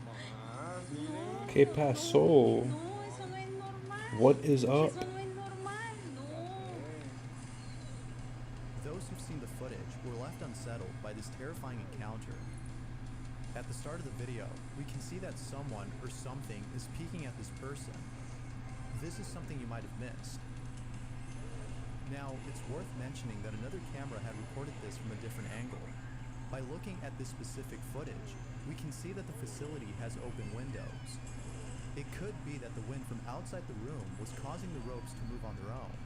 Ah, mire. ¿Qué pasó? No, eso no es normal. What is up? Eso no es normal, no. Those who've seen the footage were left unsettled by this terrifying encounter. At the start of the video, we can see that someone or something is peeking at this person. This is something you might have missed. Now, it's worth mentioning that another camera had recorded this from a different angle. By looking at this specific footage, we can see that the facility has open windows. It could be that the wind from outside the room was causing the ropes to move on their own.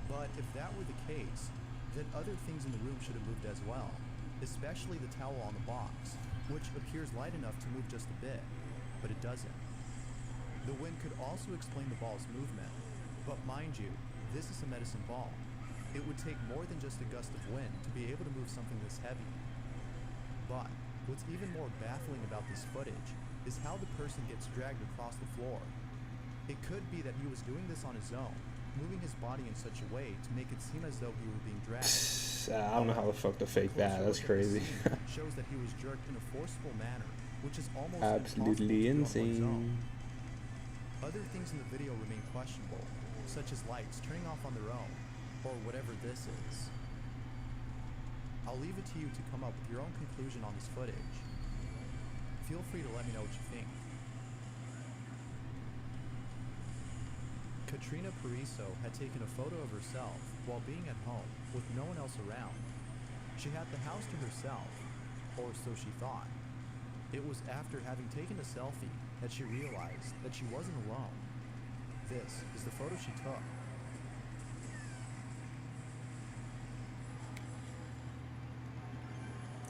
But if that were the case, then other things in the room should have moved as well, especially the towel on the box, which appears light enough to move just a bit, but it doesn't. The wind could also explain the ball's movement, but mind you, this is a medicine ball. It would take more than just a gust of wind to be able to move something this heavy. But what's even more baffling about this footage is how the person gets dragged across the floor. It could be that he was doing this on his own, moving his body in such a way to make it seem as though he were being dragged. I don't know how the fuck to fake that. That's crazy. Shows that he was jerked in a forceful manner, which is almost Absolutely impossible to do on one's own. insane. Other things in the video remain questionable, such as lights turning off on their own, or whatever this is. I'll leave it to you to come up with your own conclusion on this footage. Feel free to let me know what you think. Katrina Pariso had taken a photo of herself while being at home with no one else around. She had the house to herself, or so she thought. It was after having taken a selfie that she realized that she wasn't alone. This is the photo she took.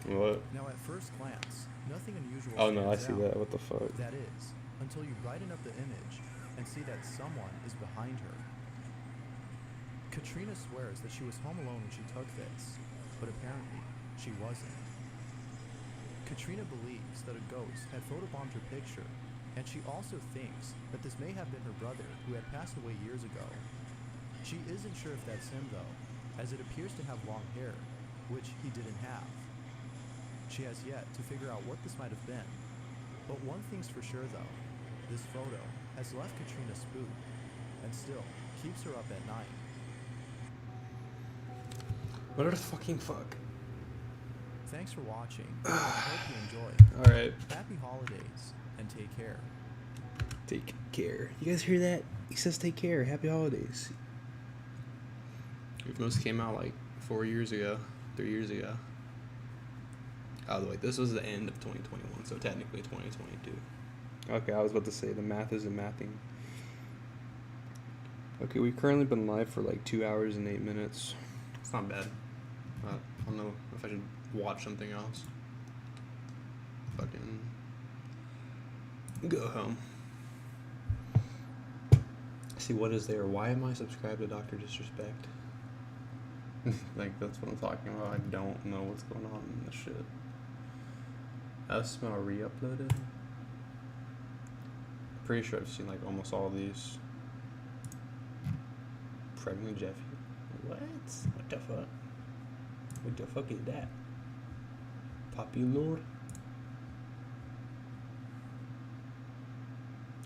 What? Now at first glance, nothing unusual Oh no, I stands see out. that. What the fuck? That is, until you brighten up the image and see that someone is behind her. Katrina swears that she was home alone when she took this, but apparently she wasn't. Katrina believes that a ghost had photobombed her picture, and she also thinks that this may have been her brother who had passed away years ago. She isn't sure if that's him though, as it appears to have long hair, which he didn't have. She has yet to figure out what this might have been. But one thing's for sure though, this photo has left Katrina spooked, and still keeps her up at night. What the fucking fuck? Thanks for watching. I hope you enjoyed. Alright. Happy holidays, and take care. Take care. You guys hear that? He says take care. Happy holidays. Most came out like 4 years ago, 3 years ago. Oh, wait, this was the end of 2021, so technically 2022. Okay, I was about to say the math isn't mathing. Okay, we've currently been live for like 2 hours and 8 minutes. It's not bad. I don't know if I should watch something else. Fucking go home. See, what is there? Why am I subscribed to Dr. Disrespect? Like, that's what I'm talking about. I don't know what's going on in this shit. I smell re-uploaded. Pretty sure I've seen like almost all of these. Pregnant Jeffy. What? What the fuck? What the fuck is that? Popular?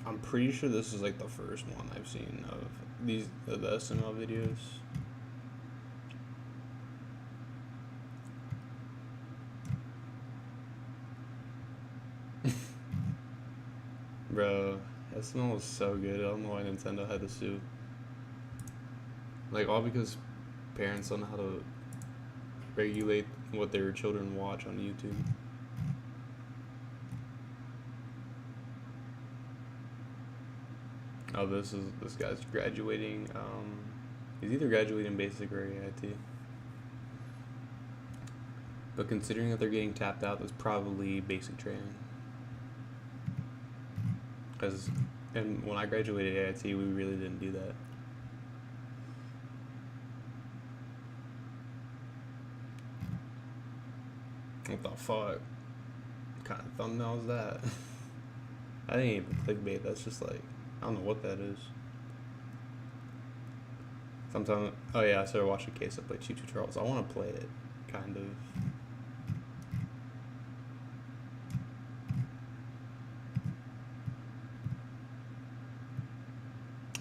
I'm pretty sure this is like the first one I've seen of these the SML videos. Bro, SML was so good. I don't know why Nintendo had to sue. Like, all because parents don't know how to regulate what their children watch on YouTube. Oh, this guy's graduating. He's either graduating basic or AIT. But considering that they're getting tapped out, that's probably basic training. And when I graduated AIT, we really didn't do that. What the fuck? What kind of thumbnail is that? I didn't even clickbait. That's just like, I don't know what that is. Sometimes, oh yeah, I started watching Case I play Cheap Tutorials. I want to play it, kind of.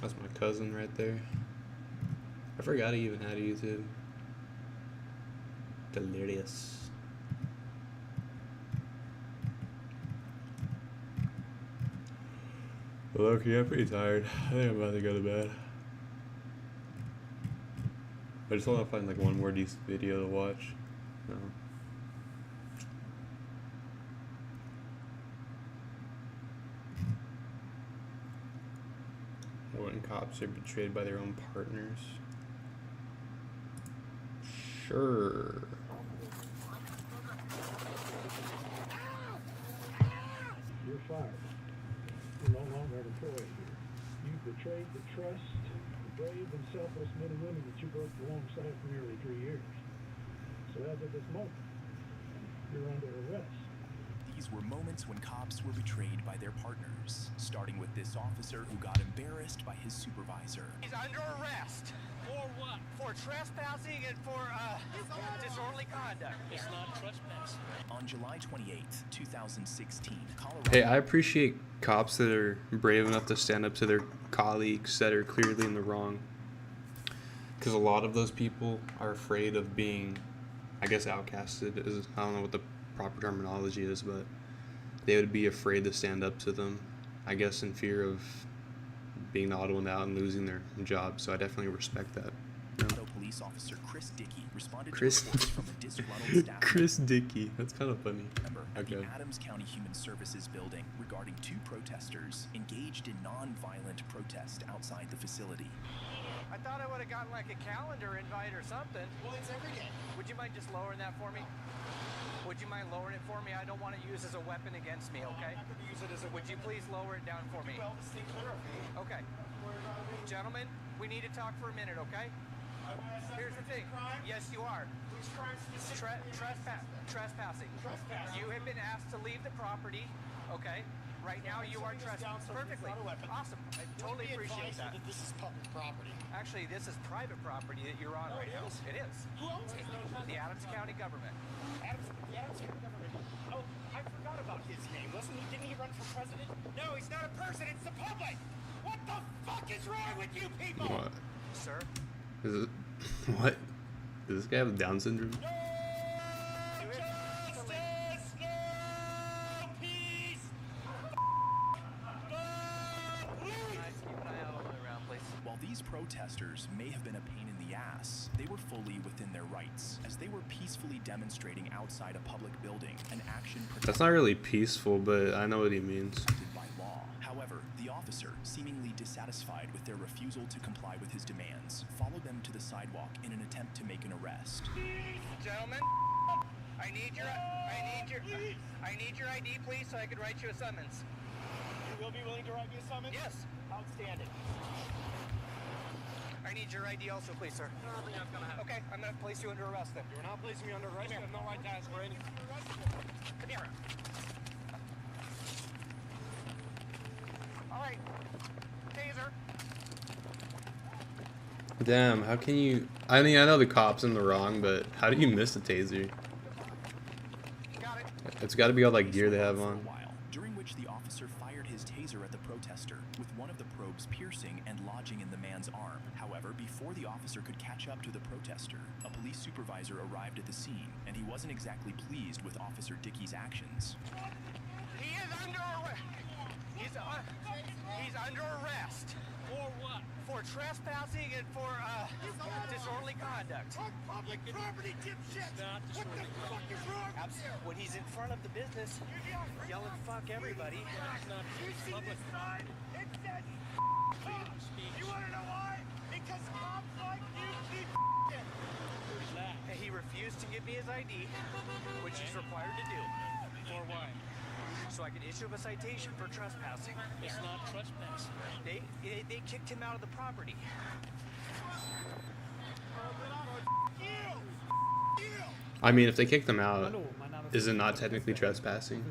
That's my cousin right there. I forgot he even had a YouTube. Delirious. Loki, I'm pretty tired. I think I'm about to go to bed. I just want to find like one more decent video to watch. No. When cops are betrayed by their own partners. Sure. You're fired. You're no longer an employee here. You betrayed the trust of the brave and selfless men and women that you worked alongside for nearly 3 years. So as of this moment, you're under arrest. These were moments when cops were betrayed by their partners, starting with this officer who got embarrassed by his supervisor. He's under arrest. For what? For trespassing and for disorderly conduct. It's not trespassing. On July 28th, 2016, Colorado... Hey, I appreciate cops that are brave enough to stand up to their colleagues that are clearly in the wrong. because a lot of those people are afraid of being, I guess, outcasted. I don't know what the proper terminology is, but they would be afraid to stand up to them, I guess, in fear of being the odd one out and losing their job. So I definitely respect that. Auto police officer Chris Dickey responded to reports from a disgruntled staff Chris Dickey, that's kind of funny. member at the Adams County Human Services building regarding 2 protesters engaged in non-violent protest outside the facility. I thought I would have gotten like a calendar invite or something. Well, it's every day. Would you mind just lowering that for me? Would you mind lowering it for me? I don't want it used as a weapon against me, okay? I'm not going to use it as a weapon. Would you please lower it down for me? Well, stay clear of me. Okay. Gentlemen, we need to talk for a minute, okay? Here's the thing. Yes, you are. Trespassing. You have been asked to leave the property, okay? Right now you are trespassing. Perfectly. Awesome. I totally appreciate that. This is public property. Actually, this is private property that you're on right now. It is. Who owns it? The Adams County government. The Adams County government. Oh, I forgot about his name. Didn't he run for president? No, he's not a person. It's the public. What the fuck is wrong with you people? What? Sir? Is it? What? Does this guy have Down syndrome? While these protesters may have been a pain in the ass, they were fully within their rights, as they were peacefully demonstrating outside a public building, an action That's not really peaceful, but I know what he means. by law. However, the officer, seemingly dissatisfied with their refusal to comply with his demands, followed them to the sidewalk in an attempt to make an arrest. Gentlemen, I need your ID, please, so I can write you a summons. You will be willing to write me a summons? Yes. Outstanding. I need your ID also, please, sir. I don't think that's gonna happen. Okay, I'm gonna place you under arrest then. You're not placing me under arrest. You have no right to ask for any. Come here. All right. Taser. Damn, how can you... I mean, I know the cop's in the wrong, but how do you miss a taser? It's got to be all that gear they have on. During which the officer fired his taser at the protester, with one of the probes piercing and lodging in the man's arm. However, before the officer could catch up to the protester, a police supervisor arrived at the scene, and he wasn't exactly pleased with Officer Dickey's actions. He is under arrest. He's under arrest. For what? For trespassing and for disorderly conduct. On public property, dipshit! What the fuck is wrong with you? When he's in front of the business, yelling fuck everybody. You see this sign? It says You wanna know why? Because cops like you keep f***ing. And he refused to give me his ID, which he's required to do. For what? So I could issue him a citation for trespassing. It's not trespassing. They kicked him out of the property. I mean, if they kick them out, is it not technically trespassing?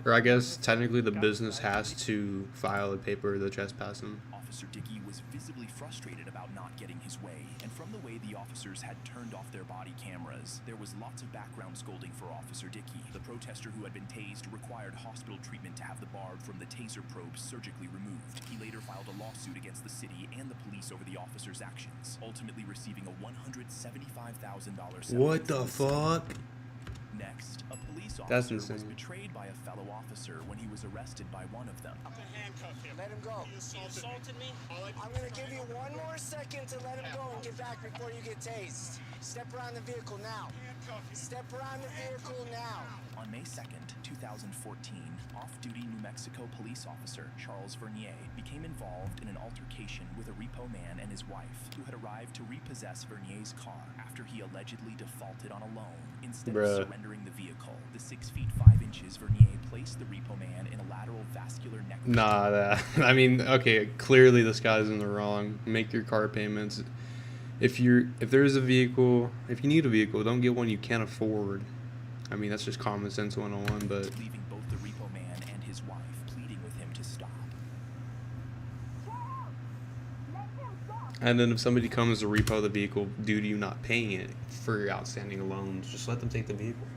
Or I guess technically the business has to file a paper to trespass them. Officer Dickey was visibly frustrated about not getting his way, and from the way the officers had turned off their body cameras, there was lots of background scolding for Officer Dickey. The protester who had been tased required hospital treatment to have the barb from the taser probe surgically removed. He later filed a lawsuit against the city and the police over the officer's actions, ultimately receiving a $175,000 settlement. What the fuck? Next, a police That's officer was insane. betrayed by a fellow officer when he was arrested by one of them. Let him go. You assaulted me? I'm gonna give you one more second to let him go and get back before you get tased. Step around the vehicle now. Step around the vehicle now. On May 2nd, 2014, off-duty New Mexico police officer Charles Vernier became involved in an altercation with a repo man and his wife, who had arrived to repossess Vernier's car after he allegedly defaulted on a loan. Instead of surrendering the vehicle, the 6 feet 5 inches Vernier placed the repo man in a lateral vascular neck. Nah, that... I mean, okay, clearly this guy's in the wrong. Make your car payments. If there's a vehicle, if you need a vehicle, don't get one you can't afford. I mean, that's just common sense 101, but... Leaving both the repo man and his wife pleading with him to stop. And then if somebody comes to repo the vehicle due to you not paying it for your outstanding loans, just let them take the vehicle.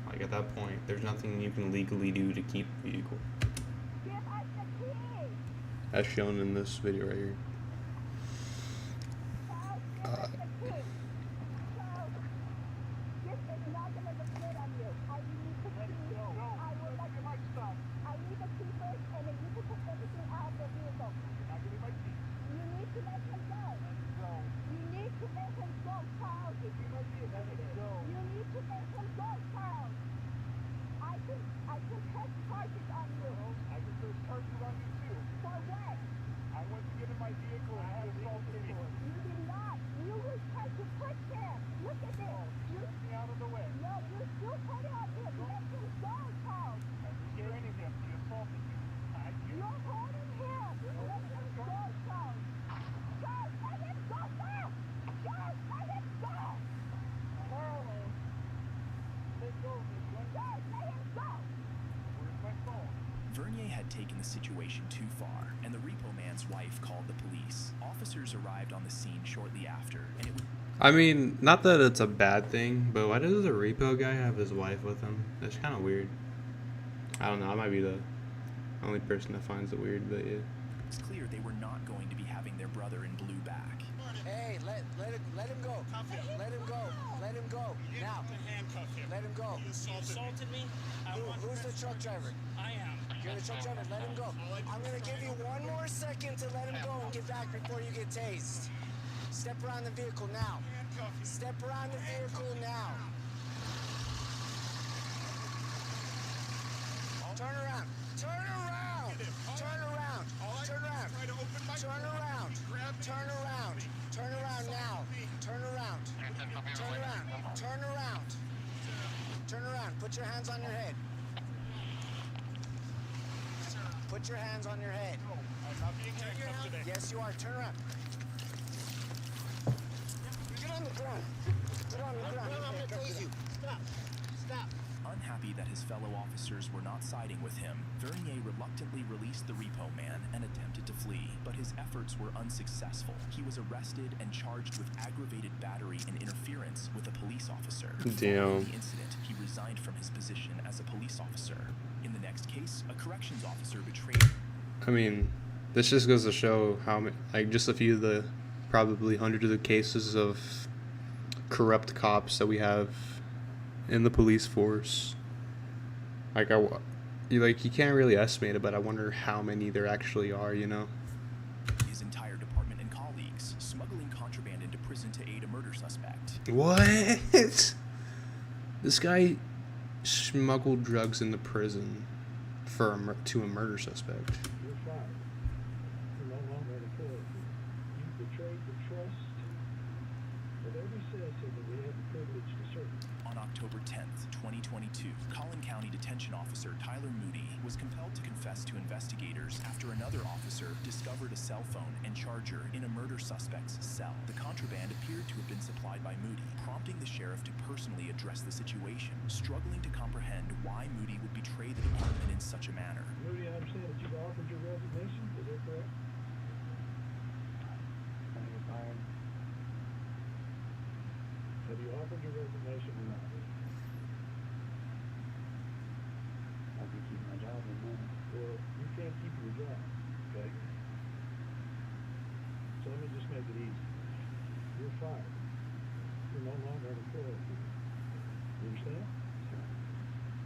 Like, at that point, there's nothing you can legally do to keep the vehicle. As shown in this video right here. Uh, This is not gonna look good on you. I need to see. I would like to. I need the keepers, and then you can take everything out of the vehicle. You need to let him go. You need to let him go, Charles. You need to let him go, Charles. I can press charges on you. I can press charges on you too. For what? I went to get in my vehicle and I assaulted him. You did not. You were trying to push him. Look at this. You pushed me out of the way. No, you still put it on him. Let him go, Charles. I'm restraining him. He assaulted me. You're holding him. Let him go, Charles. Charles, let him go fast. Charles, let him go. Charles, let go. Charles, let him go. Where's my phone? Vernier had taken the situation too far, and the repo man's wife called the police. Officers arrived on the scene shortly after, and it was... I mean, not that it's a bad thing, but why does the repo guy have his wife with him? That's kind of weird. I don't know. I might be the only person that finds it weird, but yeah. It's clear they were not going to be having their brother in blue back. Hey, let him go. Let him go. Let him go. Now. Let him go. You assaulted me. Who's the truck driver? I am. You're the truck driver. Let him go. I'm gonna give you one more second to let him go and get back before you get tased. Step around the vehicle now. Step around the vehicle now. Turn around. Turn around. Turn around. Turn around. Turn around. Turn around. Turn around now. Turn around. Turn around. Turn around. Turn around. Put your hands on your head. Put your hands on your head. I'm not being handcuffed today. Yes, you are. Turn around. Get on the ground. Get on the ground. I'm gonna tase you. Stop. Stop. Unhappy that his fellow officers were not siding with him, Vernier reluctantly released the repo man and attempted to flee, but his efforts were unsuccessful. He was arrested and charged with aggravated battery and interference with a police officer. Following the incident, he resigned from his position as a police officer. In the next case, a corrections officer betrayed... I mean, this just goes to show how, like, just a few of the probably hundreds of cases of corrupt cops that we have in the police force. Like, you can't really estimate it, but I wonder how many there actually are, you know? His entire department and colleagues, smuggling contraband into prison to aid a murder suspect. What? This guy smuggled drugs into prison to a murder suspect. You're fired. You're no longer an employee. You betrayed the trust of every citizen that we have the privilege to serve. On October 10th, 2022, Collin County Detention Officer Tyler Moody was compelled to confess to investigators after another officer discovered a cell phone and charger in a murder suspect's cell. The contraband appeared to have been supplied by Moody, prompting the sheriff to personally address the situation, struggling to comprehend why Moody would betray the department in such a manner. Moody, I understand that you've offered your resignation. Is that correct? Have you offered your resignation or not? I can keep my job in mind. Well, you can't keep your job, okay? So let me just make it easy. You're fired. You're no longer an employee. You understand?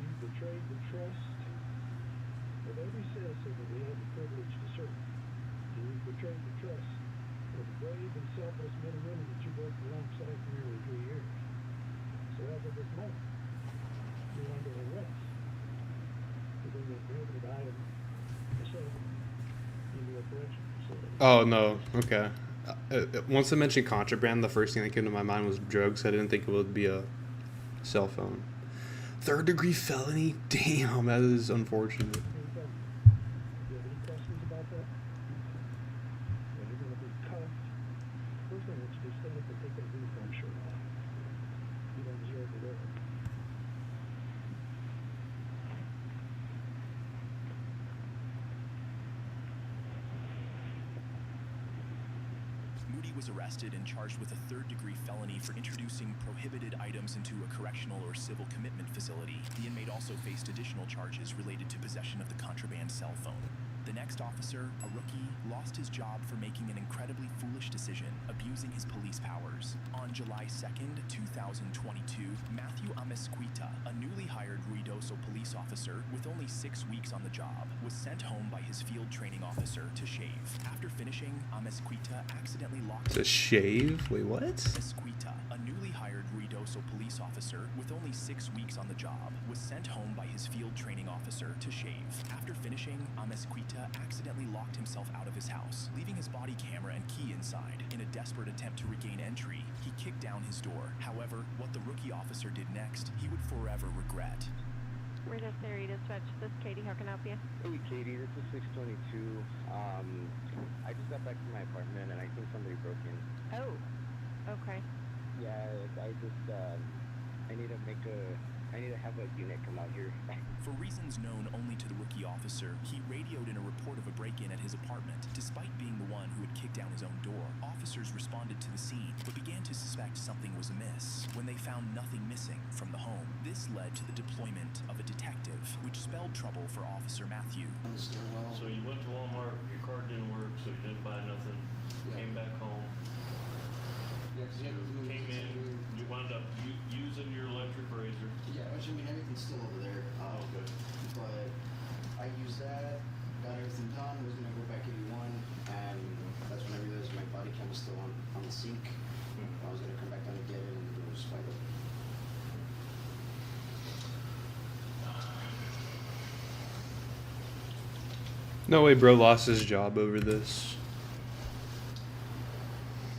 You betrayed the trust of every citizen that we have the privilege to serve. You betrayed the trust of the brave and selfless men and women that you worked alongside for nearly 3 years. So as of this moment, you're under arrest for being a prohibited item into a correctional facility. Oh, no. Okay. Once I mentioned contraband, the first thing that came to my mind was drugs. I didn't think it would be a cell phone. 3rd-degree felony? Damn, that is unfortunate. Do you have any questions about that? Well, you're going to be cuffed. First thing that you do, stand up and take that uniform shirt off. You don't deserve to wear it. Moody was arrested and charged with a 3rd-degree felony for introducing prohibited items into a correctional or civil commitment facility. The inmate also faced additional charges related to possession of the contraband cell phone. The next officer, a rookie, lost his job for making an incredibly foolish decision, abusing using his police powers. On July 2nd, 2022, Matthew Amesquita, a newly hired Ruidoso police officer with only 6 weeks on the job, was sent home by his field training officer to shave. After finishing, Amesquita accidentally locked... To shave? Wait, what? Amesquita, a newly hired Ruidoso police officer with only 6 weeks on the job, was sent home by his field training officer to shave. After finishing, Amesquita accidentally locked himself out of his house, leaving his body camera and key inside. In a desperate attempt to regain entry, he kicked down his door. However, what the rookie officer did next, he would forever regret. Rita Ferry Dispatch, this is Katie. How can I help you? Hey, Katie, this is 622. I just got back to my apartment and I think somebody broke in. Oh, okay. Yeah, I need to have a unit come out here. For reasons known only to the rookie officer, he radioed in a report of a break-in at his apartment. Despite being the one who had kicked down his own door, officers responded to the scene, but began to suspect something was amiss when they found nothing missing from the home. This led to the deployment of a detective, which spelled trouble for Officer Matthew. So you went to Walmart, your card didn't work, so you didn't buy nothing, came back home. You came in, you wound up using your electric razor. Yeah, which I mean, everything's still over there. Okay. But I used that, got everything done, was gonna go back 81, and that's when I realized my body cam was still on the sink. I was gonna come back down and get it, and the door was wide open. No way bro lost his job over this.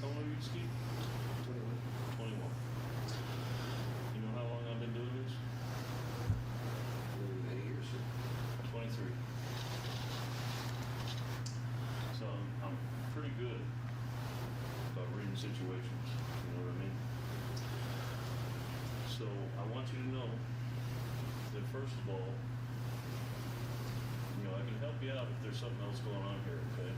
How long have you skied? 21. You know how long I've been doing this? Many years, sir. 23. So I'm pretty good about reading situations, you know what I mean? So I want you to know that first of all, you know, I can help you out if there's something else going on here, okay?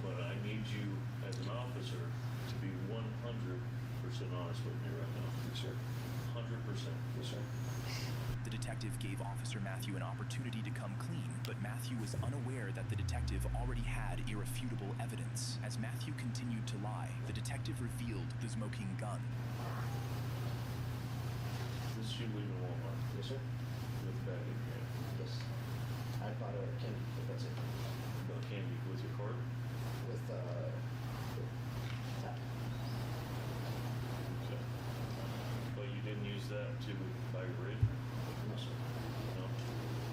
But I need you as an officer to be 100% honest with me right now. Yes, sir. 100%. Yes, sir. The detective gave Officer Matthew an opportunity to come clean, but Matthew was unaware that the detective already had irrefutable evidence. As Matthew continued to lie, the detective revealed the smoking gun. This is you leaving Walmart. Yes, sir. With the bag in your hand. Yes. I bought a candy, but that's it. You bought candy with your card? With tap. Okay. But you didn't use that to buy your razor? No, sir. No?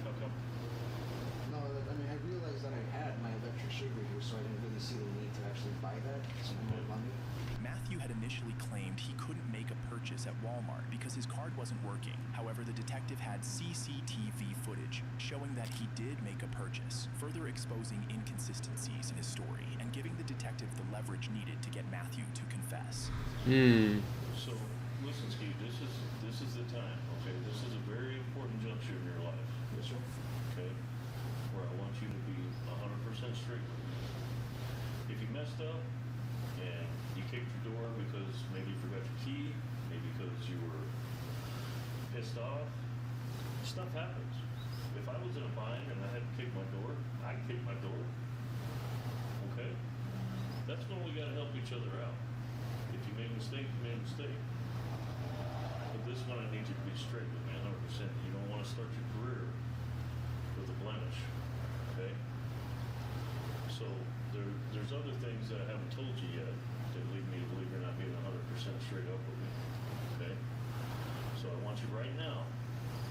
How come? No, I mean, I realized that I had my electric shaver here, so I didn't really see the need to actually buy that. It's more money. Matthew had initially claimed he couldn't make a purchase at Walmart because his card wasn't working. However, the detective had CCTV footage showing that he did make a purchase, further exposing inconsistencies in his story and giving the detective the leverage needed to get Matthew to confess. So, listen, Steve, this is the time, okay? This is a very important juncture in your life. Yes, sir. Okay? Where I want you to be 100% straight with me. If you messed up and you kicked your door because maybe you forgot your key, maybe because you were pissed off, stuff happens. If I was in a bind and I had to kick my door, I'd kick my door. Okay? That's when we gotta help each other out. If you made a mistake, you made a mistake. But this one I need you to be straight with me 100%. You don't want to start your career with a blemish. Okay? So there's other things that I haven't told you yet that lead me to believe you're not being 100% straight up with me. Okay? So I want you right now,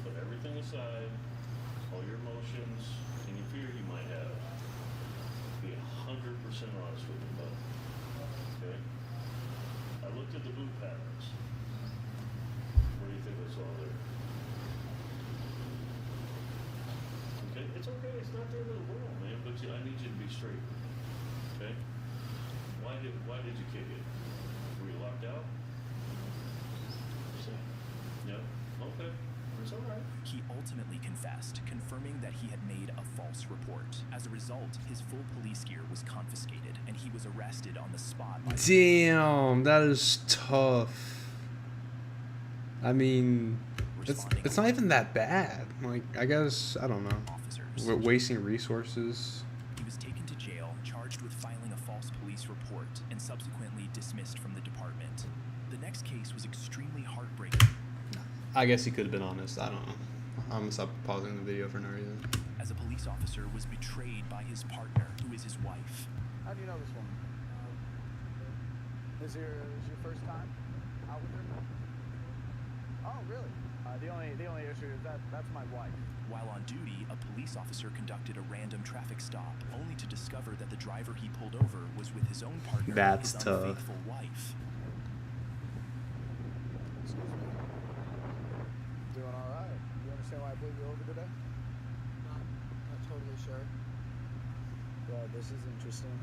put everything aside, all your emotions, any fear you might have, be 100% honest with me, bud. Okay? I looked at the boot patterns. What do you think I saw there? Okay? It's okay, it's not the end of the world, man, but I need you to be straight with me. Okay? Why did you kick it? Were you locked out? Yep. Okay. It's all right. He ultimately confessed, confirming that he had made a false report. As a result, his full police gear was confiscated, and he was arrested on the spot by... Damn, that is tough. I mean, it's not even that bad. Like, I guess, I don't know. We're wasting resources. He was taken to jail, charged with filing a false police police report and subsequently dismissed from the department. The next case was extremely heartbreaking. I guess he could have been honest. I don't know. I'm gonna stop pausing the video for no reason. As a police officer was betrayed by his partner, who is his wife. How do you know this woman? Is your first time out with her? Oh, really? The only issue is that's my wife. While on duty, a police officer conducted a random traffic stop, only to discover that the driver he pulled over was with his own partner, That's his tough. unfaithful wife. Excuse me. Doing all right. You understand why I pulled you over today? Not totally sure. Well, this is interesting.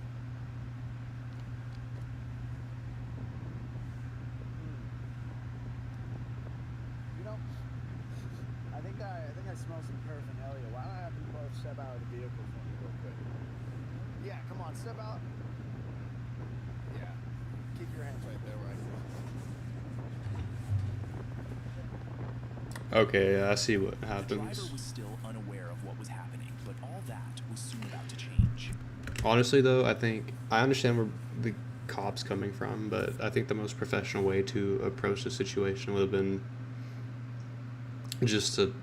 You know, I think I smell some paraphernalia. Why don't I have you both step out of the vehicle for me real quick? Yeah, come on, step out. Yeah. Keep your hands right there where I see. Okay, I see what The driver happens. was still unaware of what was happening, but all that was soon about to change. Honestly, though, I understand where the cops coming from, but I think the most professional way to approach the situation would have been just to,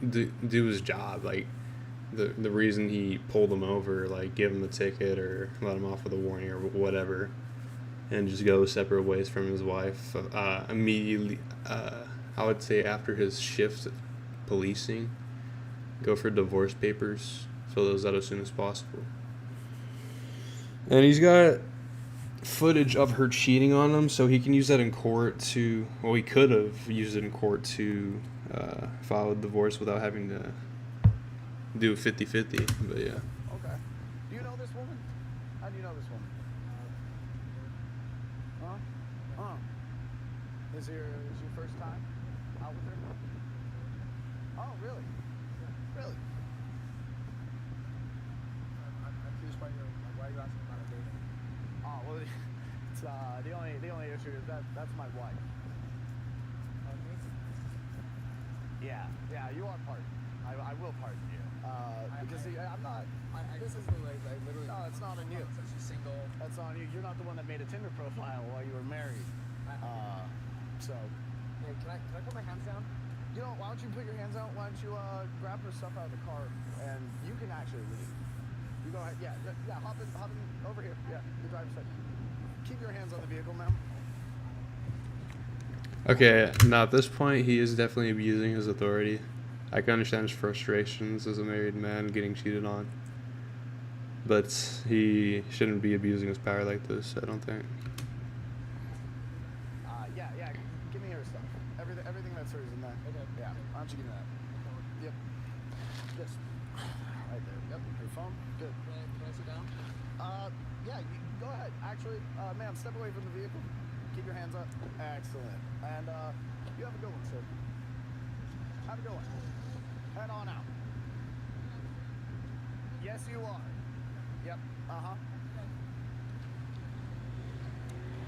do his job. Like, the reason he pulled him over, like, give him a ticket or let him off with a warning or whatever, and just go separate ways from his wife. Immediately, I would say after his shift of policing, go for divorce papers, fill those out as soon as possible. And he's got footage of her cheating on him, so he can use that in court to, well, he could have used it in court to file a divorce without having to do a 50-50, but yeah. Okay. Do you know this woman? How do you know this woman? Is your first time out with her? Oh, really? Really? I'm confused by why you asking about a date. Oh, well, it's the only issue is that's my wife. Yeah, you are pardoned. I will pardon you. Because I'm not. This is like literally. No, it's not on you. She's single. That's on you. You're not the one that made a Tinder profile while you were married. So. Hey, can I put my hands down? You know, why don't you put your hands out? Why don't you grab her stuff out of the car and you can actually leave. You go ahead. Yeah. Hop in over here. Yeah, the driver's side. Keep your hands on the vehicle, ma'am. Okay, now at this point, he is definitely abusing his authority. I can understand his frustrations as a married man getting cheated on, but he shouldn't be abusing his power like this, I don't think. Yeah. Give me her stuff. Everything that's hers in there. Okay. Yeah. Why don't you give me that? Yep. This. Right there. Yep. Your phone. Good. Can I sit down? Yeah. Go ahead. Actually, ma'am, step away from the vehicle. Keep your hands up. Excellent. And you have a good one, sir. Have a good one. Head on out. Yes, you are. Yep.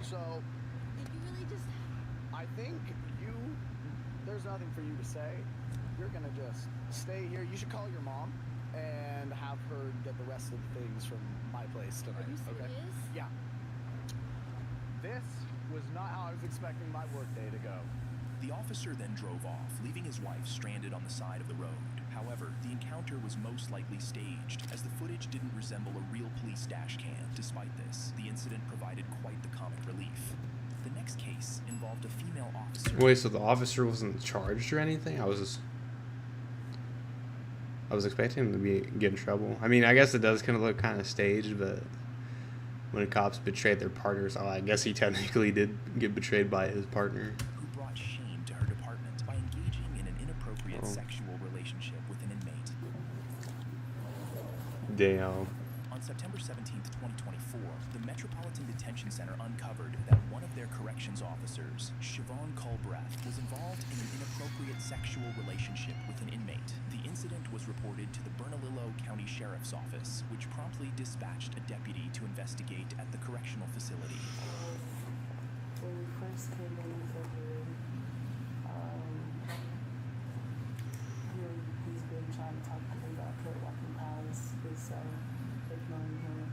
So. Did you really just? I think there's nothing for you to say. You're gonna just stay here. You should call your mom and have her get the rest of the things from my place tonight. Are you serious? Okay? Yeah. This was not how I was expecting my workday to go. The officer then drove off, leaving his wife stranded on the side of the road. However, the encounter was most likely staged, as the footage didn't resemble a real police dash cam. Despite this, the incident provided quite the comic relief. The next case involved a female officer. Wait, so the officer wasn't charged or anything? I was expecting him to get in trouble. I mean, I guess it does kind of look kind of staged, but when cops betrayed their partners, I guess he technically did get betrayed by his partner. Who brought shame to her department by engaging in an inappropriate sexual relationship with an inmate. Damn. On September 17th, 2024, the Metropolitan Detention Center uncovered that one of their corrections officers, Siobhan Culbreth, was involved in an inappropriate sexual relationship with an inmate. The incident was reported to the Bernalillo County Sheriff's Office, which promptly dispatched a deputy to investigate at the correctional facility. When we first came in February, he's been trying to talk to me about kid walking past his cell, ignoring him.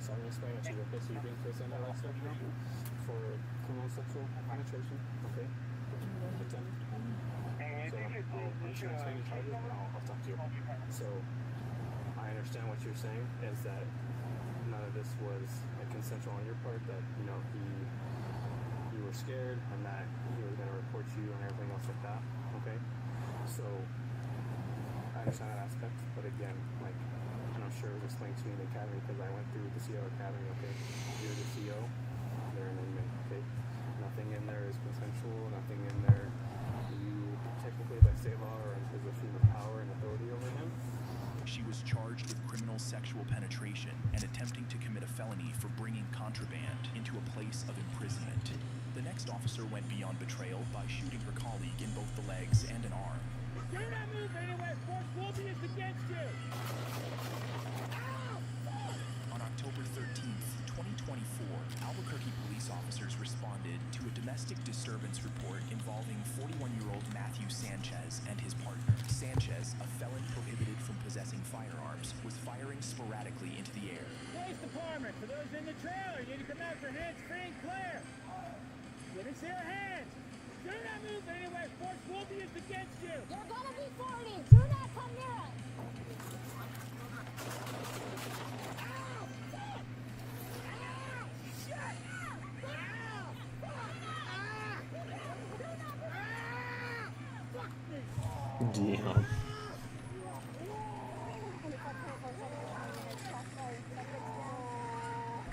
So I'm gonna explain it to you, okay? So you're being placed under arrest right now for criminal sexual penetration, okay? Attempt. So I'm just gonna explain your charges and I'll talk to you. So I understand what you're saying is that none of this was like consensual on your part, that you know you were scared and that he was gonna report you and everything else like that. Okay? So I understand that aspect, but again, like, and I'm sure it was explained to me in the academy because I went through the CO academy, okay? You're the CO, they're an inmate, okay? Nothing in there is consensual, nothing in there you technically by state law are in position of power and authority over him. She was charged with criminal sexual penetration and attempting to commit a felony for bringing contraband into a place of imprisonment. The next officer went beyond betrayal by shooting her colleague in both the legs and an arm. Do not move anywhere. Force will be used against you. On October 13th, 2024, Albuquerque police officers responded to a domestic disturbance report involving 41-year-old Matthew Sanchez and his partner. Sanchez, a felon prohibited from possessing firearms, was firing sporadically into the air. Police department, for those in the trailer, you need to come out for hands free and clear. Let me see your hands. Do not move anywhere. Force will be used against you. You're gonna be 40. Do not come near us. Damn.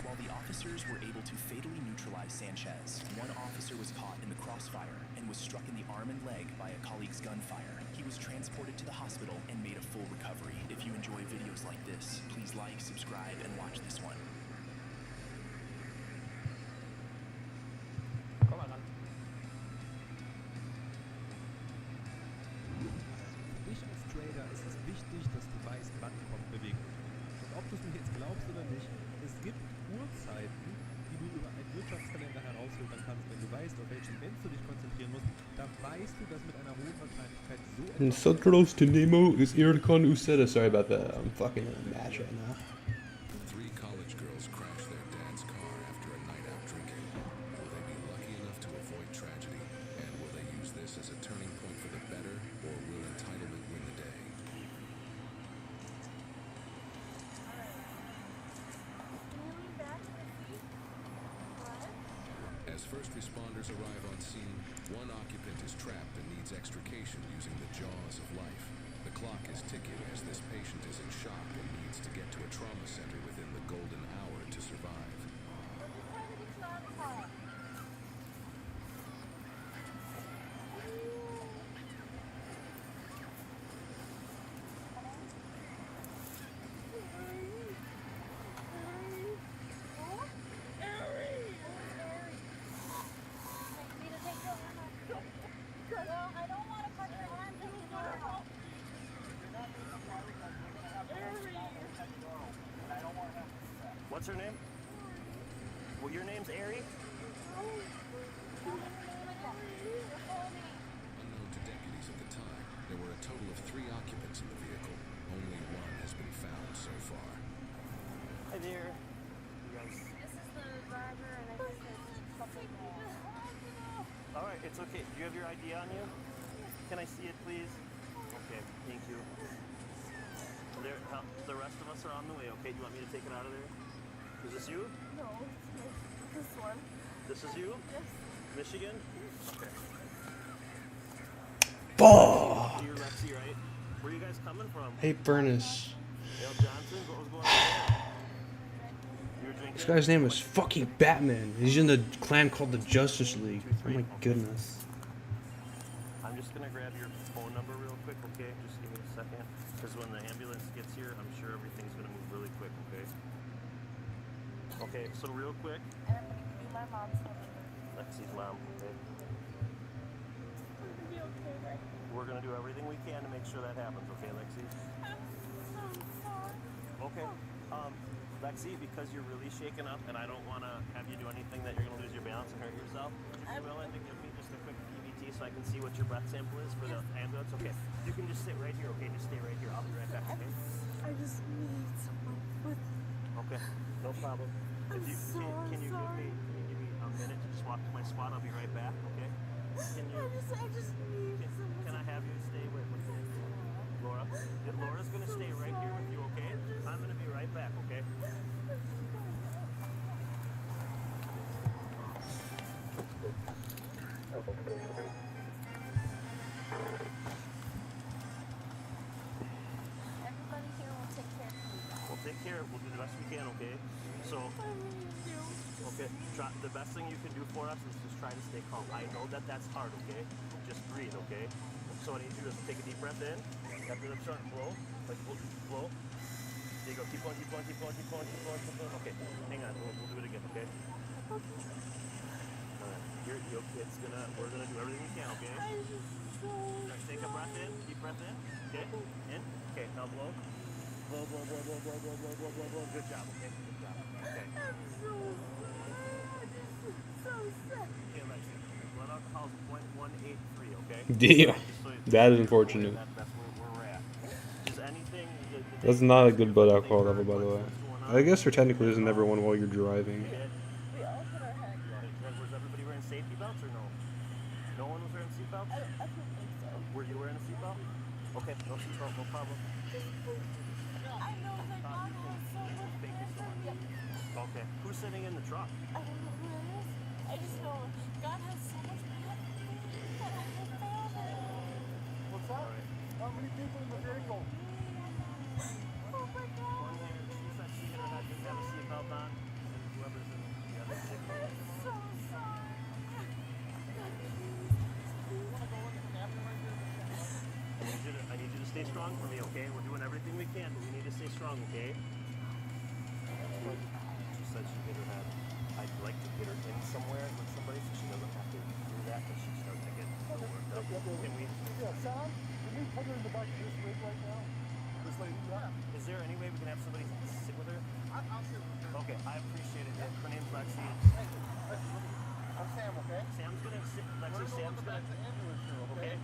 While the officers were able to fatally neutralize Sanchez, one officer was caught in the crossfire and was struck in the arm and leg by a colleague's gunfire. He was transported to the hospital and made a full recovery. If you enjoy videos like this, please like, subscribe, and watch this one. Für dich als Trader ist es wichtig, dass du weißt, wann kommt Bewegung. Und ob du es mir jetzt glaubst oder nicht, es gibt Uhrzeiten, die du über einen Wirtschaftskalender herausfiltern kannst. Wenn du weißt, auf welchen Events du dich konzentrieren musst, dann weißt du, dass mit einer hohen Wahrscheinlichkeit so etwas... So close to Nemo is Ircon Useda. Sorry about that. I'm fucking in a match right now. 3 college girls crash their dad's car after a night out drinking. Will they be lucky enough to avoid tragedy? And will they use this as a turning point for the better, or will entitlement win the day? As first responders arrive on scene, one occupant is trapped and needs extrication using the jaws of life. The clock is ticking as this patient is in shock and needs to get to a trauma center within the golden hour to survive. What's her name? Well, your name's Ari? Unknown to deputies at the time, there were a total of 3 occupants in the vehicle. Only one has been found so far. Hi there. This is the driver, and I think there's something wrong. All right, it's okay. Do you have your ID on you? Can I see it, please? Okay, thank you. There, the rest of us are on the way, okay? Do you want me to take it out of there? Is this you? No, this one. This is you? Yes. Michigan? Okay. Fuck. You're Lexi, right? Where are you guys coming from? Hey, Furnace. Dale Johnson? What was going on there? You were drinking? This guy's name is fucking Batman. He's in the clan called the Justice League. Oh my goodness. I'm just gonna grab your phone number real quick, okay? Just give me a second. Because when the ambulance gets here, I'm sure everything's gonna move really quick, okay? Okay, so real quick. And I'm gonna give you my mom's number. Lexi's mom, okay? It'll be okay, right? We're gonna do everything we can to make sure that happens, okay, Lexi? I'm so sorry. Okay. Lexi, because you're really shaken up and I don't want to have you do anything that you're going to lose your balance and hurt yourself, would you be willing to give me just a quick PVT so I can see what your breath sample is for the ambulance? Okay. You can just sit right here, okay? Just stay right here. I'll be right back, okay? I just need someone with me. Okay, no problem. If you can you give me a minute to just walk to my spot? I'll be right back. Okay. Can you? I just need Can I have you stay with me? Laura? Laura's gonna stay right here with you, okay? I'm gonna be right back, okay? Everybody here will take care of you guys. We'll take care. We'll do the best we can, okay? So, okay. The best thing you can do for us is just try to stay calm. I know that that's hard, okay? Just breathe, okay? So what I need you to do is take a deep breath in. After the start, blow. Like blow. There you go. Keep going, keep going, keep going, keep going, keep going, keep going. Okay. Hang on. We'll do it again, okay? Alright. We're gonna do everything we can, okay? Alright, take a breath in. Deep breath in. Okay. In. Okay. Now blow. Blow, blow, blow, blow, blow, blow, blow, blow, blow, blow. Good job, okay? Good job. Okay. Okay, Lexi. Blood alcohol is 0.183, okay? Damn. That is unfortunate. That's where we're at. Is anything... That's not a good blood alcohol level, by the way. I guess there technically isn't ever one while you're driving. We all put our head. Was everybody wearing safety belts or no? No one was wearing seatbelts? I don't think so. Were you wearing a seatbelt? Okay, no seatbelt, no problem. I know that God has so much better. Okay. Who's sitting in the truck? I don't know who it is. I just know God has so much better. But I have failed it. What's up? How many people in the vehicle? Oh my God. She said she hit her head, didn't have a seatbelt on, and whoever's in the other vehicle. I'm so sorry. I need you to stay strong for me, okay? We're doing everything we can, but we need to stay strong, okay? She said she hit her head. I'd like to get her in somewhere with somebody so she doesn't have to do that, but she's starting to get worked up. Can we? Yeah, Sam, can you put her in the back of this rig right now? This lady? Yeah. Is there any way we can have somebody sit with her? I'll sit with her. Okay, I appreciate it. Her name's Lexi. Hey, I'm Sam, okay? Sam's gonna sit. Lexi, Sam's gonna. The ambulance here, okay?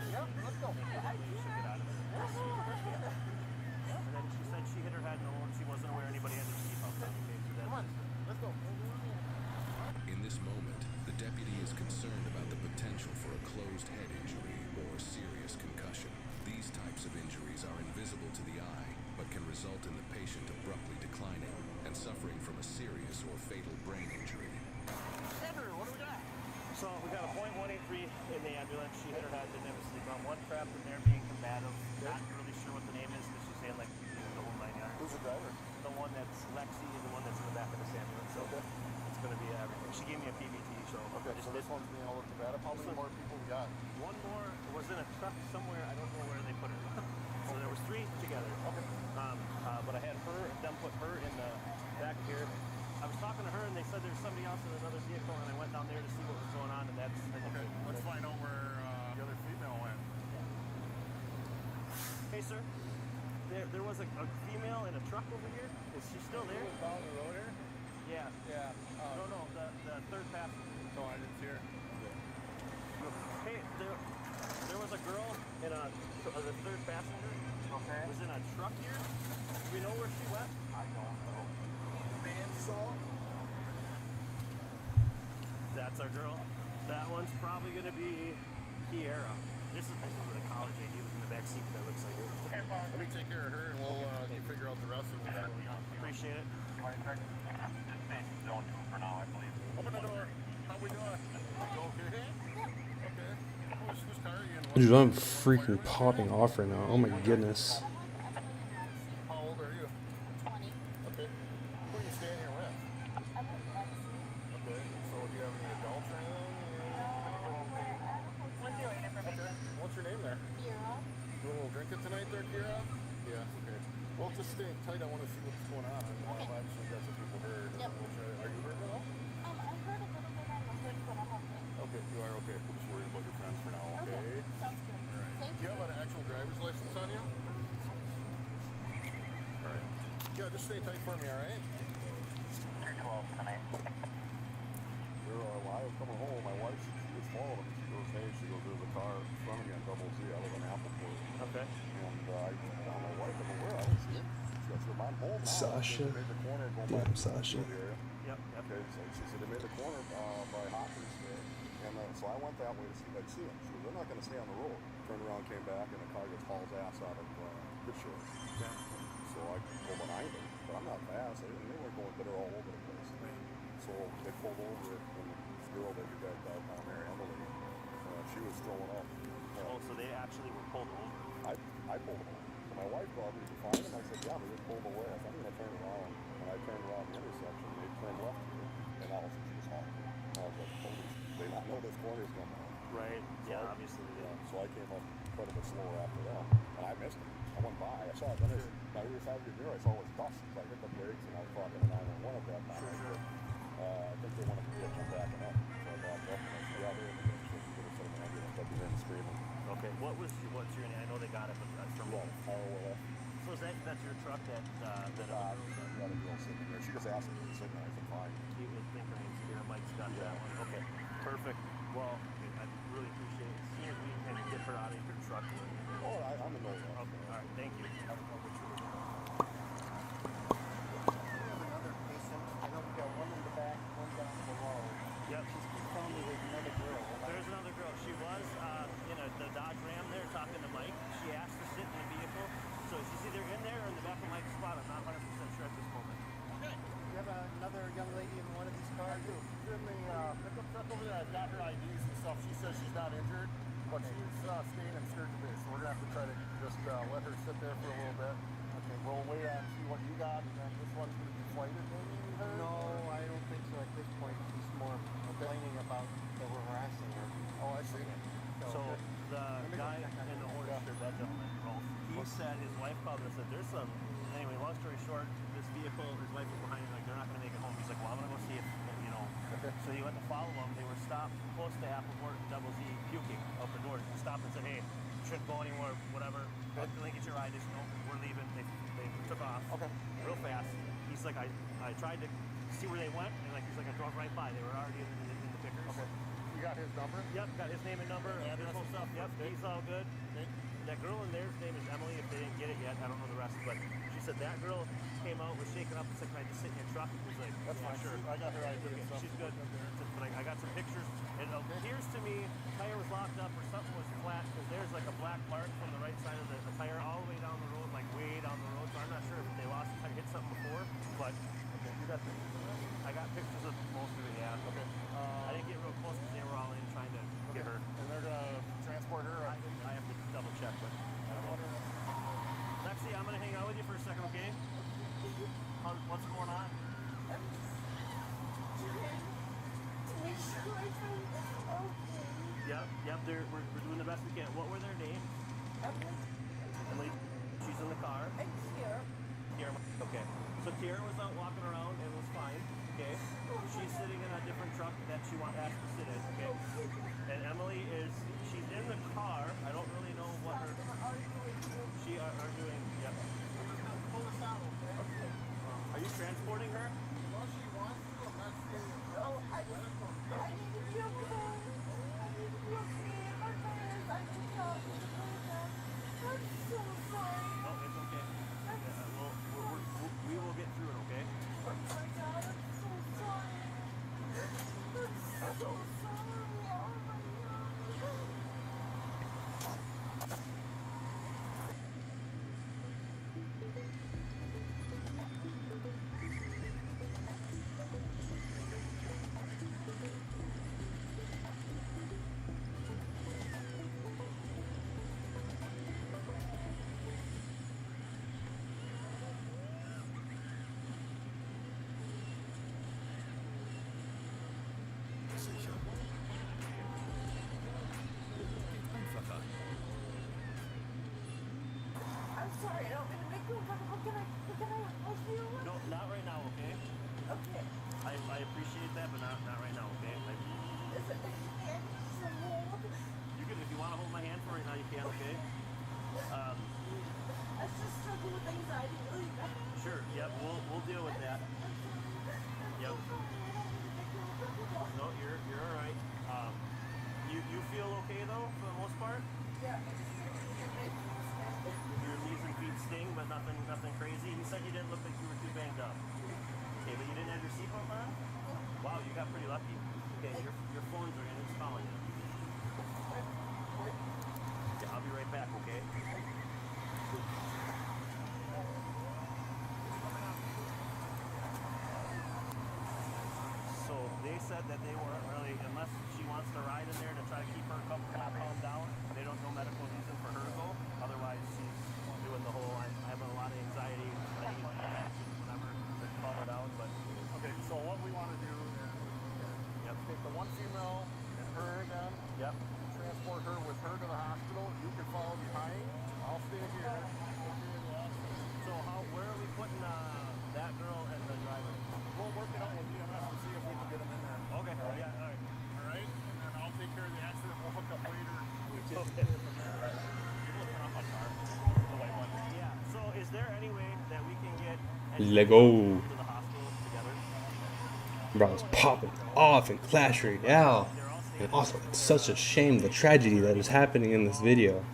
Yep, let's go. And then she said she hit her head. No, she wasn't aware anybody had their seatbelt on. Okay, so Come on, let's go. In this moment, the deputy is concerned about the potential for a closed head injury or serious concussion. These types of injuries are invisible to the eye, but can result in the patient abruptly declining and suffering from a serious or fatal brain injury. Andrew, what do we got? So we got a .183 in the ambulance. She hit her head, didn't have a seatbelt. One trapped in there being combative. Not really sure what the name is because she's saying like the whole 9 yards. Who's the driver? The one that's Lexi and the one that's in the back of this ambulance. So it's going to be everything. She gave me a PBT, so Okay, so this one's being all looked at. How many more people we got? one more was in a truck somewhere. I don't know where they put her. So there was 3 together. Okay. But I had them put her in the back here. I was talking to her and they said there's somebody else in another vehicle and I went down there to see what was going on and that's... Okay, let's find out where the other female went. Hey sir, there was a female in a truck over here. Is she still there? Down the road here? Yeah. Yeah. No, the third passenger. No, I didn't see her. Hey, there was a girl in the third passenger. Okay. Was in a truck here. Do we know where she went? I don't know. Man, so? That's our girl. That one's probably going to be Kiara. This is where the college AD was in the back seat. That looks like her. Let me take care of her and we'll figure out the rest of it. Appreciate it. Zone 2 for now, I believe. Open the door. How we doing? You okay? Okay. Whose car are you in? Dude, I'm freaking popping off right now. Oh my goodness. How old are you? 20. Okay. Who are you staying here with? I'm with Lexi. Okay. So do you have any adults or anything? Okay. What's your name there? Kira. You want a little drink it tonight there, Kira? Yeah, okay. Well, just stay tight. I want to see what's going on. Okay. Obviously, got some people hurt. Yep. Are you hurt at all? I heard a little bit on the hood, but I'm okay. Okay, you are okay. We'll just worry about your friends for now, okay? Sounds good. All right. Thank Do you have an actual driver's license on you? All right. Yeah, just stay tight for me, all right? 312 tonight. While I was coming home, my wife, she was following me. She goes, hey, there's a car in front of me on double Z. I live in Appleport. Okay. And I found my wife. I go, where? I don't see it. She goes, I'm home now. Sasha. She made the corner. Damn, Sasha. Yep. Okay, so she said they made the corner by Hoppers there. And so I went that way to see if I'd see them. She goes, they're not going to stay on the road. Turned around, came back, and the car just hauls ass out of good shit. Okay. So I go behind them, but I'm not fast. They weren't going bitter all over the place. So they pulled over, and this girl that you got down there, Emily, she was throwing up. Oh, so they actually were pulled over? I pulled them over. So my wife called me to find them. I said, yeah, they just pulled away. I said, I'm going to turn around. When I turned around the intersection, they turned left here, and all of a sudden she was honking. I was like, holy, they not know this corner's coming out. Right. Yeah, obviously. Yeah. So I came up quite a bit slower after them, and I missed them. I went by. I saw it. Then my rear side view mirror, I saw it was dust. So I hit the brakes, and I was talking to 911 at that time. I think they wanted to get them backing up. So I backed up, and I said, yeah, they're in the ditch. So we could have said an ambulance. I'd be there screaming. Okay. What's your name? I know they got it, but from me. ROLF. So that's your truck that the girl sitting there. She just asked me to sit there. I said, fine. You would think her name's here. Mike's got that one. Okay. Perfect. Well, I really appreciate it. See if we can get her out of your truck. Oh, I'm in the way. Okay. All right. Thank you. Another patient. I know we got one in the back, one down below. Yep. She's telling me there's another girl. There's another girl. She was in the Dodge Ram there talking to Mike. She asked to sit in the vehicle. So she's either in there or in the back of Mike's spot. I'm not 100% sure at this moment. Okay. You have another young lady in one of these cars? I do. She's in the pickup truck over there. I've got her IDs and stuff. She says she's not injured, but she's staying in surgery base. So we're going to have to try to just let her sit there for a little bit. Okay. We'll wait on see what you got, and then this one's going to be flighted maybe? No, I don't think so at this point. She's more complaining about that we're harassing her. Oh, I see. So the guy in the orange shirt, that gentleman, Rolf, he said his wife called and said there's some, anyway, long story short, this vehicle, his wife was behind him, like they're not going to make it home. He's like, well, I'm going to go see if, you know. Okay. So he went to follow them. They were stopped close to Appleport Double Z puking out the door. He stopped and said, hey, shouldn't go anywhere, whatever. Let me get your ride. They said, no, we're leaving. They took off real fast. He's like, I tried to see where they went, and like he's like, I drove right by. They were already in the pickers. Okay. You got his number? Yep, got his name and number, address and stuff. Yep, he's all good. That girl in there's name is Emily. If they didn't get it yet, I don't know the rest, but she said that girl came out, was shaking up, and said, can I just sit in your truck? He was like, that's fine. Sure. I got her ID and stuff. She's good. But I got some pictures. It appears to me tire was locked up or something was flat, because there's like a black mark from the right side of the tire all the way down the road, like way down the road. So I'm not sure if they lost it, hit something before, but you got pictures of that? I got pictures of most of it, yeah. Okay. I didn't get real close because they were all in trying to get her. And they're going to transport her? I have to double check, but I don't know. Lexi, I'm going to hang out with you for a second, okay? What's going on? Yep, we're doing the best we can. What were their names? Emily. She's in the car. And Kiera. Okay. So Kiera was out walking around and was fine. Okay. She's sitting in a different truck that she asked to sit in. Okay. And Emily she's in the car. I don't really know what her. She are doing. Yep. Pull us out, okay? Are you transporting her? Well, she wants to. I'm not saying. Oh, I need to be okay. I need to be okay. My parents, I can talk to the person. I'm so sorry. No, it's okay. We will get through it, okay? Oh my God, I'm so sorry. I'm so sorry. Oh my God. Sicher. Geht einfacher. I'm sorry, I don't mean to make you uncomfortable. Can I help you? No, not right now, okay? Okay. I appreciate that, but not right now, okay? Is it anything some hold? You can, if you want to hold my hand for right now, you can, okay? I just struggle with anxiety really bad. Sure, yep, we'll deal with that. Yep. No, you're all right. You feel okay though, for the most part? Yeah. Your knees and feet sting, but nothing crazy. You said you didn't look like you were too banged up. have your seatbelt on? Wow, you got pretty lucky. Okay, your phones are in. It's calling you. Yeah, I'll be right back, okay? So they said that they weren't really, unless she wants to ride in there to try to keep her calm down, they don't know medical reason for her to go. Otherwise, she's doing the whole, I'm having a lot of anxiety, I need whatever, to calm her down, but... Okay, so what we want to do is take the one female and her again. Yep. Transport her with her to the hospital. You can follow behind. I'll stay here. So where are we putting that girl and the driver? We'll work it out with EMS and see if we can get them in there. Okay. Yeah. All right. All right. And then I'll take care of the accident. We'll hook up later. Okay. Yeah. So is there any way that we can get Lego. to the hospital together? Bro, it's popping off in Clash right now. And also, it's such a shame the tragedy that is happening in this video.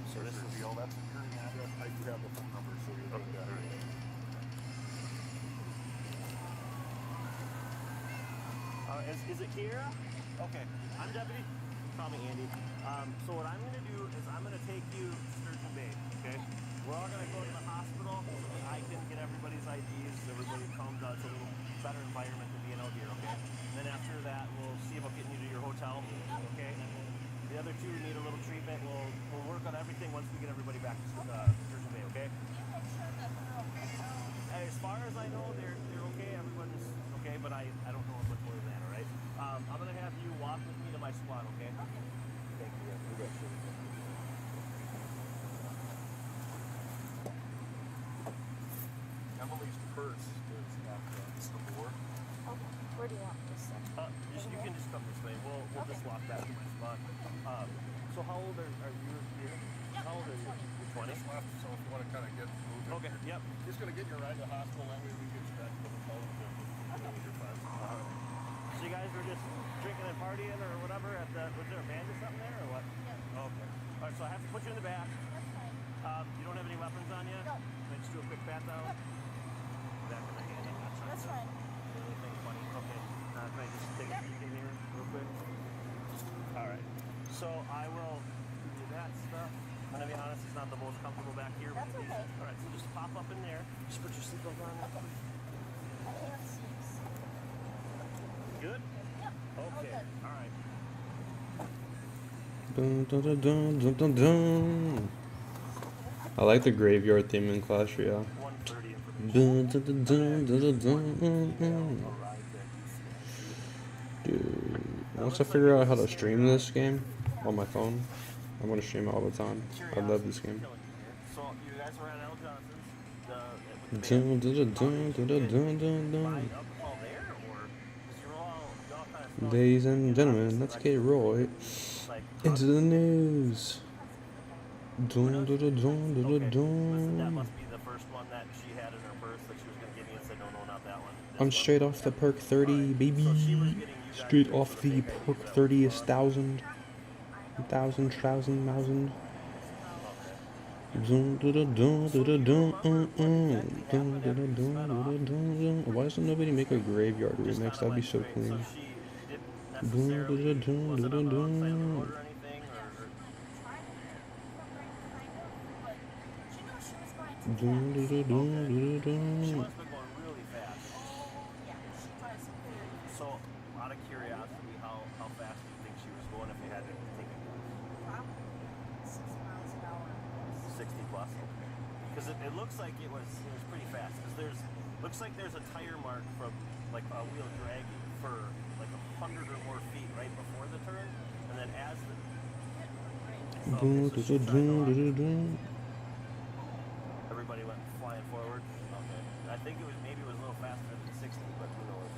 So this is the that's the current address. I do have the phone number, so you can get it. Is it Kiera? Okay. I'm Deputy. Call me Andy. So what I'm going to do is I'm going to take you to Sturgeon Bay, okay? We're all going to go to the hospital so that I can get everybody's IDs, so everybody comes out. It's a little better environment than being out here, okay? And then after that, we'll see about getting you to your hotel, okay? The other two need a little treatment. We'll work on everything once we get everybody back to Sturgeon Bay, okay? As far as I know, they're okay. Everyone's okay, but I don't know what's more than that, all right? I'm going to have you walk with me to my squad, okay? Thank you. Emily's purse is at the door. Okay. Where do you want this? You can just come this way. We'll just walk back to my spot. So how old are you here? How old are you? You're 20? Just left, so if you want to kind of get moving. Okay, yep. Just going to get you right to the hospital. That way we can get you back to the hotel with your friends. So you guys were just drinking and partying or whatever at the, was there a band or something there or what? Yeah. Okay. All right, so I have to put you in the back. You don't have any weapons on you? No. Can I just do a quick pat down? Back of my hand, I'm not trying to do anything funny. Okay. Can I just take a peek in here real quick? All right. So I will do that stuff. I'm going to be honest, it's not the most comfortable back here. That's okay. All right, so just pop up in there. Just put your seatbelt on. Okay. I can't see. Good? Yep. Okay. All right. Dun, dun, dun, dun, dun, dun, dun. I like the graveyard theme in Clash Royale. Dun, dun, dun, dun, dun, dun, dun. Dude, once I figure out how to stream this game on my phone, I'm gonna stream it all the time. I love this game. So you guys were at L. Johnson's. Dun, dun, dun, dun, dun, dun, dun. Ladies and gentlemen, let's get right into the news. Dun, dun, dun, dun, dun, dun. That must be the first one that she had in her purse that she was going to give me and said, no, not that one. I'm straight off the perk 30, baby. Straight off the perk 30 is 1,000. 1,000, 1,000, 1,000. Why doesn't nobody make a graveyard remix? That'd be so clean. So, out of curiosity, how fast do you think she was going if you had to take a guess? 60 miles an hour. 60 plus? Because it looks like it was pretty fast. Because looks like there's a tire mark from like a wheel dragging for like 100 or more feet right before the turn, and then as Everybody went flying forward. Okay. I think maybe it was a little faster than 60, but who knows?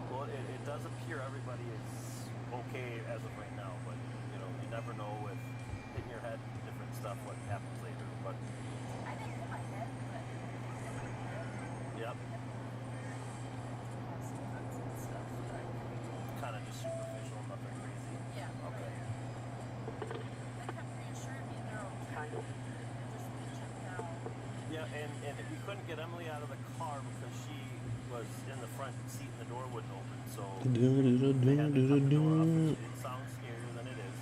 Well, it does appear everybody is okay as of right now, but you never know with hitting your head, different stuff, what happens later. But I didn't hit my head, but yep. Kind of just superficial, nothing crazy. yeah. Okay. They kept reassuring me they're okay. Just be checked out. Yeah, and we couldn't get Emily out of the car because she was in the front seat and the door wouldn't open. So they had to cut the door up, which it sounds scarier than it is.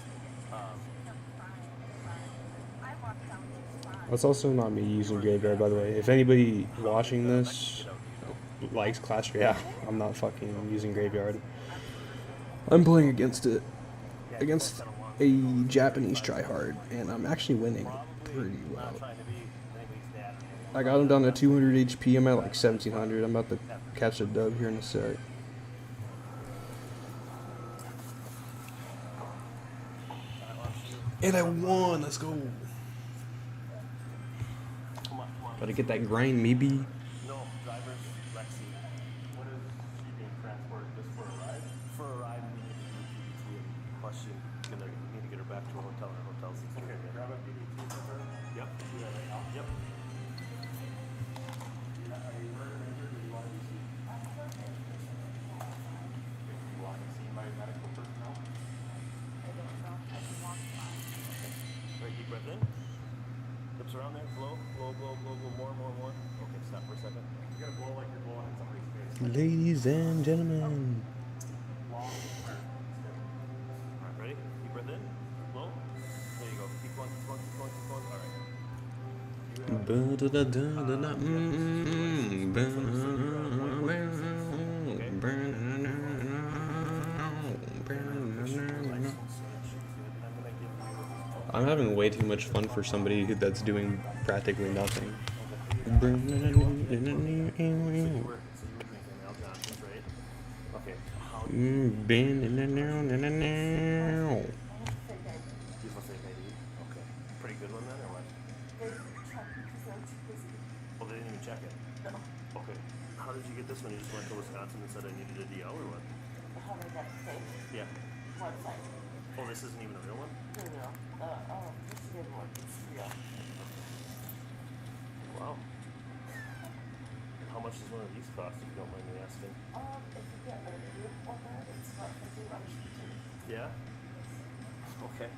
I walked down to 5. That's also not me using Graveyard, by the way. If anybody watching this likes Clash Royale, I'm not fucking using Graveyard. I'm playing against it. Against a Japanese tryhard, and I'm actually winning pretty well. I got him down to 200 HP. I'm at like 1700. I'm about to catch a dub here in a sec. And I won. Let's go. Gotta get that grind, maybe. No, driver's Lexi. What is she being transported just for a ride? For a ride, we need to do PBT, and plus she's gonna need to get her back to her hotel, and her hotel's in okay, grab a PBT for her. Yep. Do that right now. Yep. Are you hurt or injured, or do you want to be seen? You want to be seen by medical personnel? I don't know. I can walk fine. Right, deep breath in. Lips around there. Blow, blow, blow, blow, blow. More. Okay, stop for a second. You're gonna blow like you're blowing in somebody's face. Ladies and gentlemen. Long. Alright, ready? Deep breath in. Blow. There you go. Keep going. I'm having way too much fun for somebody that's doing practically nothing. Pretty good one then, or what? They checked because I'm too busy. Oh, they didn't even check it? No. Okay. How did you get this one? You just went to Wisconsin and said I needed a DL or what? How did I think? Yeah. Website. Oh, this isn't even a real one? No. This is good one. It's real. Wow. How much does one of these cost, if you don't mind me asking? If you get a group on that, it's about $50 for 2. Yeah? Okay.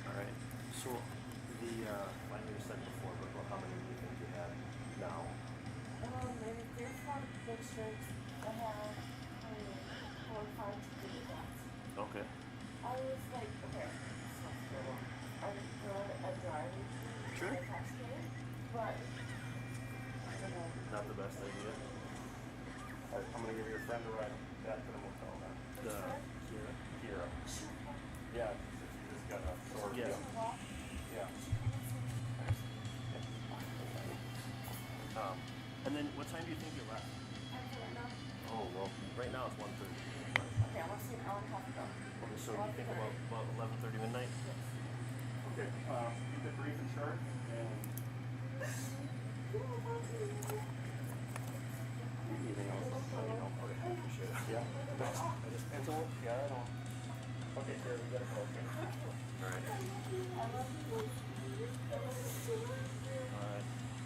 Alright. So, I knew you said before, but how many do you think you have now? Maybe 3 or 4 big strings. I have 4 or 5 to do that. Okay. I was like, okay, so I'm good at driving. Sure. But, I don't know. Not the best idea. Alright, I'm gonna give your friend a ride back to the motel now. Kira. Yeah, she just got a sore deal. Yeah. And then what time do you think you left? Oh, well, right now it's 1:30. Okay, I want to see an hour and a half ago. Okay, so you think about 11:30 midnight? Yes. Okay, keep it brief and short, and anything else? Let me know. Okay, I appreciate it. Yeah? It's a, yeah, I know. Okay, Kara, we gotta go. Okay. Alright.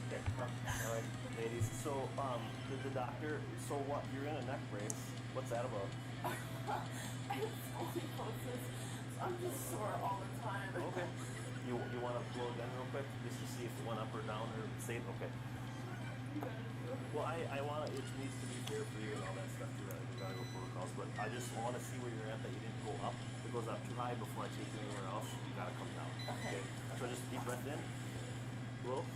Okay. Alright, ladies. So, the doctor, so what, you're in a neck brace. What's that about? I have scoliosis, so I'm just sore all the time. Okay. You want to blow again real quick, just to see if it went up or down or stayed? Okay. Well, I want to, it needs to be fair for you and all that stuff too, we gotta go protocols, but I just want to see where you're at, that you didn't go up. If it goes up too high before I take you anywhere else, you gotta come down. Okay. So just deep breath in. Blow.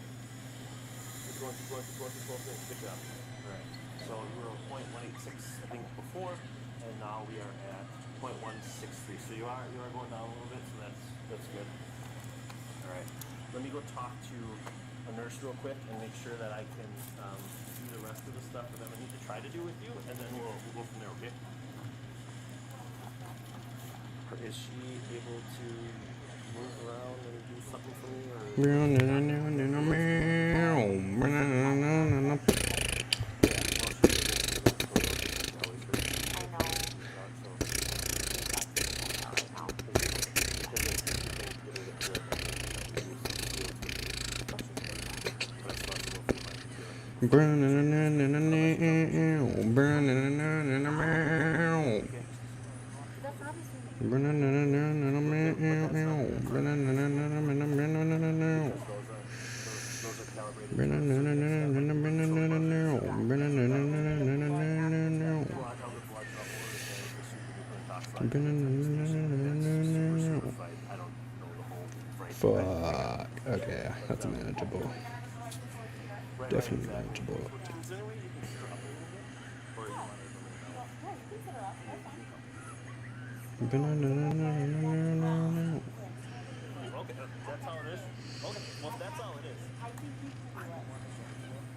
Keep going. Good job. Alright. So you were at 0.186, I think, before, and now we are at 0.163. So you are going down a little bit, so that's good. Alright. Let me go talk to a nurse real quick and make sure that I can do the rest of the stuff that I need to try to do with you, and then we'll go from there, okay? Is she able to move around and do something for me, or? Fuck. Okay, that's manageable. Definitely manageable. Is there any way you can sit her up a little bit? Or you want her to lay down? Yeah, you can sit her up. That's fine. Okay, that's all it is? Okay, well, if that's all it is. I think you can do it.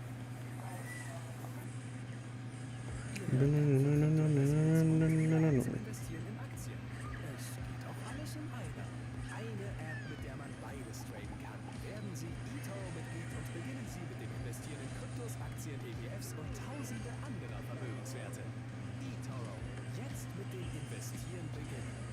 Investieren in Aktien. Es geht auch alles in einer. Eine App, mit der man beides traden kann. Werden Sie eToro-Mitglied und beginnen Sie mit dem Investieren in Kryptos, Aktien, ETFs und tausende anderer Vermögenswerte. eToro. Jetzt mit dem Investieren beginnen.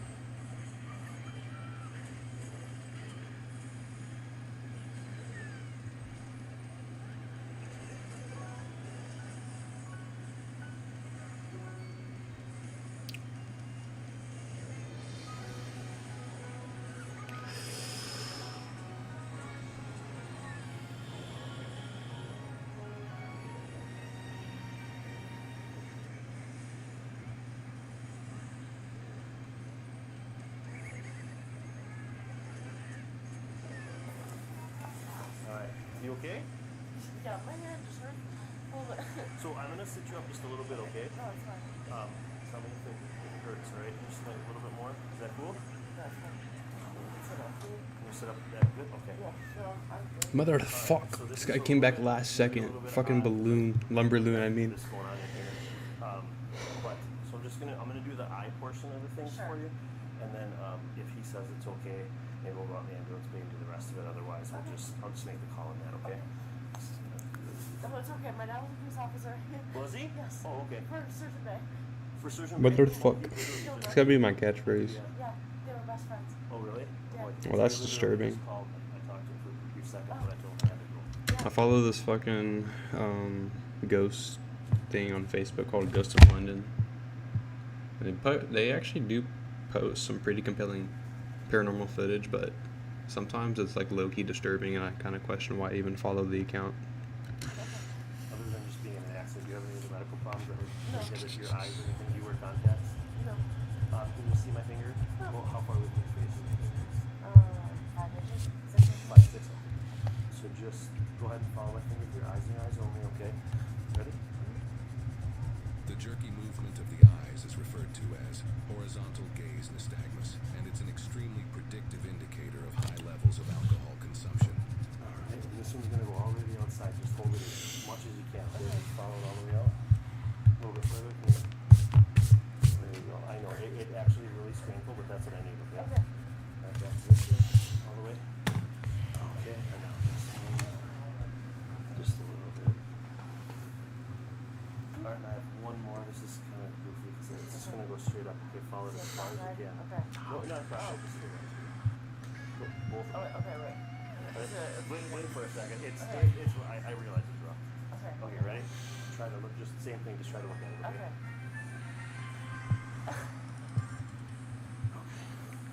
Alright, you okay? Yeah, my hand just hurt. Hold it. So I'm gonna sit you up just a little bit, okay? No, it's fine. Tell me if it hurts, alright? Just like a little bit more. Is that cool? That's fine. Sit up. Can you sit up that good? Okay. Yeah, sure. I'm good. Motherfuck. This guy came back last second. Fucking balloon. Lumberloon, I mean. This going on in here. But so I'm gonna do the eye portion of the things for you, and then if he says it's okay, maybe we'll go out in the ambulance bay and do the rest of it. Otherwise, I'll just make the call on that. Okay? Oh, it's okay. My dad was a police officer. Was he? Yes. Oh, okay. For Surgeon Bay. For Surgeon Motherfuck. It's gotta be my catchphrase. Yeah, they were best friends. Oh, really? Yeah. Well, that's disturbing. I talked to him for a brief second, but I told him I had to go. I follow this fucking ghost thing on Facebook called Ghost of London. And they actually do post some pretty compelling paranormal footage, but sometimes it's like low-key disturbing, and I kind of question why I even follow the account. Other than just being in an accident, do you have any other medical problems that would No. inhibit your eyes or anything? Do you wear contacts? No. Can you see my finger? No. Well, how far away from your face is my finger? 5 inches. 6 inches. 5, 6. So just go ahead and follow my finger with your eyes and your eyes only, okay? Ready? The jerky movement of the eyes is referred to as horizontal gaze nystagmus, and it's an extremely predictive indicator of high levels of alcohol consumption. Alright, and this one's going to go all the way to the outside. Just hold it as much as you can. Okay? Just follow it all the way out. A little bit further. There you go. I know, it actually is really painful, but that's what I need, okay? Okay. Alright, that's this way, all the way. Okay, and now this one. Just a little bit. Alright, I have one more. This is kind of goofy because it's just going to go straight up. Okay, follow it as far as you can. Okay. No, not across. Just to the right. Both of them. Okay, wait. Wait for a second. Okay. I realize it's rough. Okay. Okay, ready? Try to look, just the same thing, just try to look at it, okay? Okay.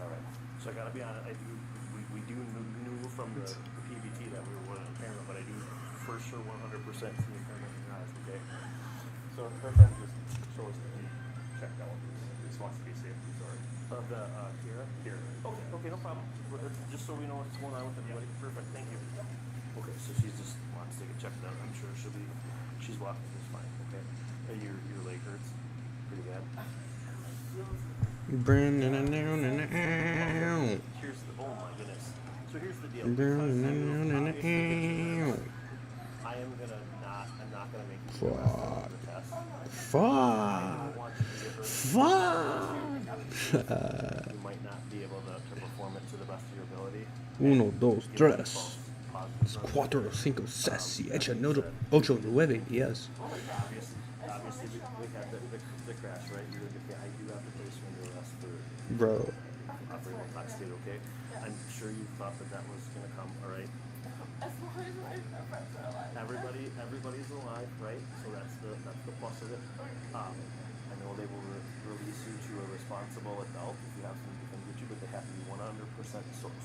Alright, so I gotta be honest, we do knew from the PBT that we were an impairment, but I do for sure 100% see impairment in your eyes, okay? So her friend just show us the check that one, please. Just wants to be safe, sorry. Kira? Kira. Okay, no problem. Just so we know what's going on with everybody. Perfect, thank you. Okay, so she just wants to get checked out. I'm sure she's walking just fine, okay? Your leg hurts pretty bad. Here's the, oh my goodness. So here's the deal. I'm not gonna make you do the rest of the test. You might not be able to perform it to the best of your ability. Uno, dos, tres. Cuatro, cinco, seis, siete, ocho, nueve, yes. Obviously, we had the crash, right? I do have to place you under arrest for Bro. operating in clock state, okay? I'm sure you thought that was gonna come, all right? As long as my friends are alive. Everybody's alive, right? So that's the plus of it. I know they will release you to a responsible adult if you have something to come get you, but they have to be 100%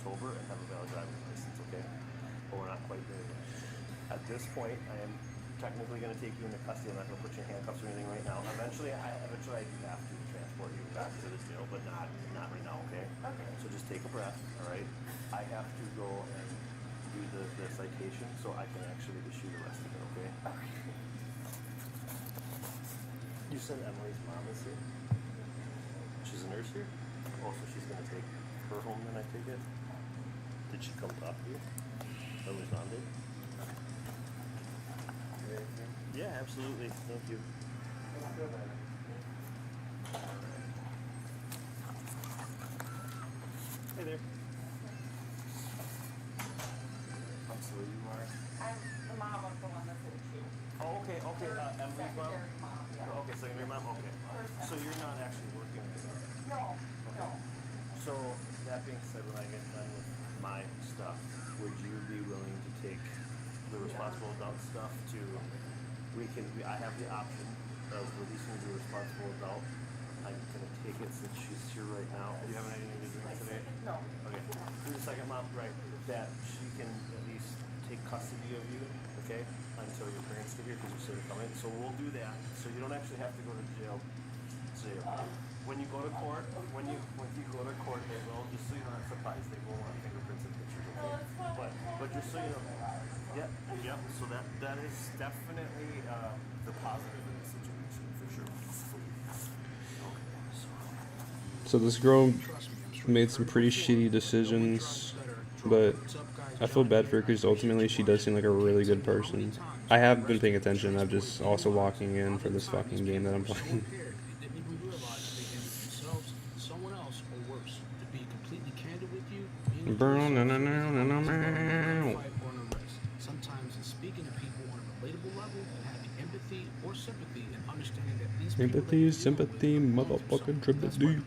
sober and have a valid driving license, okay? But we're not quite there yet. At this point, I am technically going to take you into custody. I'm not going to put you in handcuffs or anything right now. Eventually, I do have to transport you back to the jail, but not right now, okay? Okay. So just take a breath, all right? I have to go and do the citation so I can actually issue the rest of it, okay? Okay. You said Emily's mom is here? She's a nurse here? Oh, so she's going to take her home then, I take it? Did she come talk to you? Emily's mom did? Yeah, absolutely. Thank you. Hey there. I'm sorry, you are? I'm the mom of the one that's in you. Oh, okay. Emily's mom? Yeah. Okay, secondary mom? Okay. So you're not actually working with her? No. So, that being said, when I get done with my stuff, would you be willing to take the responsible adult stuff to, I have the option of releasing the responsible adult. I'm going to take it since she's here right now. Do you have anything to drink today? No. Okay. Do the second mom, right, that she can at least take custody of you, okay, until your parents get here because you said they're coming. So we'll do that. So you don't actually have to go to jail. When you go to court, when you go to court, they will, just so you're not surprised, they will want fingerprints and pictures, okay? But just so you know, yep. So that is definitely the positive in this situation for sure. So this girl made some pretty shitty decisions, but I feel bad for her because ultimately she does seem like a really good person. I have been paying attention. I'm just also walking in for this fucking game that I'm playing. Someone else or worse, to be completely candid with you, sometimes in speaking to people on a relatable level and having empathy or sympathy and understanding that these people Empathy, sympathy, motherfucking triple D.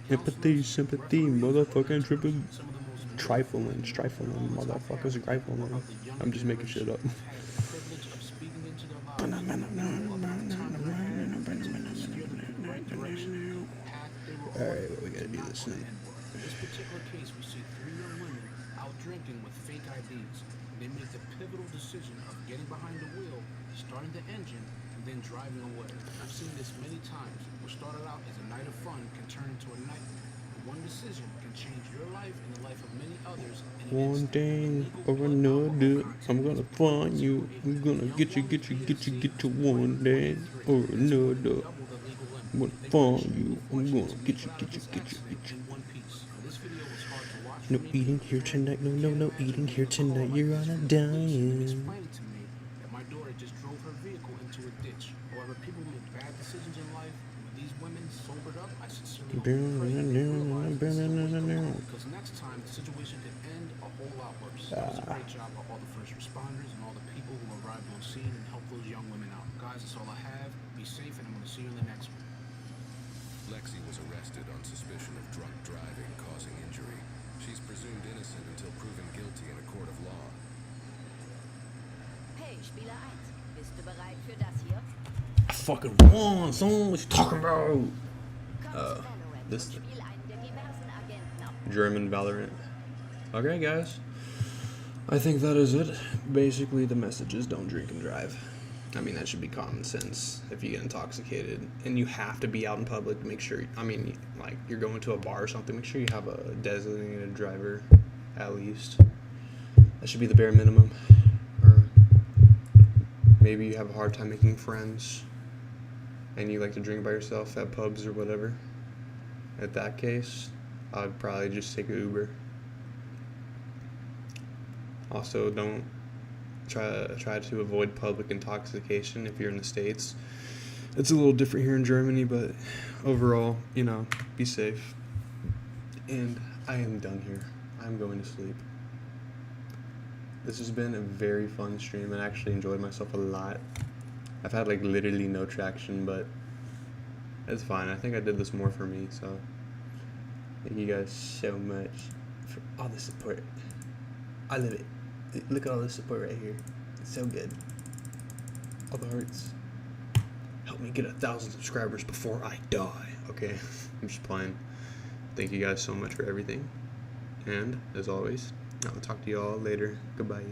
Empathy, sympathy, motherfucking triple trifling, motherfuckers, trifling. I'm just making shit up. Alright, what we gotta do this thing. In this particular case, we see 3 young women out drinking with fake IDs. They make the pivotal decision of getting behind the wheel, starting the engine, and then driving away. I've seen this many times. What started out as a night of fun can turn into a nightmare. One decision can change your life and the life of many others. One thing or another, I'm gonna find you. I'm gonna get you one day or another. I'm gonna find you. I'm gonna get you. No eating here tonight. No eating here tonight. You're on a diet. My daughter just drove her vehicle into a ditch. However, people make bad decisions in life. When these women sobered up, I sincerely hope because next time the situation could end a whole lot worse. That was a great job by all the first responders and all the people who arrived on scene and helped those young women out. Guys, that's all I have. Be safe, and I'm going to see you in the next one. Lexi was arrested on suspicion of drunk driving causing injury. She's presumed innocent until proven guilty in a court of law. Hey, Spieler 1, bist du bereit für das hier? I fucking won, son. What you talking about? This thing. German Valorant. Okay, guys. I think that is it. Basically, the message is don't drink and drive. I mean, that should be common sense if you get intoxicated. And you have to be out in public to make sure, I mean, like, you're going to a bar or something, make sure you have a designated driver, at least. That should be the bare minimum. Or maybe you have a hard time making friends, and you like to drink by yourself at pubs or whatever. At that case, I'd probably just take an Uber. Also, don't try to avoid public intoxication if you're in the States. It's a little different here in Germany, but overall, you know, be safe. And I am done here. I'm going to sleep. This has been a very fun stream. I actually enjoyed myself a lot. I've had like literally no traction, but it's fine. I think I did this more for me, so thank you guys so much for all the support. I love it. Look at all the support right here. It's so good. All the hearts. Help me get 1,000 subscribers before I die. Okay, I'm just playing. Thank you guys so much for everything. And as always, I'll talk to you all later. Goodbye.